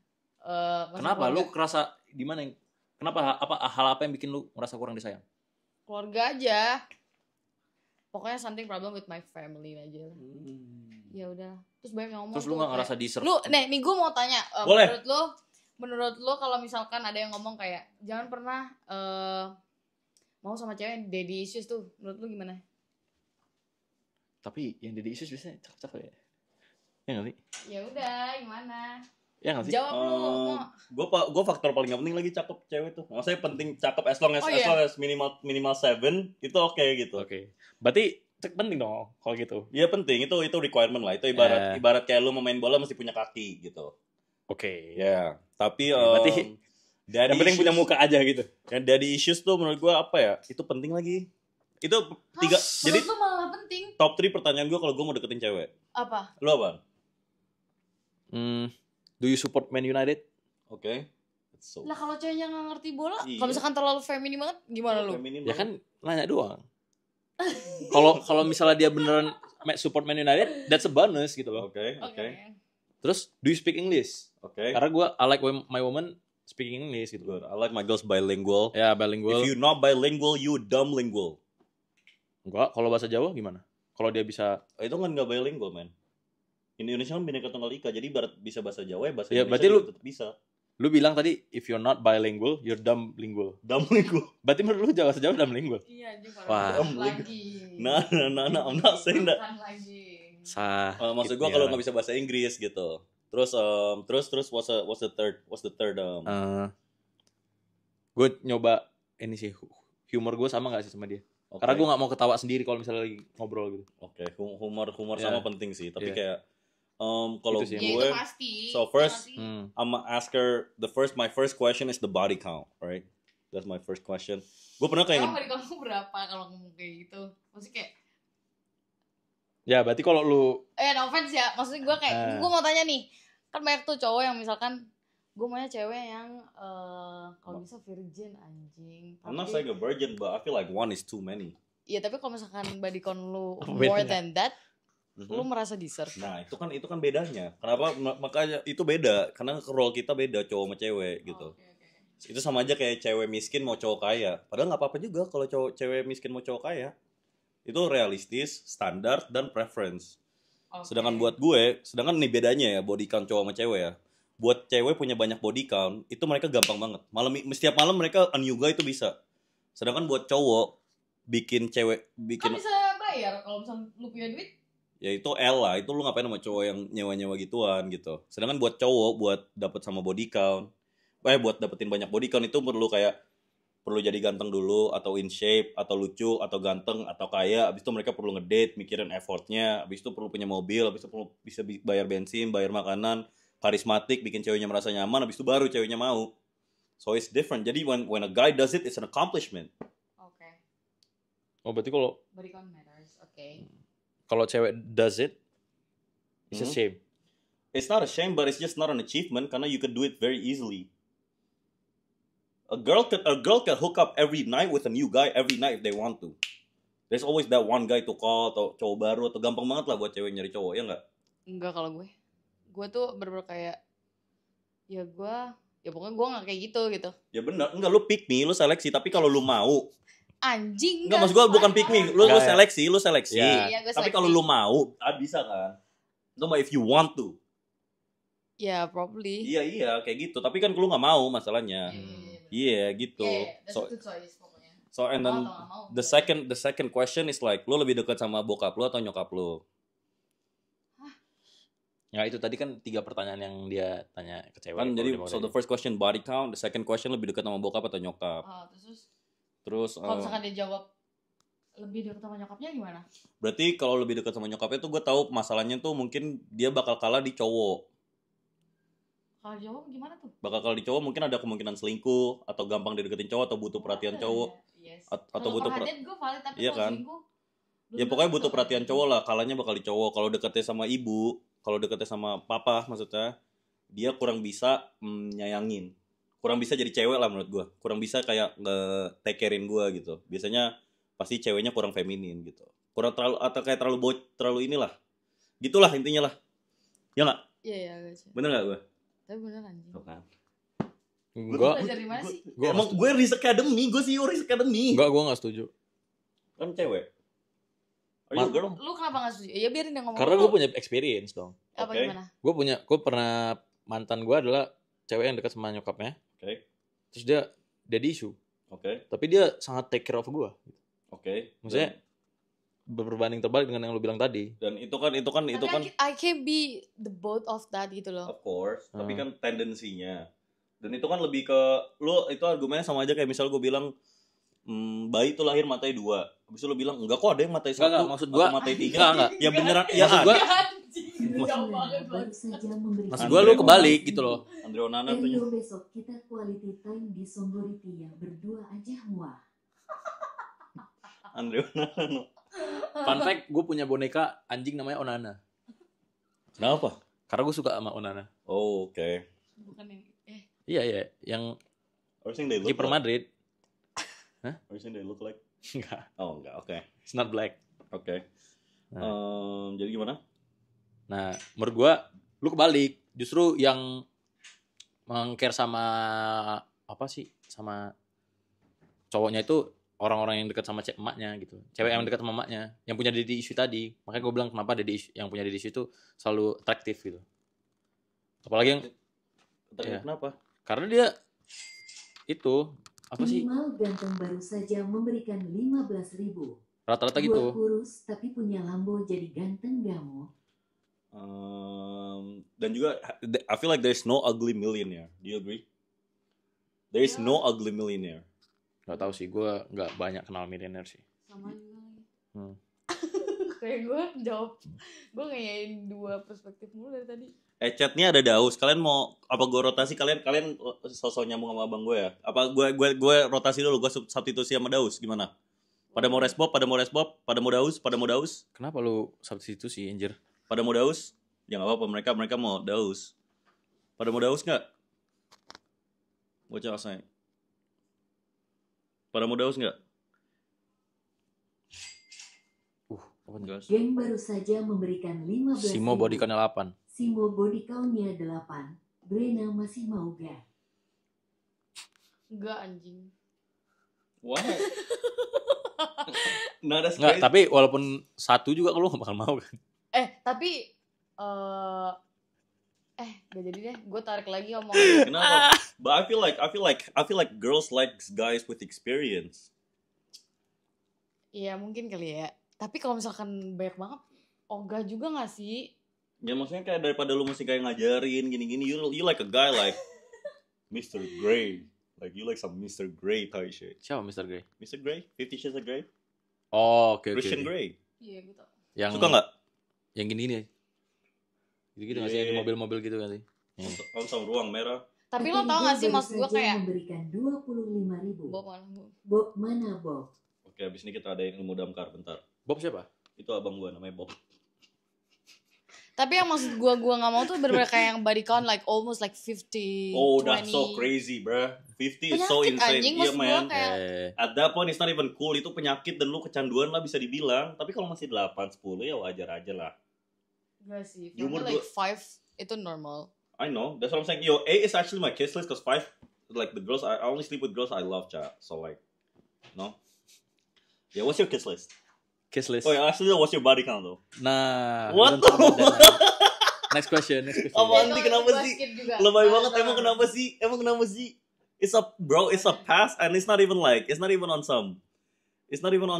[SPEAKER 3] Kenapa? Lu kerasa di mana? Kenapa? Hal apa yang bikin lu ngerasa kurang disayang?
[SPEAKER 2] Keluarga aja. Pokoknya something problem with my family aja. Ya udah. Terus banyak yang ngomong.
[SPEAKER 3] Terus lu nggak ngerasa deserve?
[SPEAKER 2] Lu, nih gue mau tanya. Menurut lu kalau misalkan ada yang ngomong kayak jangan pernah mau sama cewek daddy issues tuh. Menurut lu gimana?
[SPEAKER 3] Tapi yang daddy issues biasanya cakep-cakep ya. Ya nggak sih?
[SPEAKER 2] Ya udah, gimana?
[SPEAKER 3] Ya nggak sih?
[SPEAKER 2] Jawab lu.
[SPEAKER 1] Gue faktor paling gak penting lagi cakep cewek tuh. Maksudnya penting cakep as long as minimal 7 itu oke gitu.
[SPEAKER 3] Oke. Berarti penting dong kalau gitu.
[SPEAKER 1] Iya penting, itu requirement lah. Itu ibarat kayak lu mau main bola mesti punya kaki gitu.
[SPEAKER 3] Oke.
[SPEAKER 1] Ya, tapi
[SPEAKER 3] berarti yang penting punya muka aja gitu.
[SPEAKER 1] Yang daddy issues tuh menurut gue apa ya? Itu penting lagi. Itu tiga. Jadi
[SPEAKER 2] menurut lu malah penting.
[SPEAKER 1] Top 3 pertanyaan gue kalau gue mau deketin cewek.
[SPEAKER 2] Apa?
[SPEAKER 1] Lu apa?
[SPEAKER 3] Do you support Man United?
[SPEAKER 1] Oke.
[SPEAKER 2] Lah kalau ceweknya nggak ngerti bola, kalau misalkan terlalu feminin banget, gimana lu?
[SPEAKER 3] Ya kan nanya doang. Kalau misalnya dia beneran support Man United, that's a bonus gitu loh.
[SPEAKER 1] Oke.
[SPEAKER 3] Terus do you speak English?
[SPEAKER 1] Oke.
[SPEAKER 3] Karena gue I like my woman speaking English gitu.
[SPEAKER 1] Good. I like my girls bilingual.
[SPEAKER 3] Ya bilingual.
[SPEAKER 1] If you not bilingual, you dumblingual.
[SPEAKER 3] Enggak, kalau bahasa Jawa gimana? Kalau dia bisa
[SPEAKER 1] itu kan nggak bilingual man. Indonesia kan Bhinneka Tunggal Ika, jadi bisa bahasa Jawa ya bahasa
[SPEAKER 3] ya,
[SPEAKER 1] Indonesia juga tetap bisa.
[SPEAKER 3] Lu bilang tadi if you're not bilingual, you're dumblingual.
[SPEAKER 1] Dumblingual.
[SPEAKER 3] Berarti menurut lu bahasa Jawa dumblingual?
[SPEAKER 2] Iya, anjing
[SPEAKER 3] parah.
[SPEAKER 2] lagi.
[SPEAKER 1] Nah, I'm not saying that.
[SPEAKER 3] Sah.
[SPEAKER 1] Maksud gua kalau nggak bisa bahasa Inggris gitu. Terus what's the third
[SPEAKER 3] gue nyoba ini sih humor gue sama nggak sih sama dia? Okay. Karena gue nggak mau ketawa sendiri kalau misalnya lagi ngobrol gitu.
[SPEAKER 1] Oke, humor sama penting sih. Tapi kayak kalau
[SPEAKER 2] gue,
[SPEAKER 1] so first, I'ma ask her my first question is the body count, right? That's my first question. Gue pernah kayak
[SPEAKER 2] body count berapa kalau ngomong kayak gitu? Maksudnya kayak
[SPEAKER 3] ya berarti kalau lu
[SPEAKER 2] no offense ya, maksudnya gue kayak gue mau tanya nih, kan banyak tuh cowok yang misalkan gue maunya cewek yang kalau bisa virgin anjing.
[SPEAKER 1] I'm not saying a virgin, but I feel like one is too many.
[SPEAKER 2] Iya, tapi kalau misalkan body count lu more than that, lu merasa deserve.
[SPEAKER 1] Nah, itu kan bedanya. Kenapa? Makanya itu beda, karena role kita beda cowok sama cewek gitu. Okay. Itu sama aja kayak cewek miskin mau cowok kaya. Padahal nggak apa-apa juga kalau cewek miskin mau cowok kaya. Itu realistis, standar dan preference. Okay. Sedangkan nih bedanya ya body count cowok sama cewek ya. Buat cewek punya banyak body count, itu mereka gampang banget. Setiap malam mereka a new guy itu bisa. Sedangkan buat cowok bikin kan
[SPEAKER 2] bisa bayar kalau misalnya lu punya duit.
[SPEAKER 1] Ya itu L lah, itu lu ngapain sama cowok yang nyewa-nyewa gituan gitu. Sedangkan buat cowok buat dapet sama body count, buat dapetin banyak body count itu perlu jadi ganteng dulu atau in shape atau lucu atau ganteng atau kaya. Abis itu mereka perlu ngedate, mikirin effortnya. Abis itu perlu punya mobil, abis itu perlu bisa bayar bensin, bayar makanan, karismatik, bikin ceweknya merasa nyaman. Abis itu baru ceweknya mau. So it's different. Jadi when a guy does it, it's an accomplishment.
[SPEAKER 2] Oke.
[SPEAKER 3] Oh berarti kalau
[SPEAKER 2] body count matters, oke.
[SPEAKER 3] Kalau cewek does it, it's a shame.
[SPEAKER 1] It's not a shame, but it's just not an achievement karena you can do it very easily. A girl can hook up every night with a new guy every night if they want to. There's always that one guy to call atau cowok baru atau gampang banget lah buat cewek nyari cowok, ya nggak?
[SPEAKER 2] Enggak kalau gue. Gue tuh bener-bener kayak ya pokoknya gue nggak kayak gitu. Ya
[SPEAKER 1] benar, enggak lu pick me, lu seleksi, tapi kalau lu mau
[SPEAKER 2] anjing
[SPEAKER 1] enggak, maksud gue bukan pick me, lu seleksi.
[SPEAKER 2] Iya,
[SPEAKER 1] tapi kalau lu mau, bisa kan? Itu mah if you want to.
[SPEAKER 2] Ya, probably.
[SPEAKER 1] Iya kayak gitu. Tapi kan lu nggak mau masalahnya. Iya gitu.
[SPEAKER 2] That's a good choice pokoknya.
[SPEAKER 1] So and then the second question is like, lu lebih dekat sama bokap lu atau nyokap lu?
[SPEAKER 3] Ya itu tadi kan 3 pertanyaan yang dia tanya ke cewek.
[SPEAKER 1] Kan jadi so the first question body count, the second question lebih dekat sama bokap atau nyokap. Terus
[SPEAKER 2] kalau misalkan dia jawab lebih dekat sama nyokapnya gimana?
[SPEAKER 1] Berarti kalau lebih dekat sama nyokapnya tuh gue tahu masalahnya tuh mungkin dia bakal kalah di cowok.
[SPEAKER 2] Kalau jawab gimana tuh?
[SPEAKER 1] Bakal kalah di cowok, mungkin ada kemungkinan selingkuh atau gampang dideketin cowok atau butuh perhatian cowok.
[SPEAKER 2] Yes.
[SPEAKER 1] Atau butuh
[SPEAKER 2] perhatian gue valid, tapi
[SPEAKER 1] iya
[SPEAKER 2] kalau
[SPEAKER 1] kan?
[SPEAKER 2] selingkuh
[SPEAKER 1] Ya pokoknya butuh perhatian cowok lah, kalahnya bakal di cowok. Kalau deketnya sama ibu, kalau deketnya sama papa maksudnya, dia kurang bisa nyayangin. Kurang bisa jadi cewek lah menurut gue. Kurang bisa kayak take care-in gue gitu. Biasanya pasti ceweknya kurang feminin gitu. Kurang terlalu atau kayak terlalu inilah. Gitulah intinya lah. Ya enggak?
[SPEAKER 2] Iya.
[SPEAKER 1] Bener enggak gue?
[SPEAKER 2] Tapi bener anjing.
[SPEAKER 1] Tuh kan.
[SPEAKER 2] Gue belajar di mana sih?
[SPEAKER 1] Emang gue Riz Academy, gue sih Riz Academy.
[SPEAKER 3] Enggak, gue enggak setuju.
[SPEAKER 1] Kan cewek. Are you a girl?
[SPEAKER 2] Lu kenapa gak setuju? Ya biarin dia ngomong.
[SPEAKER 3] Karena gue punya experience dong.
[SPEAKER 2] Apa
[SPEAKER 1] Okay.
[SPEAKER 2] gimana?
[SPEAKER 3] Gue pernah, mantan gue adalah cewek yang dekat sama nyokapnya.
[SPEAKER 1] Oke.
[SPEAKER 3] Terus dia daddy issue.
[SPEAKER 1] Oke.
[SPEAKER 3] Tapi dia sangat take care of gue.
[SPEAKER 1] Oke.
[SPEAKER 3] Maksudnya berbanding terbalik dengan yang lu bilang tadi.
[SPEAKER 1] Dan itu kan
[SPEAKER 2] Tapi I can be the both of that gitu loh.
[SPEAKER 1] of course, tapi kan tendensinya. Dan itu kan lebih ke lu, itu argumennya sama aja kayak misal gue bilang bayi itu lahir matanya 2. Habis itu lu bilang enggak kok ada yang matanya 1.
[SPEAKER 3] Enggak, maksud gua
[SPEAKER 1] matanya 3.
[SPEAKER 3] enggak.
[SPEAKER 1] Ya beneran ya
[SPEAKER 3] Maksud gua maksud gua lu kebalik gitu loh.
[SPEAKER 1] Andre Onana tuh.
[SPEAKER 4] Rio besok kita quality time di Songgoriti ya, berdua aja muah.
[SPEAKER 1] Andre Onana.
[SPEAKER 3] Fun fact, gue punya boneka anjing namanya Onana.
[SPEAKER 1] Kenapa?
[SPEAKER 3] Karena gue suka sama Onana.
[SPEAKER 1] Oh, oke.
[SPEAKER 2] Bukan yang
[SPEAKER 3] Iya, yang
[SPEAKER 1] Everything they look
[SPEAKER 3] kiper
[SPEAKER 1] like.
[SPEAKER 3] Madrid.
[SPEAKER 1] Everything they look like.
[SPEAKER 3] Enggak,
[SPEAKER 1] Oh, enggak. Oke.
[SPEAKER 3] it's not black.
[SPEAKER 1] Oke. Jadi gimana?
[SPEAKER 3] Nah, menurut gue, lu kebalik. Justru yang meng-care sama apa sih? Sama cowoknya itu orang-orang yang dekat sama emaknya gitu. Cewek yang dekat sama emaknya, yang punya daddy issue tadi. Makanya gue bilang kenapa yang punya daddy issue itu selalu atraktif gitu. Apalagi yang
[SPEAKER 1] Ya. Kenapa?
[SPEAKER 3] karena dia itu apa sih?
[SPEAKER 4] Minimal ganteng baru saja memberikan 15.000.
[SPEAKER 3] Rata-rata
[SPEAKER 4] Gua
[SPEAKER 3] gitu.
[SPEAKER 4] kurus tapi punya Lambo jadi ganteng gak mau?
[SPEAKER 1] Dan juga I feel like there's no ugly millionaire. Do you agree? There is no ugly millionaire.
[SPEAKER 3] Gak tahu sih, gue nggak banyak kenal milioner sih.
[SPEAKER 2] sama juga lagi. Kayak gue jawab, gue ngayain 2 perspektif mulu dari tadi.
[SPEAKER 1] Chatnya ada Daus. Kalian mau apa gue rotasi? Kalian sosok nyambung sama abang gue ya? Apa gue rotasi dulu? Gue substitusi sama Daus. Gimana? Pada mau respon? Pada mau Daus?
[SPEAKER 3] Kenapa lu substitusi anjir?
[SPEAKER 1] Pada mau Daus? Ya nggak apa-apa. Mereka mau Daus. Pada mau Daus nggak? Bocah asal. Pada mau Daus nggak?
[SPEAKER 3] Apa nih?
[SPEAKER 4] Geng baru saja memberikan 15.000.
[SPEAKER 3] Simo body count 8.
[SPEAKER 4] Simo body count-nya 8. Brena masih mau gak?
[SPEAKER 2] Enggak anjing.
[SPEAKER 1] Why? Nah, that's
[SPEAKER 3] Enggak,
[SPEAKER 1] crazy.
[SPEAKER 3] tapi walaupun 1 juga lu gak bakal mau kan?
[SPEAKER 2] Tapi gak jadi deh. Gue tarik lagi omongan.
[SPEAKER 1] Kenapa? But I feel like girls like guys with experience.
[SPEAKER 2] Iya mungkin kali ya. Tapi kalau misalkan banyak banget, ogah juga gak sih?
[SPEAKER 1] Ya maksudnya kayak daripada lu mesti kayak ngajarin gini-gini, you like a guy like Mr. Grey. Like you like some Mr. Grey type shit.
[SPEAKER 3] Siapa Mr. Grey?
[SPEAKER 1] Mr. Grey? 50 Shades of Grey?
[SPEAKER 3] Oh, oke.
[SPEAKER 1] Christian Grey.
[SPEAKER 2] Iya gue tau.
[SPEAKER 3] Yang
[SPEAKER 1] Suka nggak?
[SPEAKER 3] Yang gini-gini. Gitu nggak sih, yang di mobil-mobil gitu kan sih?
[SPEAKER 1] On sama ruang merah.
[SPEAKER 2] Tapi lo tau gak sih maksud gue kayak
[SPEAKER 4] memberikan 25.000.
[SPEAKER 2] Bob mana?
[SPEAKER 4] Bob mana Bob?
[SPEAKER 1] Oke, abis ini kita ada yang ilmu damkar bentar.
[SPEAKER 3] Bob siapa?
[SPEAKER 1] Itu abang gua namanya Bob.
[SPEAKER 2] Tapi yang maksud gue gak mau tuh bener-bener kayak yang body count like almost like 50,
[SPEAKER 1] Oh,
[SPEAKER 2] 20.
[SPEAKER 1] that's so crazy, bruh. 50 is so
[SPEAKER 2] Penyakit
[SPEAKER 1] insane.
[SPEAKER 2] anjing,
[SPEAKER 1] Iya,
[SPEAKER 2] maksud gue
[SPEAKER 1] man.
[SPEAKER 2] kayak
[SPEAKER 1] At that point it's not even cool. Itu penyakit dan lu kecanduan lah bisa dibilang. Tapi kalau masih 8, 10 ya wajar aja lah.
[SPEAKER 2] Gak sih,
[SPEAKER 1] You
[SPEAKER 2] karena
[SPEAKER 1] would
[SPEAKER 2] like 5 itu normal.
[SPEAKER 1] I know. That's what I'm saying. Yo, 8 is actually my kiss list because 5, like the girls, I only sleep with girls I love, chat. So like, no. Yeah, what's your kiss list?
[SPEAKER 3] Kiss list.
[SPEAKER 1] Oh yeah, actually, what's your body count though?
[SPEAKER 3] Nah,
[SPEAKER 1] What
[SPEAKER 3] belum
[SPEAKER 1] the-
[SPEAKER 3] Next question.
[SPEAKER 1] Apaan sih, kenapa sih?
[SPEAKER 2] Basket juga.
[SPEAKER 1] Lebay banget, emang kenapa sih? It's a pass, and it's not even on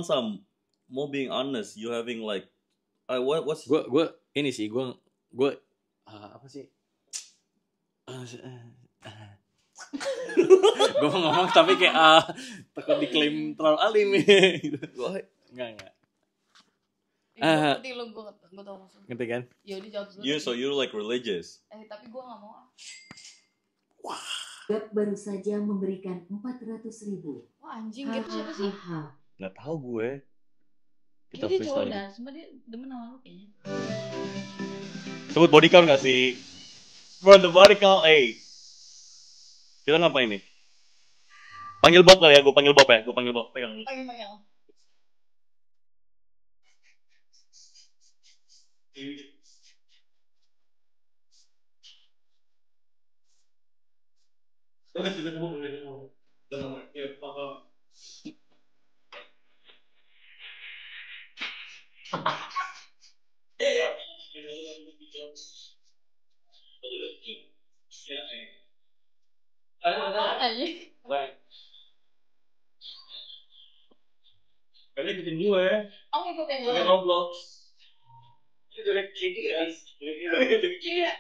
[SPEAKER 1] some more being honest, you having like what's
[SPEAKER 3] gue ini sih gue apa sih gue mau ngomong tapi kayak takut diklaim terlalu alim gitu. Enggak.
[SPEAKER 2] Ngerti lo, gue tau maksudnya.
[SPEAKER 3] Ngerti kan?
[SPEAKER 2] Ya udah jawab dulu.
[SPEAKER 1] so you're like religious.
[SPEAKER 2] Tapi gue gak mau.
[SPEAKER 4] Gap baru saja memberikan 400.000.
[SPEAKER 2] Wah anjing, Gap siapa sih?
[SPEAKER 1] Nggak tahu gue. Kita
[SPEAKER 2] Dia cowok
[SPEAKER 1] freestyle.
[SPEAKER 2] dah, semua dia demen sama lu kayaknya.
[SPEAKER 1] Sebut body count nggak sih? Bro, the body count, kita ngapain nih? Panggil Bob kali ya, gue panggil Bob. Pegang.
[SPEAKER 2] Panggil. Anjing.
[SPEAKER 1] Kalian ikutin gue.
[SPEAKER 2] Aku ikutin lu.
[SPEAKER 1] Kalian Roblox. Ini dari kiri ya.
[SPEAKER 2] Iya.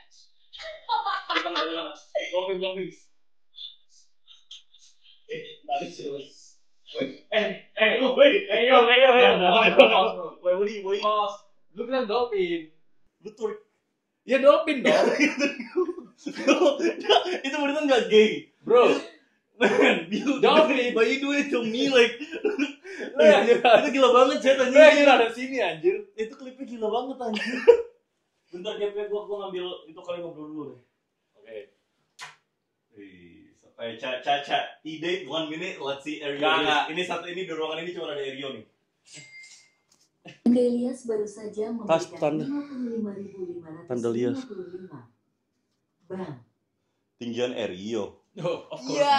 [SPEAKER 3] Lu bilang dolphin.
[SPEAKER 1] Betul.
[SPEAKER 3] Ya dolphin dong.
[SPEAKER 1] Itu beneran nggak gay,
[SPEAKER 3] Bro.
[SPEAKER 1] man.
[SPEAKER 3] Dolphin.
[SPEAKER 1] But you do it to me like.
[SPEAKER 3] Anjir.
[SPEAKER 1] Itu gila banget chat anjir.
[SPEAKER 3] Anjir ada sini anjir.
[SPEAKER 1] Itu klipnya gila banget anjir. Bentar Gapnya gua ngambil itu kali ngobrol dulu deh. Oke. Chat. Ide 1 minute, let's see Ario. Ini di ruangan ini cuma ada Ario nih.
[SPEAKER 4] Andelias baru saja memberikan
[SPEAKER 1] Tanda
[SPEAKER 4] 55.555. Bang.
[SPEAKER 1] Tinggian Ario.
[SPEAKER 3] Oh, of course.
[SPEAKER 2] Iya.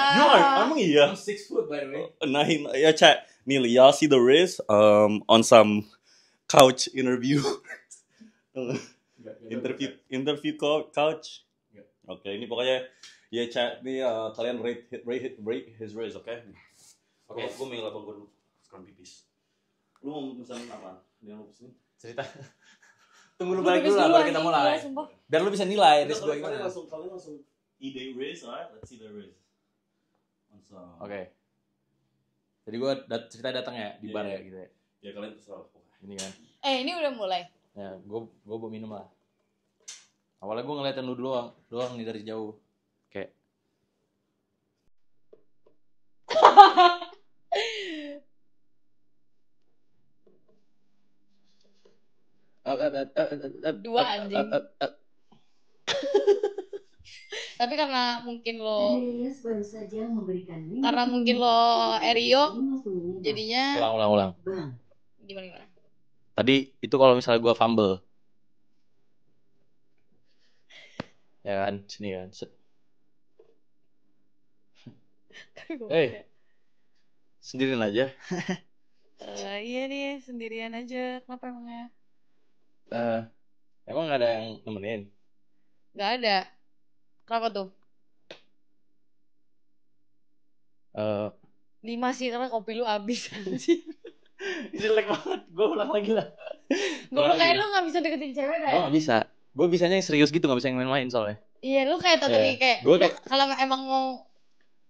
[SPEAKER 1] Emang iya?
[SPEAKER 3] I'm 6 foot by the way.
[SPEAKER 1] Nah, ya chat. Nih, y'all see the wrist on some couch interview. interview couch. Oke, ini pokoknya ya chat nih kalian rate his wrist, oke? Oke, gue mau ngelapang gue dulu. Sekarang pipis. Lu mau pesan apa? Dia mau pesan?
[SPEAKER 3] Cerita. Tunggu lu balik dulu lah baru kita mulai. Biar lu bisa nilai wrist gue gimana.
[SPEAKER 1] Kalian langsung ide wrist, alright? Let's see the wrist.
[SPEAKER 3] Oke. Jadi gue cerita datang ya di bar ya gitu ya.
[SPEAKER 1] Ya kalian terserah.
[SPEAKER 3] Ini kan.
[SPEAKER 2] Ini udah mulai.
[SPEAKER 3] Ya, gue bawa minum lah. Awalnya gue ngeliatin lu doang nih dari jauh. Kayak
[SPEAKER 2] Dua anjing. Tapi karena mungkin lo
[SPEAKER 4] Andelias baru saja memberikan
[SPEAKER 2] Ario jadinya
[SPEAKER 3] ulang.
[SPEAKER 4] Bang.
[SPEAKER 2] gimana?
[SPEAKER 3] Tadi itu kalau misalnya gue fumble. Ya kan, sini kan. Sendirian aja.
[SPEAKER 2] Iya nih, sendirian aja. Kenapa emangnya?
[SPEAKER 3] Emang gak ada yang nemenin?
[SPEAKER 2] Gak ada. Kenapa tuh? 5 sih, karena kopi lu habis anjing.
[SPEAKER 3] Jelek banget, gue ulang lagi lah.
[SPEAKER 2] Gue kayak lu gak bisa deketin cewek dah.
[SPEAKER 3] Gue gak bisa. Gue bisanya yang serius gitu, gak bisa yang main-main soalnya.
[SPEAKER 2] Iya, lu kayak tadi kayak
[SPEAKER 3] gue kayak
[SPEAKER 2] kalau emang mau.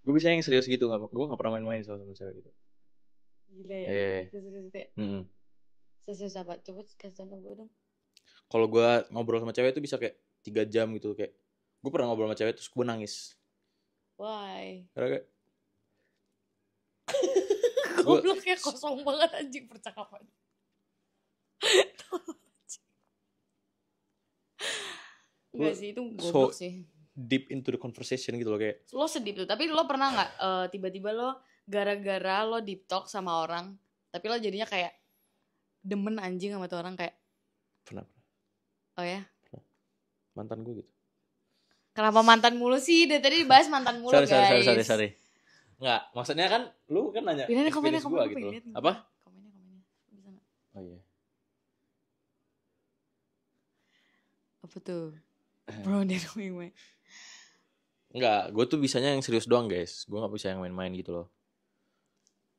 [SPEAKER 3] Gue bisa yang serius gitu, gue gak pernah main-main soal sama cewek gitu.
[SPEAKER 2] Gila ya. Serius apa? Coba kasih contoh gue dong.
[SPEAKER 3] Kalau gue ngobrol sama cewek itu bisa kayak 3 jam gitu. Kayak gue pernah ngobrol sama cewek terus gue nangis.
[SPEAKER 2] Why?
[SPEAKER 3] Karena kayak
[SPEAKER 2] Goblok kayak kosong banget anjing percakapan. Enggak sih, itu goblok sih.
[SPEAKER 3] Deep into the conversation gitu loh kayak.
[SPEAKER 2] Lo sedih tuh, tapi lo pernah nggak tiba-tiba lo gara-gara lo deep talk sama orang, tapi lo jadinya kayak demen anjing sama tuh orang kayak.
[SPEAKER 3] Pernah.
[SPEAKER 2] Oh ya?
[SPEAKER 3] Pernah. Mantan gue gitu.
[SPEAKER 2] Kenapa mantan mulu sih? Dari tadi dibahas mantan mulu guys.
[SPEAKER 3] Sorry. Enggak, maksudnya kan lu kan nanya
[SPEAKER 2] komennya
[SPEAKER 3] gue gitu. Apa?
[SPEAKER 2] Komennya. Bisa nggak?
[SPEAKER 3] Oh iya.
[SPEAKER 2] Apa tuh? Bro, they're doing my.
[SPEAKER 3] Enggak, gue tuh bisanya yang serius doang guys. Gue gak bisa yang main-main gitu loh.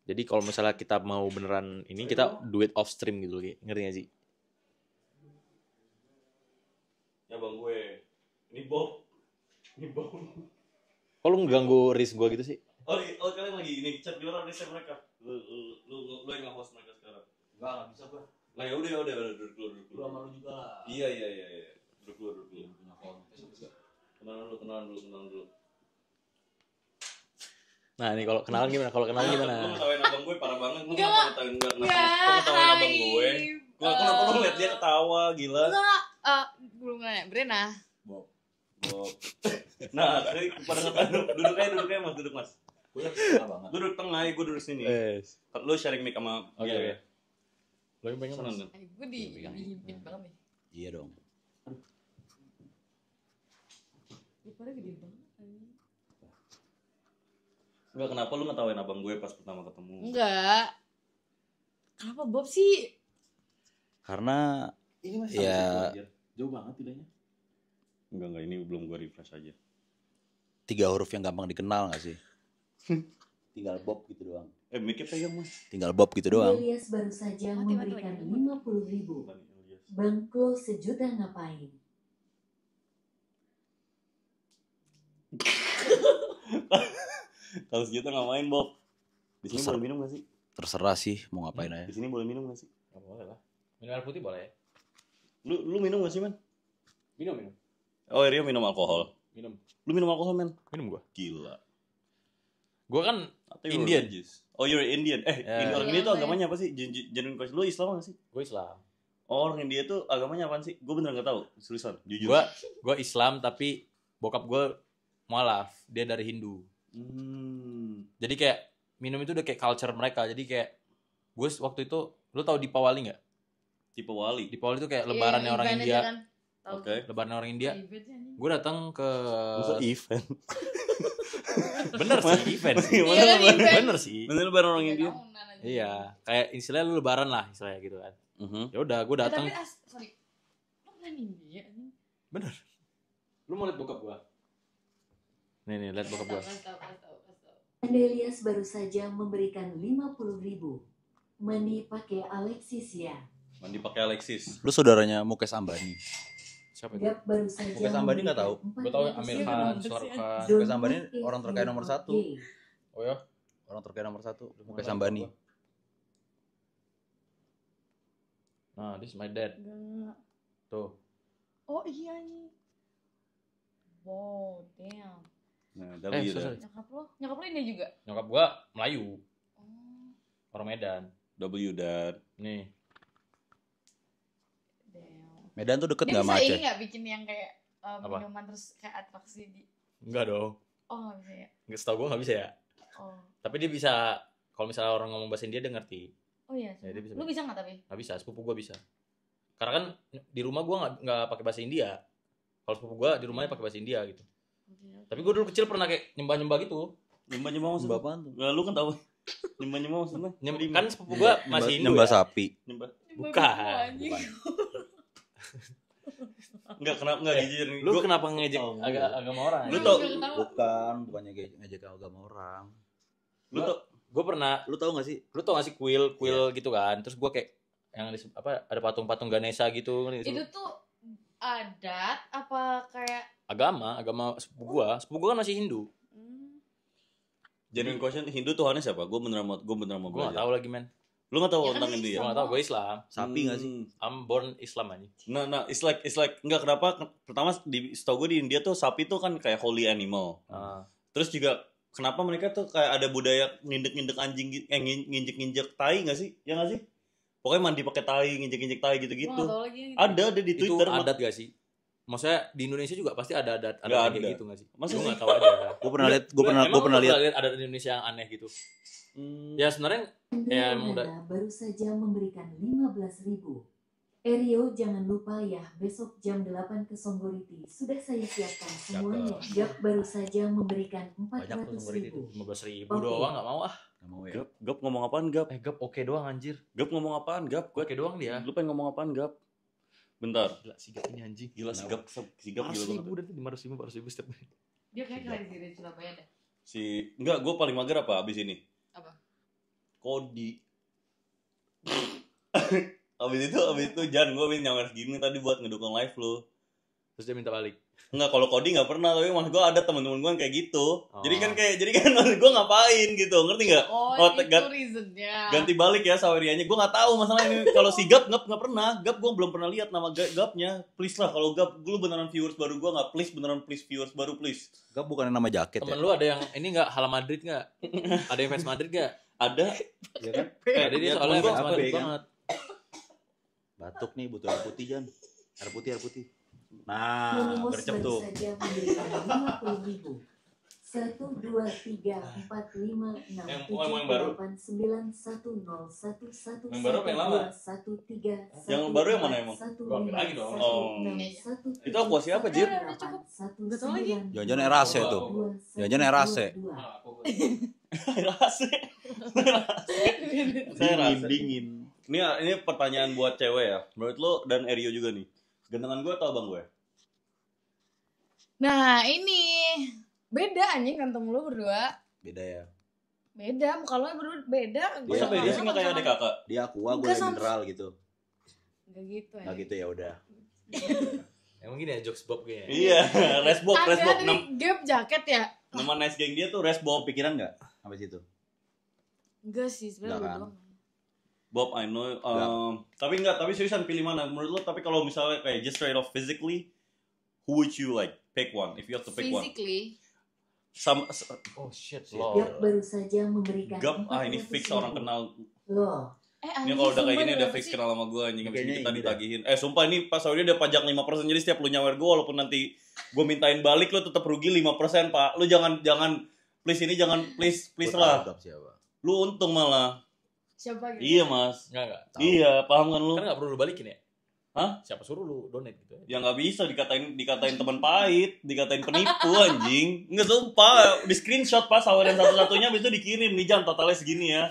[SPEAKER 3] Jadi kalau misalnya kita mau beneran ini, kita do it off stream gitu loh. Ngerti gak sih?
[SPEAKER 1] Ya bang gue. Ini Bob.
[SPEAKER 3] Kok lu ngeganggu risk gue gitu sih?
[SPEAKER 1] Oh kalian lagi ini chat gimana riset mereka? Lu yang nge-host mereka sekarang.
[SPEAKER 5] Enggak bisa gue.
[SPEAKER 1] Lah ya udah duduk.
[SPEAKER 5] Lu sama lu juga lah.
[SPEAKER 1] Iya. Duduk.
[SPEAKER 5] Punya kontes juga.
[SPEAKER 1] Kenalan dulu.
[SPEAKER 3] Nah ini kalau kenalan gimana? Lu
[SPEAKER 1] ngetawain abang gue parah banget. Lu
[SPEAKER 2] Enggak.
[SPEAKER 1] kenapa ngetawain abang gue? Kenapa lu liat dia ketawa gila?
[SPEAKER 2] Enggak, belum nanya. Brena.
[SPEAKER 1] Bob. Nah, tadi pada ngetawain duduk aja mas.
[SPEAKER 5] Gue tengah banget.
[SPEAKER 1] Duduk tengah, gue duduk sini. Lu sharing mic sama dia ya.
[SPEAKER 3] Lo yang pengen mas?
[SPEAKER 2] Gue dihimpin banget nih.
[SPEAKER 5] Iya dong.
[SPEAKER 2] Suara gede banget.
[SPEAKER 1] Enggak, kenapa lu ngetawain abang gue pas pertama ketemu?
[SPEAKER 2] Enggak. Kenapa Bob sih?
[SPEAKER 5] Karena
[SPEAKER 1] Ini masih
[SPEAKER 5] ya
[SPEAKER 1] jauh banget bedanya. Enggak, ini belum gue refresh aja.
[SPEAKER 5] 3 huruf yang gampang dikenal gak sih? Tinggal Bob gitu doang.
[SPEAKER 1] Mic-nya pegang mas.
[SPEAKER 5] Tinggal Bob gitu doang.
[SPEAKER 4] Ilyas baru saja
[SPEAKER 2] Mati
[SPEAKER 4] memberikan
[SPEAKER 2] lagi.
[SPEAKER 4] 50.000. Bang Klo sejuta ngapain?
[SPEAKER 1] Kalau sejuta ngapain Bob? Di sini boleh minum gak sih?
[SPEAKER 5] Terserah sih mau ngapain aja.
[SPEAKER 1] Di sini boleh minum gak sih?
[SPEAKER 3] Gak boleh lah. Minum air putih boleh.
[SPEAKER 1] Lu minum gak sih man?
[SPEAKER 3] Minum.
[SPEAKER 1] Oh Rio minum alkohol.
[SPEAKER 3] Minum.
[SPEAKER 1] Lu minum alkohol men?
[SPEAKER 3] Minum gue.
[SPEAKER 1] Gila.
[SPEAKER 3] Gue kan
[SPEAKER 1] Atau you're
[SPEAKER 3] Indian.
[SPEAKER 1] religious? Oh you're Indian. Orang India tuh agamanya apa sih? Genuine question. Lu Islam gak sih?
[SPEAKER 3] gue Islam.
[SPEAKER 1] Oh orang India tuh agamanya apaan sih? Gue bener gak tahu. Seriusan, jujur.
[SPEAKER 3] Gue Islam tapi bokap gue mualaf. Dia dari Hindu. Jadi kayak minum itu udah kayak culture mereka. Jadi kayak gue waktu itu, lu tahu Deepawali nggak?
[SPEAKER 1] Tipe wali.
[SPEAKER 3] Deepawali itu kayak lebarannya orang India.
[SPEAKER 2] Kan?
[SPEAKER 1] Oke.
[SPEAKER 3] Lebaran orang India. Gue datang ke
[SPEAKER 1] Masa event?
[SPEAKER 3] bener sih event sih.
[SPEAKER 2] Iya kan event.
[SPEAKER 3] Bener sih.
[SPEAKER 1] Bener lebaran orang India.
[SPEAKER 3] Iya, kayak istilahnya lu lebaran lah istilahnya gitu kan. Ya udah, gue datang.
[SPEAKER 2] Tapi sorry. Lu pernah India nih?
[SPEAKER 3] Bener. Lu mau lihat bokap gua? Nih, lihat bokap gua.
[SPEAKER 2] Kasih tahu.
[SPEAKER 4] Ilyas baru saja memberikan 50.000. Mandi pakai Alexis ya.
[SPEAKER 1] Mandi pakai Alexis.
[SPEAKER 5] Lu saudaranya Mukesh Ambani.
[SPEAKER 3] Siapa itu?
[SPEAKER 4] Gap baru saja.
[SPEAKER 5] Mukesh Ambani nggak tahu.
[SPEAKER 3] Gue tahu Amir Khan, Shahrukh Khan.
[SPEAKER 5] Mukesh Ambani orang terkaya nomor 1.
[SPEAKER 3] Oh ya?
[SPEAKER 5] Orang terkaya nomor 1. Mukesh Ambani.
[SPEAKER 3] Nah, this is my dad.
[SPEAKER 2] Enggak.
[SPEAKER 3] Tuh.
[SPEAKER 2] Oh iya nih. Wow, damn.
[SPEAKER 1] Nah,
[SPEAKER 3] sorry.
[SPEAKER 2] Nyokap lo ini juga?
[SPEAKER 3] Nyokap gua Melayu,
[SPEAKER 2] Oh,
[SPEAKER 3] orang Medan.
[SPEAKER 1] W dan
[SPEAKER 3] Nih.
[SPEAKER 2] damn.
[SPEAKER 5] Medan tuh deket
[SPEAKER 2] Dia
[SPEAKER 5] nggak
[SPEAKER 2] bisa
[SPEAKER 5] sama
[SPEAKER 2] ini
[SPEAKER 5] Aceh?
[SPEAKER 2] nggak bikin yang kayak
[SPEAKER 3] Apa?
[SPEAKER 2] minuman terus kayak atraksi di.
[SPEAKER 3] Enggak dong.
[SPEAKER 2] Oh nggak bisa ya?
[SPEAKER 3] Nggak, setahu gua nggak bisa ya.
[SPEAKER 2] Oh.
[SPEAKER 3] Tapi dia bisa, kalau misalnya orang ngomong bahasa India dia ngerti.
[SPEAKER 2] Oh iya.
[SPEAKER 3] Ya, dia bisa.
[SPEAKER 2] Lu bisa nggak tapi?
[SPEAKER 3] Nggak bisa, sepupu gua bisa. Karena kan di rumah gua nggak pakai bahasa India. Kalau sepupu gua di rumahnya pakai bahasa India gitu. Tapi gua dulu kecil pernah kayak nyembah gitu.
[SPEAKER 1] nyembah maksudnya.
[SPEAKER 5] Nyembah apaan tuh?
[SPEAKER 1] Nggak, lu kan tahu. Nyembah maksudnya.
[SPEAKER 3] Kan sepupu gua masih Hindu
[SPEAKER 5] Nyembah
[SPEAKER 3] ya.
[SPEAKER 5] sapi.
[SPEAKER 1] Nyembah.
[SPEAKER 3] Bukan.
[SPEAKER 1] Enggak jujur.
[SPEAKER 3] Lu kenapa ngejek
[SPEAKER 1] Oh,
[SPEAKER 3] agama orang?
[SPEAKER 1] Lu tau
[SPEAKER 5] Bukannya ngejek agama orang.
[SPEAKER 1] lu tau
[SPEAKER 3] Gue pernah,
[SPEAKER 5] Lu tahu gak sih?
[SPEAKER 3] lu tau gak sih kuil gitu kan? Terus gue kayak yang ada patung-patung Ganesha gitu.
[SPEAKER 2] Itu tuh adat apa kayak?
[SPEAKER 3] Agama sepupu gua kan masih Hindu.
[SPEAKER 1] genuine question Hindu Tuhannya siapa? Gue beneran mau
[SPEAKER 3] Gue gak
[SPEAKER 1] belajar.
[SPEAKER 3] tahu lagi men.
[SPEAKER 1] Lu nggak tahu
[SPEAKER 2] Ya kan
[SPEAKER 1] tentang
[SPEAKER 2] dia
[SPEAKER 1] Hindu ya?
[SPEAKER 3] Gue gak tahu, gue Islam.
[SPEAKER 5] Sapi gak sih?
[SPEAKER 3] I'm born Islam aja.
[SPEAKER 1] Nah, it's like enggak kenapa? Pertama setahu gue di India tuh sapi tuh kan kayak holy animal. Terus juga kenapa mereka tuh kayak ada budaya ngindek anjing, nginjek tai nggak sih? Ya nggak sih? Pokoknya mandi pakai tai, nginjek tai gitu-gitu. Ada di
[SPEAKER 3] Itu
[SPEAKER 1] Twitter.
[SPEAKER 3] adat gak sih? Maksudnya di Indonesia juga pasti ada
[SPEAKER 1] Nggak
[SPEAKER 3] kayak
[SPEAKER 1] ada.
[SPEAKER 3] gitu gak sih?
[SPEAKER 1] Masa
[SPEAKER 3] Gue
[SPEAKER 1] sih?
[SPEAKER 3] gak tahu aja.
[SPEAKER 5] Gue pernah lihat.
[SPEAKER 3] Ada di Indonesia yang aneh gitu. Ya sebenarnya ya emang udah.
[SPEAKER 4] Baru saja memberikan 15.000. Rio jangan lupa ya besok jam 8 ke Songgoriti. Sudah saya siapkan semuanya. Gap baru saja memberikan
[SPEAKER 3] Banyak tuh nomor itu
[SPEAKER 4] 400.000.
[SPEAKER 3] 15.000 doang gak mau ah.
[SPEAKER 5] Gak mau ya.
[SPEAKER 1] Gap ngomong apaan Gap?
[SPEAKER 3] Gap oke doang anjir.
[SPEAKER 1] Gap ngomong apaan Gap?
[SPEAKER 3] Oke doang dia.
[SPEAKER 1] Lu pengen ngomong apaan Gap? Bentar.
[SPEAKER 3] Gila sigap ini anjing.
[SPEAKER 1] Gila sigap gila banget.
[SPEAKER 3] 500.000 setiap menit.
[SPEAKER 2] Dia kayak keren sih dari Surabaya dah.
[SPEAKER 1] Enggak, gue paling mager apa abis ini?
[SPEAKER 2] Apa?
[SPEAKER 1] Kodi. abis itu Jan, gue abis nyawer segini tadi buat ngedukung live lu.
[SPEAKER 3] Terus dia minta balik.
[SPEAKER 1] Enggak, kalau Kodi nggak pernah, tapi maksud gue ada teman-teman gue yang kayak gitu. Jadi kan maksud gue ngapain gitu, ngerti nggak?
[SPEAKER 2] Itu reasonnya.
[SPEAKER 1] Ganti balik ya sawerianya. Gue nggak tahu masalah ini. Kalau si Gap nggak pernah. Gap gue belum pernah lihat nama Gapnya. Please lah, kalau Gap lu beneran viewers baru gue nggak, please beneran please viewers baru please.
[SPEAKER 7] Gap bukan nama jaket.
[SPEAKER 3] Temen lu ada yang ini nggak Hala Madrid nggak? Ada yang fans Madrid nggak?
[SPEAKER 1] Ada.
[SPEAKER 7] Ya kan?
[SPEAKER 3] Ada dia soalnya fans Madrid banget.
[SPEAKER 7] Batuk nih, butuh air putih Jan. Air putih. Nah,
[SPEAKER 4] Minimos
[SPEAKER 7] gercep
[SPEAKER 4] baru
[SPEAKER 7] tuh.
[SPEAKER 4] saja memberikan 50.000. 1, 2, 3, 4, 5, 6, 7, 8, 9, 1, 0, 1, 1,
[SPEAKER 1] Yang baru apa yang lama?
[SPEAKER 4] 1, 3,
[SPEAKER 1] Yang baru yang mana emang?
[SPEAKER 4] 1,
[SPEAKER 3] Gua ambil lagi dong.
[SPEAKER 1] Itu aku siapa, Jir?
[SPEAKER 2] Nggak tahu lagi.
[SPEAKER 7] Jangan-jangan Erase tuh. Jangan-jangan Erase.
[SPEAKER 1] Rase. Saya dingin. Ini pertanyaan buat cewek ya. Menurut lo dan Erio juga nih. Gantengan gue atau abang gue?
[SPEAKER 2] Nah ini beda anjing ganteng lu berdua.
[SPEAKER 7] Beda ya.
[SPEAKER 2] Beda, muka lu berdua beda.
[SPEAKER 1] Masa beda sih nggak kayak adik kakak?
[SPEAKER 7] Dia aqua, gue
[SPEAKER 2] Enggak,
[SPEAKER 7] mineral gitu.
[SPEAKER 2] Gak gitu ya.
[SPEAKER 7] Nah gitu ya udah.
[SPEAKER 3] Emang gini ya jokes Bob kayaknya.
[SPEAKER 1] Iya, Resbob.
[SPEAKER 2] Ada tadi gap jaket ya?
[SPEAKER 1] Nama nice gang dia tuh Resbob.
[SPEAKER 7] Pikiran nggak sampai situ?
[SPEAKER 2] Enggak sih, sebenarnya
[SPEAKER 7] Enggak
[SPEAKER 2] gue
[SPEAKER 7] kan?
[SPEAKER 2] doang.
[SPEAKER 1] Bob, I know. Tapi seriusan pilih mana? Menurut lo, tapi kalau misalnya kayak just straight off physically, who would you like? Pick one, if you have to pick one.
[SPEAKER 2] Physically.
[SPEAKER 3] Oh shit,
[SPEAKER 4] Gap baru saja memberikan
[SPEAKER 1] Gap, ini fix orang kenal.
[SPEAKER 4] Loh,
[SPEAKER 1] Ini kalau udah kayak gini udah fix kenal sama gue anjing. Abis ini kita ditagihin. Sumpah ini pas Saudi udah pajak 5%. Jadi setiap lu nyawer gue, walaupun nanti gue mintain balik, lu tetap rugi 5%, Pak. Lu jangan please ini jangan please lah. Lu untung malah.
[SPEAKER 2] Siapa gitu?
[SPEAKER 1] Iya, Mas.
[SPEAKER 3] Enggak.
[SPEAKER 1] Iya, paham kan lu?
[SPEAKER 3] Kan enggak perlu lu balikin ya?
[SPEAKER 1] Hah?
[SPEAKER 3] Siapa suruh lu donate gitu
[SPEAKER 1] Ya nggak bisa dikatain teman pahit, dikatain penipu anjing. Nggak, sumpah, di screenshot pas saweran satu-satunya habis itu dikirim nih, Jan, totalnya segini ya.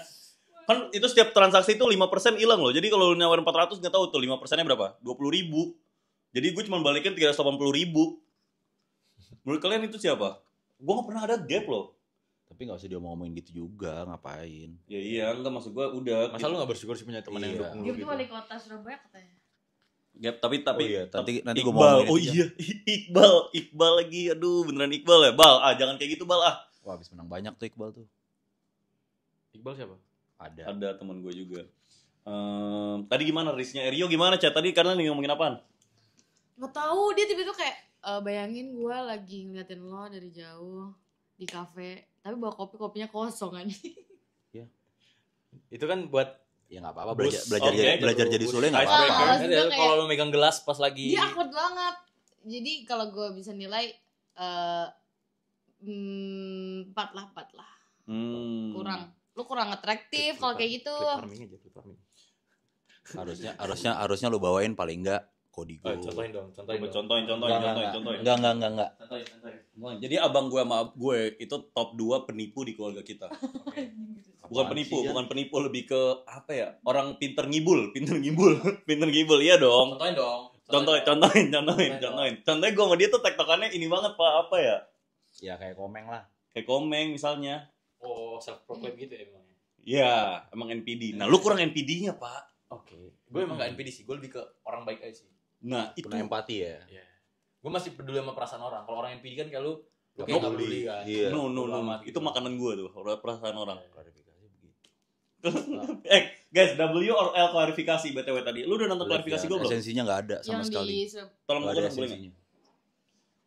[SPEAKER 1] Kan itu setiap transaksi itu 5% hilang loh. Jadi kalau lu nyawarin 400 nggak tahu tuh 5%-nya berapa? 20.000. Jadi gue cuma balikin 380.000. Menurut kalian itu siapa? Gue nggak pernah ada gap loh.
[SPEAKER 7] Tapi nggak usah dia ngomongin gitu juga, ngapain?
[SPEAKER 1] Ya iya, enggak, maksud gue udah.
[SPEAKER 3] Masa lu gak bersyukur sih punya teman yang dukung lu
[SPEAKER 2] Dia
[SPEAKER 3] gitu?
[SPEAKER 2] tuh wali kota Surabaya katanya.
[SPEAKER 1] Gap, tapi
[SPEAKER 7] Oh iya, nanti gue
[SPEAKER 1] Iqbal,
[SPEAKER 7] mau ngomongin
[SPEAKER 1] oh
[SPEAKER 7] itu,
[SPEAKER 1] iya, Iqbal lagi, aduh beneran Iqbal ya, Bal, jangan kayak gitu Bal
[SPEAKER 7] Wah, habis menang banyak tuh Iqbal tuh.
[SPEAKER 3] Iqbal siapa?
[SPEAKER 7] Ada
[SPEAKER 1] teman gue juga. Tadi gimana risknya Erio gimana Chat? Tadi karena nih ngomongin apaan?
[SPEAKER 2] Nggak tahu, dia tiba-tiba kayak bayangin gue lagi ngeliatin lo dari jauh di kafe, tapi bawa kopinya kosong aja.
[SPEAKER 3] Itu kan buat
[SPEAKER 7] ya nggak apa-apa,
[SPEAKER 3] Bus.
[SPEAKER 7] belajar jadi sule nggak
[SPEAKER 1] Icebreaker.
[SPEAKER 7] apa-apa.
[SPEAKER 2] maksudnya kayak-
[SPEAKER 3] kalau lu megang gelas pas lagi
[SPEAKER 2] Dia awkward banget. Jadi kalau gue bisa nilai 4 lah. Kurang. Lu kurang atraktif kalau kayak gitu.
[SPEAKER 3] Flip farming.
[SPEAKER 7] Harusnya lu bawain paling enggak Kodigo.
[SPEAKER 3] Contohin dong.
[SPEAKER 1] Contohin.
[SPEAKER 7] Enggak.
[SPEAKER 1] Jadi abang gue sama gue itu top 2 penipu di keluarga kita. Bukan penipu, lebih ke apa ya? Orang pinter ngibul, iya dong.
[SPEAKER 3] Contohin dong.
[SPEAKER 1] Contohin. Contohnya gue sama dia tuh tektokannya ini banget Pak, apa ya?
[SPEAKER 7] Ya kayak Komeng lah.
[SPEAKER 1] Kayak Komeng misalnya.
[SPEAKER 3] Oh, self proclaim gitu ya emangnya.
[SPEAKER 1] Ya, emang NPD. Nah, lu kurang NPD-nya, Pak.
[SPEAKER 3] Oke. Gue emang gak NPD sih, gue lebih ke orang baik aja sih.
[SPEAKER 1] Nah, itu
[SPEAKER 7] Punya empati ya.
[SPEAKER 3] Iya. Gue masih peduli sama perasaan orang. Kalau orang NPD kan kayak lu
[SPEAKER 7] Gak
[SPEAKER 3] kayak gak
[SPEAKER 7] peduli.
[SPEAKER 3] peduli kan.
[SPEAKER 7] Iya.
[SPEAKER 1] no.
[SPEAKER 3] Amat
[SPEAKER 1] Itu
[SPEAKER 3] gitu.
[SPEAKER 1] makanan gue tuh, perasaan orang.
[SPEAKER 7] Klarifikasi begitu.
[SPEAKER 1] Guys, W or L klarifikasi BTW tadi. Lu udah nonton klarifikasi gue belum?
[SPEAKER 7] Esensinya nggak ada sama
[SPEAKER 2] Yang
[SPEAKER 7] sekali.
[SPEAKER 2] di
[SPEAKER 1] Tolong
[SPEAKER 7] Nggak
[SPEAKER 1] buka
[SPEAKER 7] ada
[SPEAKER 1] dong, boleh nggak?
[SPEAKER 7] esensinya.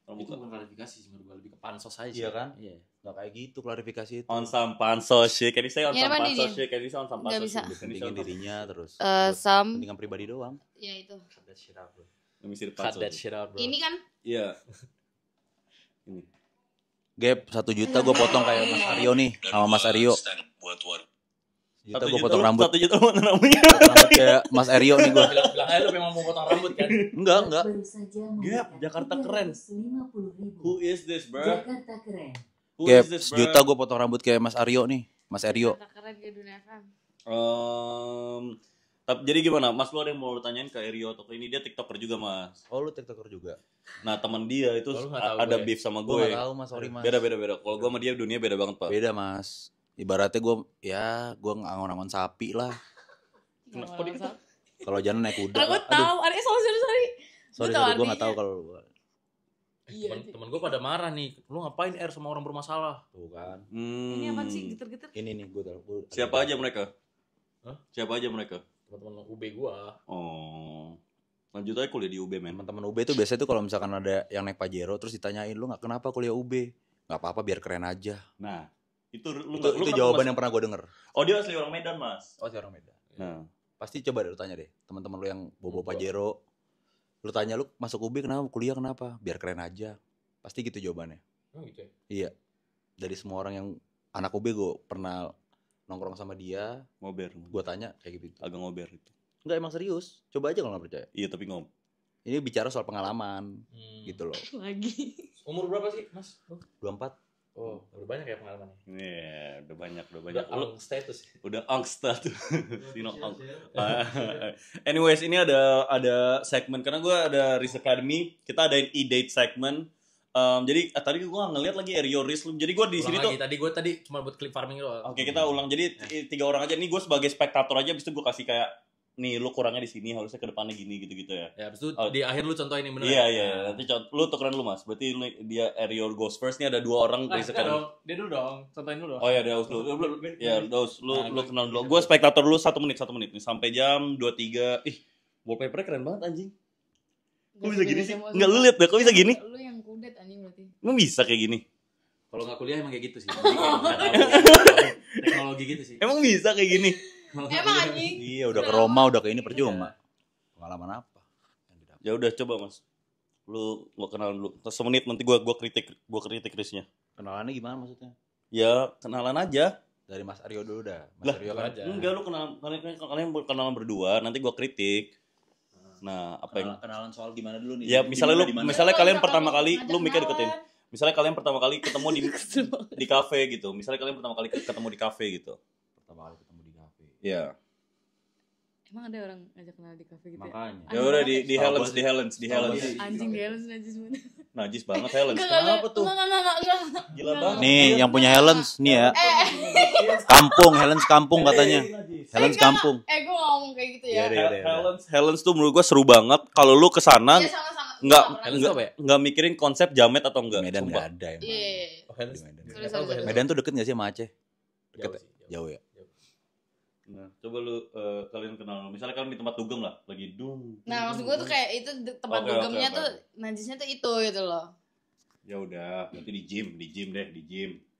[SPEAKER 1] Tolong
[SPEAKER 3] Itu
[SPEAKER 1] buka.
[SPEAKER 3] bukan klarifikasi sih menurut gue, lebih ke pansos aja sih.
[SPEAKER 7] Iya kan?
[SPEAKER 3] Iya.
[SPEAKER 7] Nggak kayak gitu klarifikasi itu.
[SPEAKER 1] On some pansos shit. Can you say on
[SPEAKER 2] Ya,
[SPEAKER 1] some
[SPEAKER 2] apa,
[SPEAKER 1] pansos
[SPEAKER 2] Didin?
[SPEAKER 1] shit? Can you say on some
[SPEAKER 2] Nggak
[SPEAKER 1] pansos
[SPEAKER 2] bisa.
[SPEAKER 1] shit?
[SPEAKER 7] Pentingin dirinya terus.
[SPEAKER 2] Sam.
[SPEAKER 7] Pentingan pribadi doang.
[SPEAKER 2] Ya itu.
[SPEAKER 3] Cut that shit out, bro.
[SPEAKER 1] Let me see the
[SPEAKER 3] Cut
[SPEAKER 1] pansos.
[SPEAKER 3] that shit out, bro.
[SPEAKER 2] Ini kan
[SPEAKER 1] Iya. Ini.
[SPEAKER 7] Gap 1 juta gue potong kayak Mas Aryo nih sama Mas Aryo. 1 juta gue potong rambut.
[SPEAKER 1] 1 juta potong rambutnya.
[SPEAKER 7] Rambut kayak Mas Aryo nih gue.
[SPEAKER 3] Bilang aja lu memang mau potong rambut kan.
[SPEAKER 7] Enggak.
[SPEAKER 4] baru saja
[SPEAKER 1] Gap,
[SPEAKER 4] memberikan
[SPEAKER 1] Jakarta keren.
[SPEAKER 4] 350.000.
[SPEAKER 1] Who is this, bro?
[SPEAKER 4] Jakarta keren.
[SPEAKER 1] Who
[SPEAKER 7] Gap
[SPEAKER 1] is this, bro?
[SPEAKER 7] 1 juta gue potong rambut kayak Mas Aryo nih. Mas Aryo.
[SPEAKER 2] kata keren ke dunia FM.
[SPEAKER 1] Jadi gimana? Mas lu ada yang mau lu tanyain ke Erio atau ke ini? Dia TikToker juga, Mas.
[SPEAKER 7] Oh, lu TikToker juga.
[SPEAKER 1] Nah, teman dia itu ada beef sama gue.
[SPEAKER 7] Gue gak tahu, Mas. Sorry, Mas.
[SPEAKER 1] Beda. Kalau gue sama dia dunia beda banget, Pak.
[SPEAKER 7] Beda, Mas. Ibaratnya gue ngangon-ngangon sapi lah. Kalau jalan naik kuda.
[SPEAKER 2] Aku tahu.
[SPEAKER 7] Sorry, gue gak tahu kalau lu.
[SPEAKER 2] Iya.
[SPEAKER 3] Temen gue pada marah nih. Lu ngapain sama orang bermasalah?
[SPEAKER 7] Tuh kan.
[SPEAKER 2] Ini apa sih geter-geter?
[SPEAKER 7] Ini nih gue tahu.
[SPEAKER 1] Siapa aja mereka?
[SPEAKER 3] Hah?
[SPEAKER 1] Siapa aja mereka?
[SPEAKER 3] Teman-teman UB gua.
[SPEAKER 1] Oh. Lanjut aja kuliah di UB, men.
[SPEAKER 7] Teman-teman UB tuh biasanya tuh kalau misalkan ada yang naik Pajero terus ditanyain lu nggak kenapa kuliah UB? Nggak apa-apa biar keren aja.
[SPEAKER 1] Nah, itu
[SPEAKER 7] jawaban yang pernah gue denger.
[SPEAKER 1] Oh, dia asli orang Medan, Mas.
[SPEAKER 7] Oh, si orang Medan.
[SPEAKER 1] Nah,
[SPEAKER 7] pasti coba deh lu tanya deh teman-teman lu yang bobo Pajero. Lu tanya lu masuk UB kenapa? Kuliah kenapa? Biar keren aja. Pasti gitu jawabannya.
[SPEAKER 3] Oh gitu ya?
[SPEAKER 7] Iya. Dari semua orang yang anak UB gue pernah nongkrong sama dia,
[SPEAKER 1] ngober.
[SPEAKER 7] Gue tanya kayak gitu.
[SPEAKER 1] Agak ngober itu.
[SPEAKER 7] Enggak, emang serius. Coba aja kalau nggak percaya.
[SPEAKER 1] Iya, tapi
[SPEAKER 7] Ini bicara soal pengalaman gitu loh.
[SPEAKER 2] Lagi.
[SPEAKER 3] Umur berapa sih, Mas?
[SPEAKER 7] 24.
[SPEAKER 3] Oh, udah banyak ya pengalamannya.
[SPEAKER 1] Iya, udah banyak.
[SPEAKER 3] Udah status.
[SPEAKER 1] Udah angst. Anyways, ini ada segmen karena gue ada Risk Academy. Kita adain e-date segmen. Jadi tadi gue ngeliat lagi Erio Risk. Jadi gue di sini tuh.
[SPEAKER 3] Tadi cuma buat clip farming doang.
[SPEAKER 1] Oke, kita ulang. Jadi 3 orang aja. Nih gue sebagai spektator aja. Abis itu gue kasih kayak, nih lu kurangnya di sini, harusnya ke depannya gini gitu ya.
[SPEAKER 3] Ya, abis itu di akhir lu contohin ini bener.
[SPEAKER 1] Iya. Nanti lu tukeran lu, Mas. Berarti dia Erio goes first. Nih ada 2 orang Risk Academy.
[SPEAKER 3] Dia dulu dong. Contohin dulu dong.
[SPEAKER 1] Oh ya, Daus lu. Ya, Daus lu kenal dulu. Gue spektator dulu 1 menit nih sampai jam 23. Ih, wallpaper keren banget anjing. Kok bisa gini sih? Enggak, lu lihat deh, kok bisa gini?
[SPEAKER 2] Lu yang kudet anjing berarti.
[SPEAKER 1] Emang bisa kayak gini?
[SPEAKER 3] Kalau nggak kuliah emang kayak gitu sih. Teknologi gitu sih.
[SPEAKER 1] Emang bisa kayak gini?
[SPEAKER 2] Emang anjing.
[SPEAKER 7] Iya, udah ke Roma, udah ke ini percuma. Pengalaman apa?
[SPEAKER 1] Ya udah coba, Mas. Lu gua kenalan dulu. Terus semenit nanti gua kritik Risnya.
[SPEAKER 7] Kenalannya gimana maksudnya?
[SPEAKER 1] Ya, kenalan aja.
[SPEAKER 7] Dari Mas Aryo dulu dah. Mas Aryo kan aja.
[SPEAKER 1] Enggak, lu kalian kenalan berdua, nanti gua kritik. Nah, apa yang
[SPEAKER 7] kenalan soal gimana dulu nih?
[SPEAKER 1] Ya, misalnya kalian pertama kali lu mikir deketin. Misalnya kalian pertama kali ketemu di kafe gitu. Misalnya kalian pertama kali ketemu di kafe gitu.
[SPEAKER 7] Pertama kali ketemu di kafe.
[SPEAKER 1] Iya.
[SPEAKER 2] Emang ada orang ngajak kenal di kafe gitu?
[SPEAKER 7] Makanya.
[SPEAKER 1] Ya udah di Helens.
[SPEAKER 2] Anjing di Helens najis banget.
[SPEAKER 1] Najis banget Helens. Kenapa tuh?
[SPEAKER 2] Enggak.
[SPEAKER 1] Gila banget.
[SPEAKER 7] Nih yang punya Helens nih ya. Helens kampung katanya. Helens kampung.
[SPEAKER 2] Gue ngomong kayak gitu ya.
[SPEAKER 1] Helens tuh menurut gua seru banget. Kalau lu kesana
[SPEAKER 2] Iya sama-sama.
[SPEAKER 1] nggak mikirin konsep jamet atau enggak.
[SPEAKER 7] Medan nggak ada yang.
[SPEAKER 2] Iya.
[SPEAKER 7] Medan tuh deket nggak sih sama Aceh? Deket. Jauh ya.
[SPEAKER 1] Nah, coba lu kalian kenal. Misalnya kalian di tempat dugem lah, lagi dung.
[SPEAKER 2] Nah, maksud gue tuh kayak itu tempat dugemnya tuh najisnya tuh itu gitu loh.
[SPEAKER 1] Ya udah, nanti di gym deh.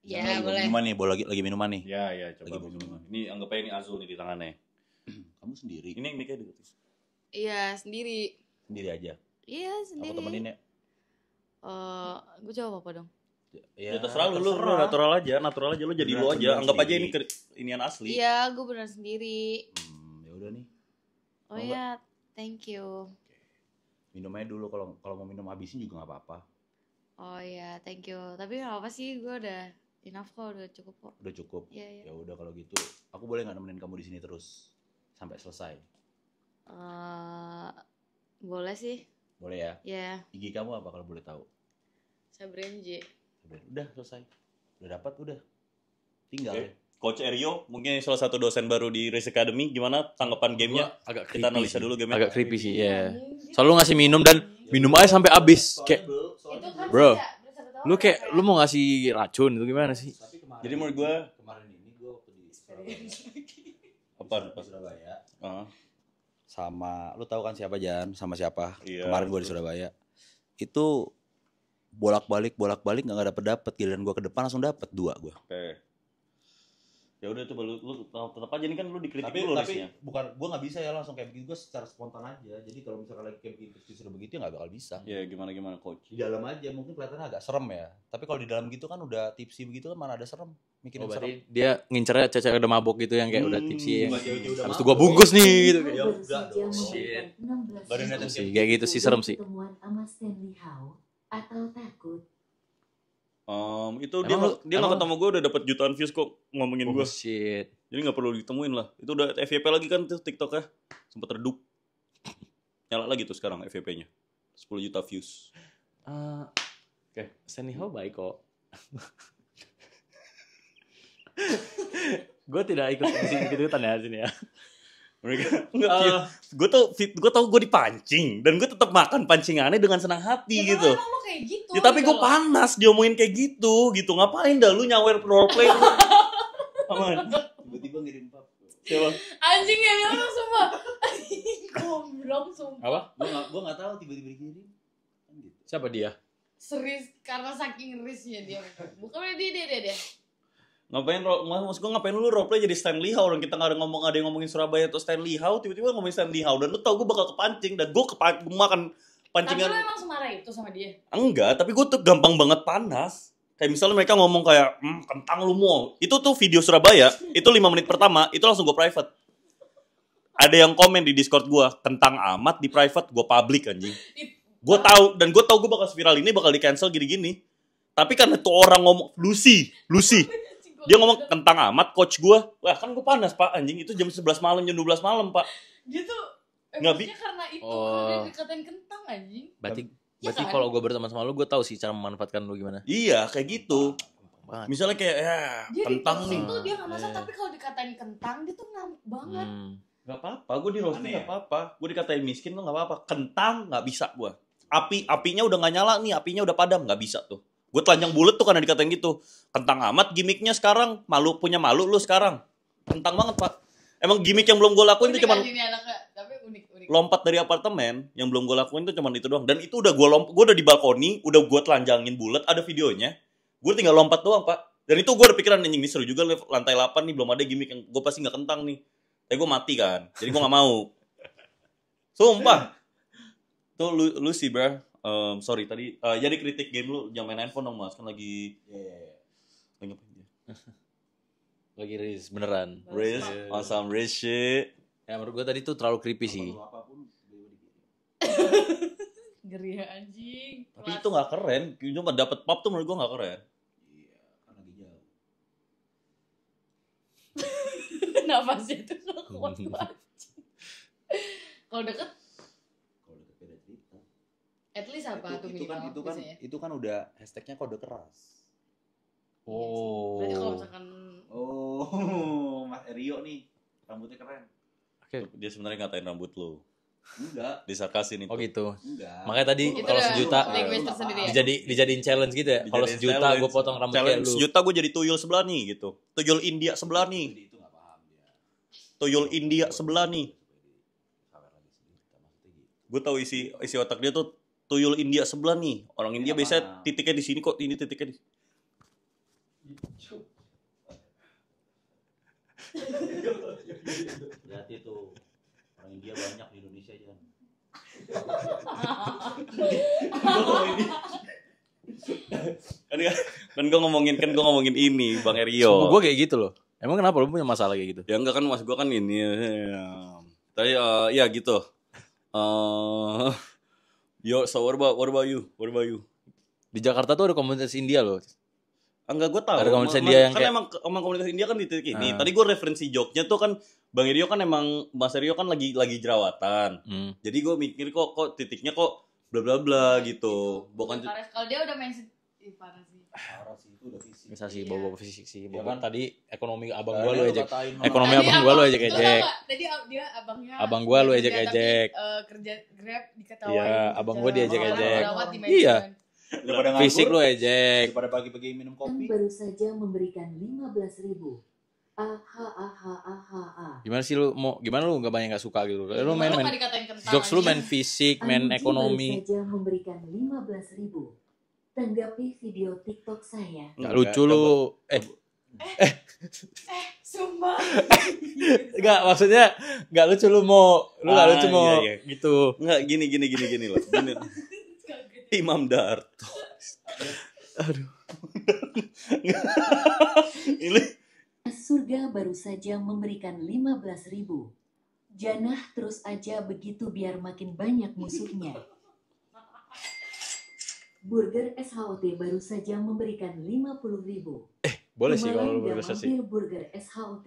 [SPEAKER 2] Ya, boleh.
[SPEAKER 7] Minuman nih, lagi minuman nih.
[SPEAKER 1] Ya, coba minuman. Ini anggap aja ini Azul nih di tangannya.
[SPEAKER 7] Kamu sendiri?
[SPEAKER 1] Ini mic-nya deket.
[SPEAKER 2] Iya, sendiri.
[SPEAKER 7] Sendiri aja.
[SPEAKER 2] Iya, sendiri.
[SPEAKER 7] Aku temenin ya.
[SPEAKER 2] Gue jawab apa dong?
[SPEAKER 1] Ya terserah lu natural aja lu jadi lu aja. Anggap aja ini inian asli.
[SPEAKER 2] Iya, gue beneran sendiri.
[SPEAKER 7] Ya udah nih.
[SPEAKER 2] Oh iya, thank you.
[SPEAKER 7] Minum aja dulu, kalau mau minum habisin juga nggak apa-apa.
[SPEAKER 2] Oh iya, thank you. Tapi nggak apa sih, gue udah enough kok, udah cukup kok.
[SPEAKER 7] Udah cukup.
[SPEAKER 2] Iya.
[SPEAKER 7] Ya udah kalau gitu, aku boleh nggak nemenin kamu di sini terus sampai selesai?
[SPEAKER 2] Boleh sih.
[SPEAKER 7] Boleh ya?
[SPEAKER 2] Iya.
[SPEAKER 7] IG kamu apa kalau boleh tahu?
[SPEAKER 2] Sabrina J.
[SPEAKER 7] Udah selesai. Udah dapat udah. Tinggal.
[SPEAKER 1] Okay. Coach Erio mungkin salah satu dosen baru di Risk Academy, gimana tanggapan gamenya?
[SPEAKER 3] Agak
[SPEAKER 1] kita analisa dulu gamenya.
[SPEAKER 3] Agak creepy sih, ya. Soalnya lu ngasih minum dan minum aja sampai habis. Kayak, bro, lu mau ngasih racun itu gimana sih?
[SPEAKER 1] Jadi menurut gue
[SPEAKER 7] kemarin ini gue di
[SPEAKER 1] Surabaya.
[SPEAKER 7] Apa? Surabaya. Sama lu tahu kan siapa Jan? Sama siapa?
[SPEAKER 1] Iya,
[SPEAKER 7] kemarin gue di Surabaya. Itu bolak-balik nggak dapet giliran gue ke depan langsung dapet 2 gue.
[SPEAKER 1] Oke. Ya udah coba lu tetap aja ini kan lu dikritik dulu Risnya.
[SPEAKER 7] Bukan gue nggak bisa ya langsung kayak begitu, gue secara spontan aja. Jadi kalau misalkan lagi kayak begitu disuruh begitu ya nggak bakal bisa.
[SPEAKER 1] Ya gimana coach.
[SPEAKER 7] Di dalam aja mungkin kelihatannya agak serem ya. Tapi kalau di dalam gitu kan udah tipsi begitu kan mana ada serem. Mikirin serem.
[SPEAKER 3] Dia ngincernya cewek udah mabok gitu yang kayak udah tipsi. Habis itu gue bungkus nih gitu.
[SPEAKER 7] Ya udah dong.
[SPEAKER 3] Shit.
[SPEAKER 7] Badannya
[SPEAKER 3] sih kayak gitu sih serem sih.
[SPEAKER 4] Atau takut?
[SPEAKER 1] Itu dia nggak ketemu gue udah dapat jutaan views kok ngomongin gue.
[SPEAKER 3] Shit.
[SPEAKER 1] Jadi nggak perlu ditemuin lah. Itu udah FYP lagi kan tuh TikTok ya. Sempat redup. Nyala lagi tuh sekarang FYP-nya. 10 juta views.
[SPEAKER 3] Oke, Stanley Ho baik kok. Gue tidak ikut ikut-ikutan ya sini ya.
[SPEAKER 1] Mereka gue tau gue dipancing dan gue tetap makan pancingannya dengan senang hati
[SPEAKER 2] Ya,
[SPEAKER 1] gitu.
[SPEAKER 2] emang lu kayak gitu.
[SPEAKER 1] Ya tapi gue
[SPEAKER 2] gitu loh.
[SPEAKER 1] panas diomongin kayak gitu. Ngapain dah lu nyawer roleplay? Aman.
[SPEAKER 5] Tiba-tiba ngirim pap.
[SPEAKER 1] Siapa?
[SPEAKER 2] Anjing ya bilang sumpah. Goblok sumpah.
[SPEAKER 3] Apa?
[SPEAKER 5] Gua enggak tahu tiba-tiba dikirim. Kan gitu.
[SPEAKER 3] Siapa dia?
[SPEAKER 2] Serius karena saking risnya dia. Bukan dia.
[SPEAKER 1] Maksud gue ngapain lu roleplay jadi Stanley Howe? Orang kita gak ada yang ngomongin Surabaya atau Stanley Howe, tiba-tiba ngomongin Stanley Howe. Dan lu tau gue bakal kepancing, dan gue makan pancingan.
[SPEAKER 2] Tapi lu emang semarah itu sama dia?
[SPEAKER 1] Enggak, tapi gue tuh gampang banget panas. Kayak misalnya mereka ngomong kayak, kentang lu mau. Itu tuh video Surabaya, itu 5 menit pertama, itu langsung gue private. Ada yang komen di Discord gue, kentang amat di private, gue public anjing. Gue tahu, dan gue tahu gue bakal viral ini, bakal di cancel gini-gini. Tapi karena tuh orang ngomong, Lucy. Dia ngomong kentang amat, coach gue. Wah kan gue panas pak, anjing. Itu jam 11 malam, jam 12 malam pak.
[SPEAKER 2] Dia tuh
[SPEAKER 1] Nggak
[SPEAKER 2] emangnya karena itu, karena dia dikatain kentang anjing.
[SPEAKER 3] Berarti
[SPEAKER 2] Ya kan?
[SPEAKER 3] kalau gue berteman sama lu, gue tahu sih cara memanfaatkan lu gimana.
[SPEAKER 1] Iya, kayak gitu.
[SPEAKER 3] Banget.
[SPEAKER 1] Misalnya kayak, ya
[SPEAKER 2] Dia
[SPEAKER 1] kentang
[SPEAKER 2] di
[SPEAKER 1] nih.
[SPEAKER 2] tuh dia nggak masalah, tapi kalau dikatain kentang dia tuh ngamuk banget.
[SPEAKER 1] Gak apa-apa, gue di roasting
[SPEAKER 5] Aneh ya?
[SPEAKER 1] gak apa-apa. Gue dikatain miskin tuh gak apa-apa. Kentang gak bisa gue. Apinya udah gak nyala nih, apinya udah padam, gak bisa tuh. Gue telanjang bulet tuh karena dikatain gitu. Kentang amat gimmicknya sekarang, punya malu lu sekarang. Kentang banget pak. Emang gimmick yang belum gue lakuin tuh cuman
[SPEAKER 2] Ini anaknya, tapi unik.
[SPEAKER 1] lompat dari apartemen. Yang belum gue lakuin tuh cuman itu doang. Dan itu udah gue udah di balkoni, udah gue telanjangin bulet, ada videonya. Gue tinggal lompat doang pak. Dan itu gue udah pikiran, anjing ini seru juga lantai 8 nih, belum ada gimmick yang gue pasti gak kentang nih. Tapi gue mati kan, jadi gue gak mau. Sumpah. Tuh lu sih bro. Sorry tadi, jadi kritik game lu jangan main handphone dong mas, kan lagi lagi ngapain dia?
[SPEAKER 3] Lagi riz beneran.
[SPEAKER 1] Riz, awesome Riz shit.
[SPEAKER 3] Ya menurut gue tadi tuh terlalu creepy sih.
[SPEAKER 5] Apapun beliau dikirim.
[SPEAKER 2] Ngeri ya, anjing.
[SPEAKER 1] Tapi itu gak keren, cuma dapet pop tuh menurut gue gak keren.
[SPEAKER 5] Iya, karena lagi jauh.
[SPEAKER 2] Nafasnya tuh gak kuat banget. Kalau deket,
[SPEAKER 5] Kalau deket beda cerita.
[SPEAKER 2] at least apa tuh minimal biasanya?
[SPEAKER 7] Itu kan udah hashtagnya kode keras.
[SPEAKER 3] Oh.
[SPEAKER 2] Berarti kalau misalkan
[SPEAKER 5] Oh, Mas Rio nih, rambutnya keren.
[SPEAKER 1] Dia sebenarnya ngatain rambut lu.
[SPEAKER 5] Enggak,
[SPEAKER 1] Disarkasin itu.
[SPEAKER 3] Oh gitu.
[SPEAKER 5] enggak.
[SPEAKER 3] Makanya tadi
[SPEAKER 2] itu
[SPEAKER 3] kalau
[SPEAKER 2] udah
[SPEAKER 3] sejuta
[SPEAKER 2] language tersendiri ya?
[SPEAKER 3] dijadiin challenge gitu ya. Kalau
[SPEAKER 1] Dijadiin
[SPEAKER 3] sejuta
[SPEAKER 1] challenge.
[SPEAKER 3] gue potong rambut kayak
[SPEAKER 1] Challenge
[SPEAKER 3] lu.
[SPEAKER 1] sejuta gue jadi tuyul sebelah nih gitu. Tuyul India sebelah nih.
[SPEAKER 5] Jadi itu enggak paham dia.
[SPEAKER 1] Tuyul India sebelah nih.
[SPEAKER 5] Sawer lagi sejuta maksudnya gitu.
[SPEAKER 1] Gue tahu isi otak dia tuh tuyul India sebelah nih. Orang India
[SPEAKER 5] Apa?
[SPEAKER 1] biasanya titiknya di sini kok, ini titiknya di.
[SPEAKER 5] Hati tuh. Orang India banyak di Indonesia aja kan.
[SPEAKER 1] Kan gue ngomongin ini Bang Erio.
[SPEAKER 3] Gue kayak gitu loh. Emang kenapa lu punya masalah kayak gitu?
[SPEAKER 1] Ya enggak kan mas gue kan ini. Tapi ya gitu. So what about you?
[SPEAKER 3] Di Jakarta tuh ada komunitas India loh.
[SPEAKER 1] Enggak, gue tahu.
[SPEAKER 3] Ada komunitas India yang
[SPEAKER 1] kan
[SPEAKER 3] kayak-
[SPEAKER 1] emang komunitas India kan di titik ini. Tadi gue referensi joknya tuh kan Bang Erio kan emang Mas Erio kan lagi jerawatan. Jadi gue mikir kok titiknya kok bla bla bla gitu. Bukan
[SPEAKER 2] kalau dia udah main parah sih.
[SPEAKER 5] Parah sih, itu udah fisik.
[SPEAKER 3] Bisa sih
[SPEAKER 2] Iya.
[SPEAKER 3] bawa fisik sih.
[SPEAKER 5] Iya
[SPEAKER 3] Bawa
[SPEAKER 5] kan?
[SPEAKER 3] tadi ekonomi abang
[SPEAKER 5] Tadi
[SPEAKER 3] gua lu
[SPEAKER 5] lu
[SPEAKER 3] ejek.
[SPEAKER 5] katain
[SPEAKER 3] Ekonomi
[SPEAKER 2] Tadi
[SPEAKER 3] abang gua lu ejek-ejek.
[SPEAKER 2] Lu tau gak? Tadi dia abangnya.
[SPEAKER 3] Abang gua lu
[SPEAKER 2] kerja,
[SPEAKER 3] ejek-ejek.
[SPEAKER 2] tapi, kerja Grab diketawain.
[SPEAKER 3] Iya, abang gua diejek-ejek.
[SPEAKER 2] Jerawat di
[SPEAKER 3] Iya.
[SPEAKER 5] Daripada nganggur,
[SPEAKER 3] Fisik lu ejek.
[SPEAKER 5] daripada pagi-pagi minum
[SPEAKER 4] Yang
[SPEAKER 5] kopi.
[SPEAKER 4] baru saja memberikan 15.000. Aha.
[SPEAKER 3] Gimana sih lu gimana lu enggak banyak enggak suka gitu. Lu main
[SPEAKER 2] Gimana dikatain kentang
[SPEAKER 3] jokes lu
[SPEAKER 2] aja?
[SPEAKER 3] main fisik, main
[SPEAKER 4] Anji
[SPEAKER 3] ekonomi.
[SPEAKER 4] baru saja memberikan 15.000. Tanggapi video TikTok saya.
[SPEAKER 3] Enggak lucu lu.
[SPEAKER 2] Sumpah.
[SPEAKER 3] Enggak, maksudnya enggak lucu lu lu enggak lucu mau
[SPEAKER 1] iya.
[SPEAKER 3] gitu.
[SPEAKER 1] Enggak gini loh. Gini. Imam Darto. Ini
[SPEAKER 4] Surga baru saja memberikan 15.000. Janah terus aja begitu biar makin banyak musuhnya. Burger SHOT baru saja memberikan 50.000.
[SPEAKER 3] Boleh sih kalau lu
[SPEAKER 4] Pemalang
[SPEAKER 3] berasa sih.
[SPEAKER 4] mampir Burger SHOT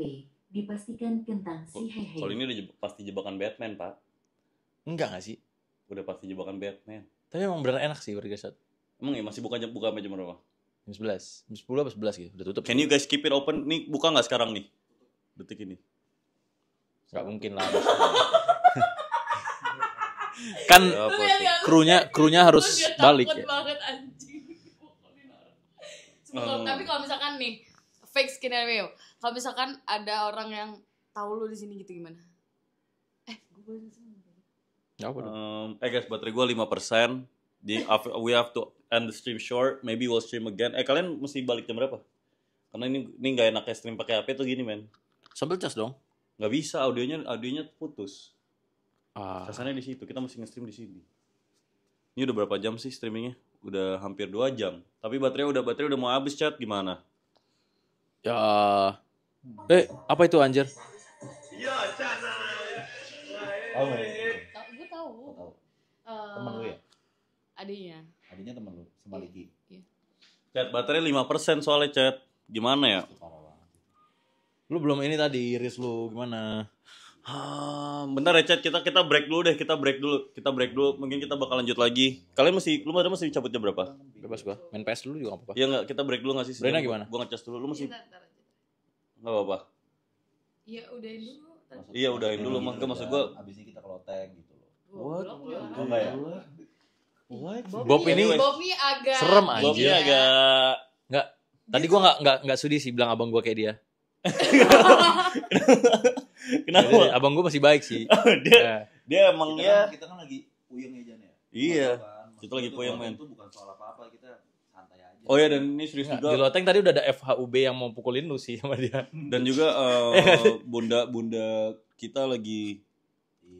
[SPEAKER 4] dipastikan kentang si hehe.
[SPEAKER 1] Kalau ini udah pasti jebakan Batman, Pak.
[SPEAKER 3] Enggak nggak sih?
[SPEAKER 1] Udah pasti jebakan Batman.
[SPEAKER 3] Tapi emang beneran enak sih burger shot.
[SPEAKER 1] Emang ya masih buka jam berapa?
[SPEAKER 3] Jam 11. Jam 10 apa 11 gitu. Udah tutup.
[SPEAKER 1] Can you guys keep it open? Nih buka nggak sekarang nih? Detik ini.
[SPEAKER 3] Nggak mungkin lah. Kan krunya harus balik ya.
[SPEAKER 2] Banget anjing. Tapi kalau misalkan nih fake scenario, kalau misalkan ada orang yang tahu lu di sini gitu gimana? Gue boleh sini.
[SPEAKER 3] Nggak apa dong.
[SPEAKER 1] Guys, baterai gue 5%. We have to end the stream short. Maybe we'll stream again. Kalian mesti balik jam berapa? Karena ini nggak enaknya stream pakai HP tuh gini, men.
[SPEAKER 3] Sambil cas dong.
[SPEAKER 1] Nggak bisa, audionya putus.
[SPEAKER 3] Rasanya
[SPEAKER 1] Sasannya di situ. Kita mesti nge-stream di sini. Ini udah berapa jam sih streamingnya? Udah hampir 2 jam. Tapi baterai udah mau habis, chat. Gimana?
[SPEAKER 3] ya. Apa itu anjir?
[SPEAKER 2] Gue tahu.
[SPEAKER 7] Temen lu ya?
[SPEAKER 2] Adiknya
[SPEAKER 7] temen lu sama Liki.
[SPEAKER 2] Iya.
[SPEAKER 1] Chat, baterai 5% soalnya, chat. Gimana ya?
[SPEAKER 3] Lu belum ini tadi iris lu gimana?
[SPEAKER 1] Bentar ya, chat. Kita break dulu deh. Kita break dulu. Mungkin kita bakal lanjut lagi. Lu masih cabut jam berapa?
[SPEAKER 3] Bebas gua. Main PS dulu juga enggak apa-apa.
[SPEAKER 1] Iya enggak, kita break dulu enggak sih?
[SPEAKER 3] Brenda gimana?
[SPEAKER 1] Gua ngecas dulu. Lu masih
[SPEAKER 2] Ntar aja.
[SPEAKER 1] enggak apa-apa.
[SPEAKER 2] Iya, udahin dulu.
[SPEAKER 1] Iya, udahin dulu. Maksud gua
[SPEAKER 7] Abis ini kita ke loteng gitu loh.
[SPEAKER 1] What?
[SPEAKER 7] Enggak ya?
[SPEAKER 1] What?
[SPEAKER 3] Bob ini
[SPEAKER 2] Bob nih agak
[SPEAKER 3] serem
[SPEAKER 1] Bob
[SPEAKER 3] anjir.
[SPEAKER 1] ini agak
[SPEAKER 3] Enggak. Tadi gua enggak sudi sih bilang abang gua kayak dia.
[SPEAKER 1] Kenapa?
[SPEAKER 3] Jadi, abang gua masih baik sih.
[SPEAKER 1] Dia emang ya.
[SPEAKER 7] Kita kan lagi puyeng ya, Jan ya.
[SPEAKER 1] Iya.
[SPEAKER 7] Kan?
[SPEAKER 1] Kita lagi puyeng, men.
[SPEAKER 7] Itu bukan soal apa-apa, kita santai aja.
[SPEAKER 1] Oh ya, dan ini serius
[SPEAKER 3] Di
[SPEAKER 1] juga.
[SPEAKER 3] loteng tadi udah ada FHUB yang mau pukulin lu sih sama dia.
[SPEAKER 1] Dan juga bunda kita lagi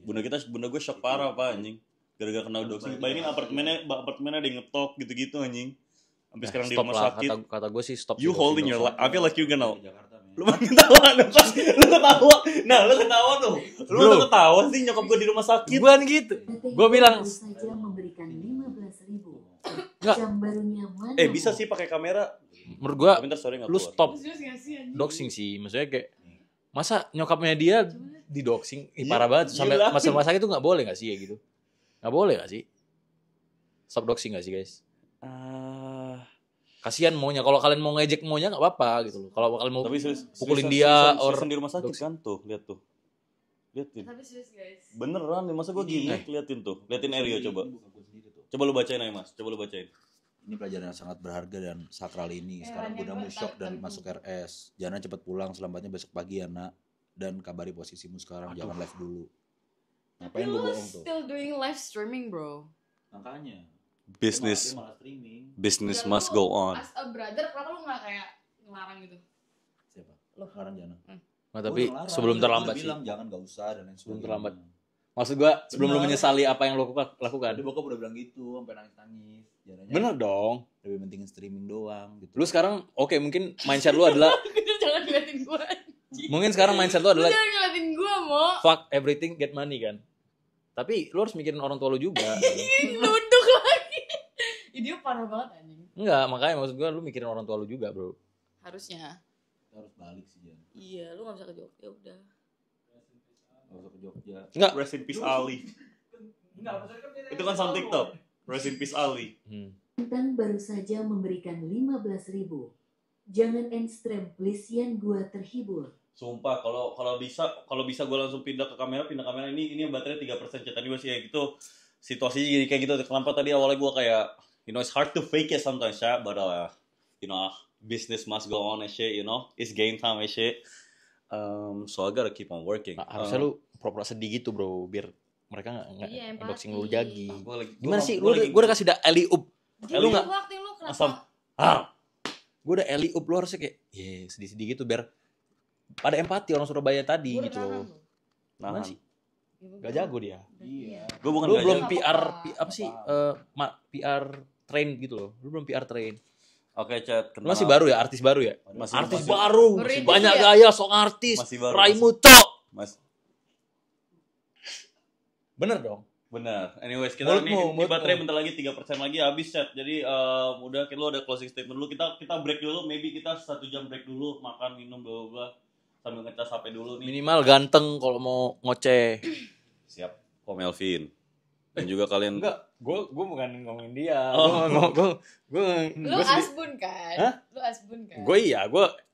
[SPEAKER 1] bunda gue shock parah, Pak, anjing. Gara-gara kena doxing. Bayangin apartemennya ada yang ngetok gitu-gitu, anjing. Sampai sekarang di
[SPEAKER 3] Stop
[SPEAKER 1] rumah
[SPEAKER 3] lah,
[SPEAKER 1] sakit.
[SPEAKER 3] Kata gue sih stop.
[SPEAKER 1] You holding your life. I feel like you gonna.
[SPEAKER 7] Jakarta, men.
[SPEAKER 1] Lu ketawa, lu ketawa. Nah, lu ketawa tuh. Lu ketawa sih nyokap gue di rumah sakit.
[SPEAKER 3] Bukan gitu. Gua bilang
[SPEAKER 4] baru saja memberikan 15.000.
[SPEAKER 3] Enggak.
[SPEAKER 4] Jam barunya mana?
[SPEAKER 1] Bisa sih pakai kamera.
[SPEAKER 3] menurut gua
[SPEAKER 1] Tapi ntar sorry nggak
[SPEAKER 3] lu
[SPEAKER 1] keluar.
[SPEAKER 3] stop
[SPEAKER 2] Serius gak sih anjing?
[SPEAKER 3] doxing sih. Maksudnya kayak masa nyokapnya dia di doxing parah banget sampai
[SPEAKER 1] gila.
[SPEAKER 3] masuk rumah sakit itu nggak boleh nggak sih kayak gitu? Nggak boleh nggak sih? Stop doxing nggak sih guys? Kasihan maunya. Kalau kalian mau ngejek maunya nggak apa-apa gitu loh. Kalau kalian mau
[SPEAKER 1] Tapi
[SPEAKER 3] pukulin dia
[SPEAKER 1] or di rumah sakit kan tuh, liatin.
[SPEAKER 2] Tapi serius guys.
[SPEAKER 1] Beneran, masa gue gini, liatin tuh. Liatin Aryo coba.
[SPEAKER 7] Ini bukan gue sendiri tuh.
[SPEAKER 1] Coba lu bacain aja, Mas. Coba lu bacain.
[SPEAKER 7] Ini pelajaran yang sangat berharga dan sakral ini. Sekarang Bundamu shock dan masuk RS. Jangan cepat pulang, selamatnya besok pagi ya, Nak. Dan kabari posisimu sekarang, jangan live dulu. Ngapain lu bohong tuh?
[SPEAKER 2] Still doing live streaming, bro.
[SPEAKER 7] Makanya.
[SPEAKER 1] Business
[SPEAKER 7] Dia malah streaming.
[SPEAKER 1] business
[SPEAKER 2] Ya,
[SPEAKER 1] must
[SPEAKER 2] lu
[SPEAKER 1] go on.
[SPEAKER 2] As a brother, kenapa lu gak kayak ngelarang gitu?
[SPEAKER 7] Siapa? Sekarang jangan.
[SPEAKER 3] Nah, tapi sebelum terlambat sih.
[SPEAKER 7] Bilang jangan gak usah dan lain
[SPEAKER 3] Sebelum
[SPEAKER 7] sebagainya.
[SPEAKER 3] terlambat. Maksud gua sebelum lu menyesali apa yang lu lakukan.
[SPEAKER 7] Tadi bokap udah bilang gitu, sampai nangis-nangis. Jangan-jangan
[SPEAKER 3] Bener dong.
[SPEAKER 7] lebih pentingin streaming doang gitu.
[SPEAKER 3] Lu sekarang oke, mungkin mindset lu adalah
[SPEAKER 2] Jangan ngeliatin gue.
[SPEAKER 3] mungkin sekarang mindset lu adalah
[SPEAKER 2] Jangan ngeliatin gue, Mo.
[SPEAKER 3] fuck everything get money kan. Tapi lu harus mikirin orang tua lu juga.
[SPEAKER 2] Nunduk lagi. Dia parah banget anjing.
[SPEAKER 3] Enggak, makanya maksud gua lu mikirin orang tua lu juga, bro.
[SPEAKER 2] Harusnya.
[SPEAKER 7] Kita harus balik sih, Jan.
[SPEAKER 2] Iya, lu gak bisa ke Jogja, udah.
[SPEAKER 7] Gak usah ke Jogja.
[SPEAKER 3] Enggak.
[SPEAKER 1] Rest in peace Ali. Itu kan sound TikTok. Rest in peace Ali.
[SPEAKER 4] Kentang baru saja memberikan 15.000. Jangan end stream please, Yan, gua terhibur.
[SPEAKER 1] Sumpah kalau bisa gue langsung pindah kamera ini yang baterai 3% tadi gue sih kayak gitu. Situasinya jadi kayak gitu. Kenapa tadi awalnya gue kayak it's hard to fake it sometimes, ya, but business must go on and shit, it's game time and shit. So I gotta keep on working.
[SPEAKER 3] Harusnya lu pura-pura sedih gitu, bro, biar mereka enggak
[SPEAKER 2] Iya, empati.
[SPEAKER 3] unboxing lu lagi.
[SPEAKER 1] Gua
[SPEAKER 3] Gimana sih? Gua udah kasih alley up.
[SPEAKER 2] Lu
[SPEAKER 3] nggak-
[SPEAKER 2] waktu lu kenapa?
[SPEAKER 1] Asam.
[SPEAKER 3] Gue udah alley up, lu harusnya kayak sedih-sedih gitu biar pada empati orang Surabaya tadi
[SPEAKER 2] Gua udah
[SPEAKER 3] gitu.
[SPEAKER 2] nahan lu.
[SPEAKER 3] Gimana
[SPEAKER 1] Nahan.
[SPEAKER 3] sih? Gak jago dia.
[SPEAKER 7] Iya.
[SPEAKER 1] Gue bukan
[SPEAKER 3] Lu
[SPEAKER 1] nggak
[SPEAKER 3] belum
[SPEAKER 1] jago.
[SPEAKER 3] PR
[SPEAKER 2] apa-apa.
[SPEAKER 3] apa sih? PR train gitu loh. Lu belum PR train.
[SPEAKER 1] Oke, chat.
[SPEAKER 3] Lu masih baru ya, artis baru ya?
[SPEAKER 1] Masih
[SPEAKER 3] Artis
[SPEAKER 1] masih-
[SPEAKER 3] baru,
[SPEAKER 2] Masih
[SPEAKER 3] banyak
[SPEAKER 2] baru.
[SPEAKER 3] gaya, sok artis,
[SPEAKER 1] Masih baru,
[SPEAKER 3] Raimuto.
[SPEAKER 1] Mas,
[SPEAKER 3] Bener dong.
[SPEAKER 1] benar. Anyways, kita
[SPEAKER 3] Mulutmu,
[SPEAKER 1] ini baterai
[SPEAKER 3] mulutmu.
[SPEAKER 1] bentar lagi 3% lagi habis, chat. Jadi udah lu ada closing statement dulu. Kita break dulu, maybe kita 1 jam break dulu, makan minum bla bla bla. sambil ngecas HP dulu nih.
[SPEAKER 3] Minimal ganteng kalau mau ngoceh.
[SPEAKER 1] Siap, Ko Melvin. Dan juga kalian
[SPEAKER 3] Enggak, gue bukan ngomongin dia.
[SPEAKER 2] Lu asbun kan?
[SPEAKER 3] Hah?
[SPEAKER 2] Lu asbun kan?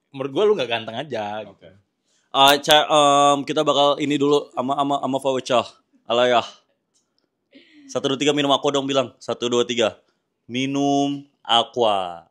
[SPEAKER 3] Menurut gue lu nggak ganteng aja.
[SPEAKER 1] Oke. Kita bakal ini dulu sama Fawecah. Alayah. 1 2 3 minum aqua dong bilang. 1 2 3. Minum aqua.